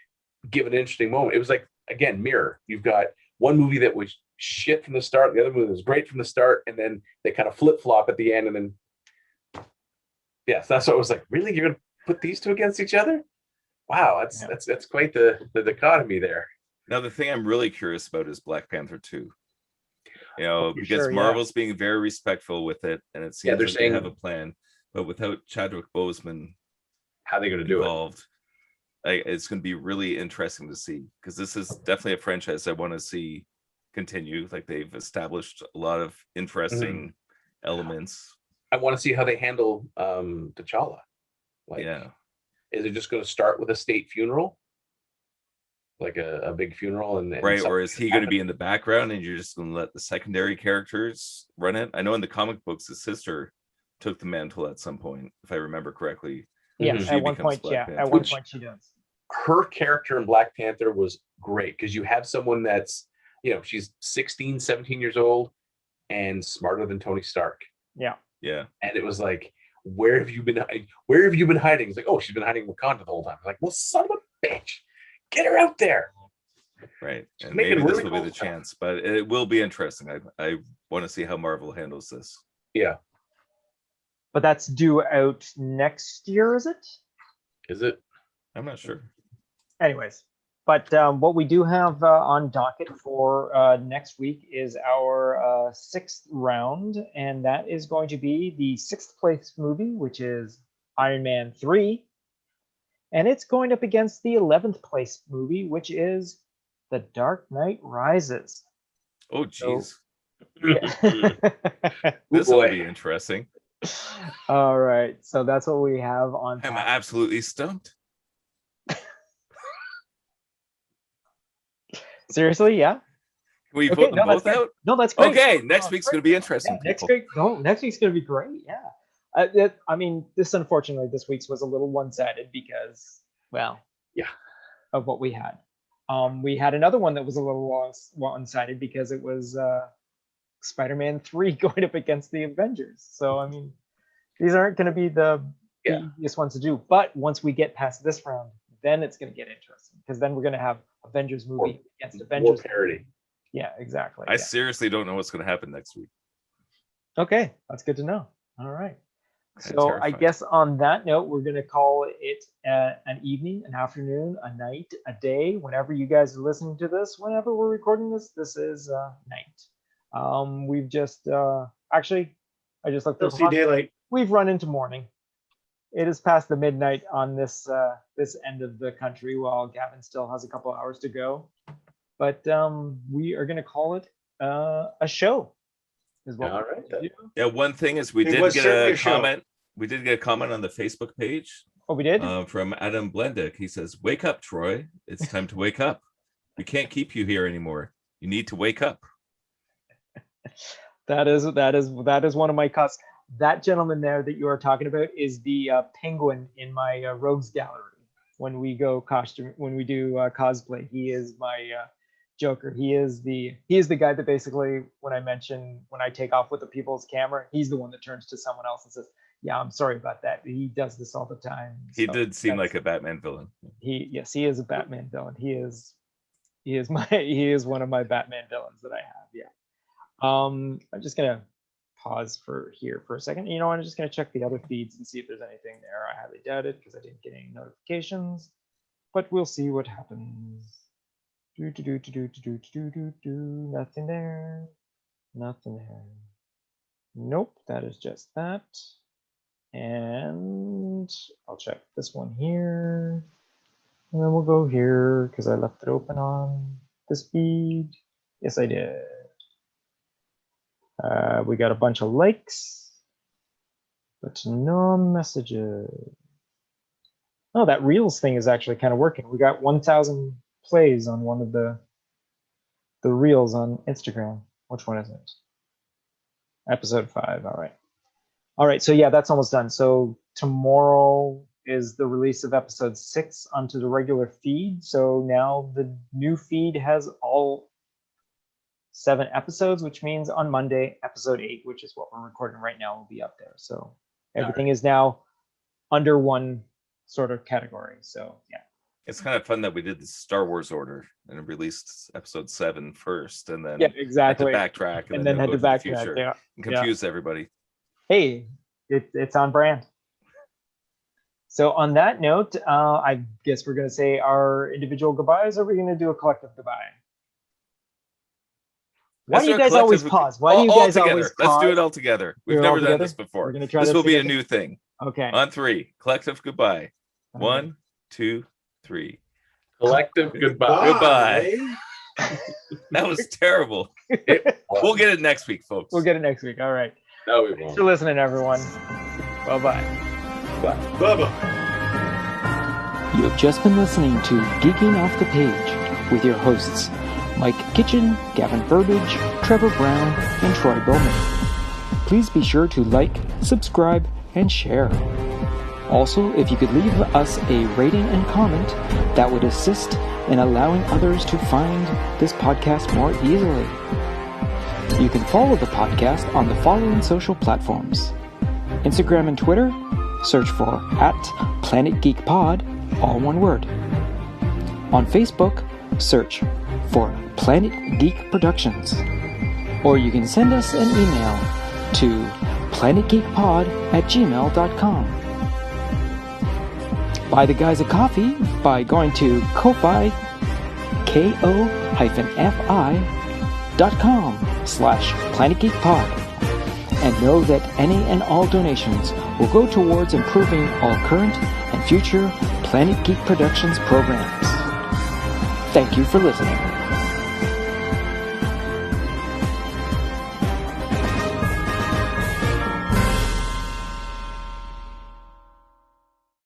give it an interesting moment. It was like, again, mirror. You've got one movie that was shit from the start, the other movie was great from the start, and then they kind of flip-flop at the end, and then yes, that's what I was like, really? You're gonna put these two against each other? Wow, that's quite the dichotomy there. Now, the thing I'm really curious about is Black Panther 2. Because sure, Marvel's being very respectful with it, and it seems they're like saying, they have a plan. But without Chadwick Boseman how are they going to do involved, it's going to be really interesting to see, because this is definitely a franchise I want to see continue. Like, they've established a lot of interesting elements. I want to see how they handle T'Challa. Is it just going to start with a state funeral, like a big funeral, and right, or is he going to be in the background and you're just going to let the secondary characters run it? I know in the comic books his sister took the mantle at some point, if I remember correctly. yeah, She at one becomes point, Black at Panther. one point she does. Her character in Black Panther was great, because you have someone that's, she's 16, 17 years old and smarter than Tony Stark. Yeah. And it was like, where have you been hiding? It's like, oh, she's been hiding in Wakanda the whole time. Like, well, son of a bitch, get her out there. Right. And making maybe this really will cool be the stuff. chance, but it will be interesting. I want to see how Marvel handles this. Yeah. But that's due out next year, is it? Is it? I'm not sure. Anyways, but what we do have on docket for next week is our sixth round, and that is going to be the sixth place movie, which is Iron Man 3. And it's going up against the 11th place movie, which is The Dark Knight Rises. Oh, geez. Yeah. This will be interesting. All right. So that's what we have on. I'm absolutely stumped. Seriously, yeah. Can we vote them both out? No, that's great. Okay, next week's going to be interesting. Yeah, next week's going to be great. Yeah. I mean, unfortunately, this week's was a little one-sided because, well, of what we had. We had another one that was a little one-sided because it was Spider-Man 3 going up against the Avengers. So, I mean, these aren't going to be the easiest ones to do. But once we get past this round, then it's going to get interesting, because then we're going to have Avengers movie against Avengers. More parody. Yeah, exactly. I seriously don't know what's going to happen next week. Okay, that's good to know. All right. Kinda So terrifying. I guess on that note, we're going to call it an evening, an afternoon, a night, a day, whenever you guys are listening to this, whenever we're recording this. This is night. We've just actually, I just looked at the See clock. daylight. We've run into morning. It is past the midnight on this this end of the country, while Gavin still has a couple hours to go. But we are going to call it a show. Is what All we're right, gonna do. Yeah, one thing is we It did was get certainly a a show. comment. We did get a comment on the Facebook page Oh, we did? from Adam Blendick. He says, "Wake up, Troy. It's time to wake up. We can't keep you here anymore. You need to wake up." That is one of my cuts. That gentleman there that you are talking about is the penguin in my rogues gallery. When we do cosplay, he is my Joker. He is the guy that basically, when I take off with the people's camera, he's the one that turns to someone else and says, "Yeah, I'm sorry about that." He does this all the time. He So did seem like a Batman villain. he is a Batman villain. He is one of my Batman villains that I have. Yeah. I'm just gonna pause here for a second. You know, I'm just gonna check the other feeds and see if there's anything there. I highly doubt it, because I didn't get any notifications, but we'll see what happens. Nothing there. Nothing there. Nope, that is just that. And I'll check this one here. And then we'll go here because I left it open on this feed. Yes, I did. We got a bunch of likes, but no messages. Oh, that Reels thing is actually kind of working. We got 1,000 plays on one of the Reels on Instagram. Which one is it? Episode 5. All right. All right. So yeah, that's almost done. So tomorrow is the release of episode 6 onto the regular feed. So now the new feed has all 7 episodes, which means on Monday, episode 8, which is what we're recording right now, will be up there. So everything is now under one sort of category. So yeah. It's kind of fun that we did the Star Wars order and released episode 7 first, and then exactly had to backtrack, and then had to backtrack. Yeah, and confuse everybody. Hey, it's on brand. So on that note, I guess we're going to say our individual goodbyes, or are we going to do a collective goodbye? Why do you guys always pause? Why do you guys always pause? Let's do it all together. We've never done this before. We're going to try this will be a together. new thing. Okay. On 3, collective goodbye. 1, 2, 3. Collective goodbye. Goodbye. That was terrible. We'll get it next week, folks. We'll get it next week. All right. No, we Thanks won't. for listening, everyone. Bye-bye. Bye. Bubba. You have just been listening to Geeking Off the Page with your hosts, Mike Kitchen, Gavin Burbage, Trevor Brown, and Troy Bowman. Please be sure to like, subscribe, and share. Also, if you could leave us a rating and comment, that would assist in allowing others to find this podcast more easily. You can follow the podcast on the following social platforms: Instagram and Twitter, search for @PlanetGeekPod, all one word. On Facebook, search for Planet Geek Productions. Or you can send us an email to planetgeekpod@gmail.com. Buy the guys a coffee by going to Ko-Fi, ko-fi.com/PlanetGeekPod. And know that any and all donations will go towards improving all current and future Planet Geek Productions programs. Thank you for listening.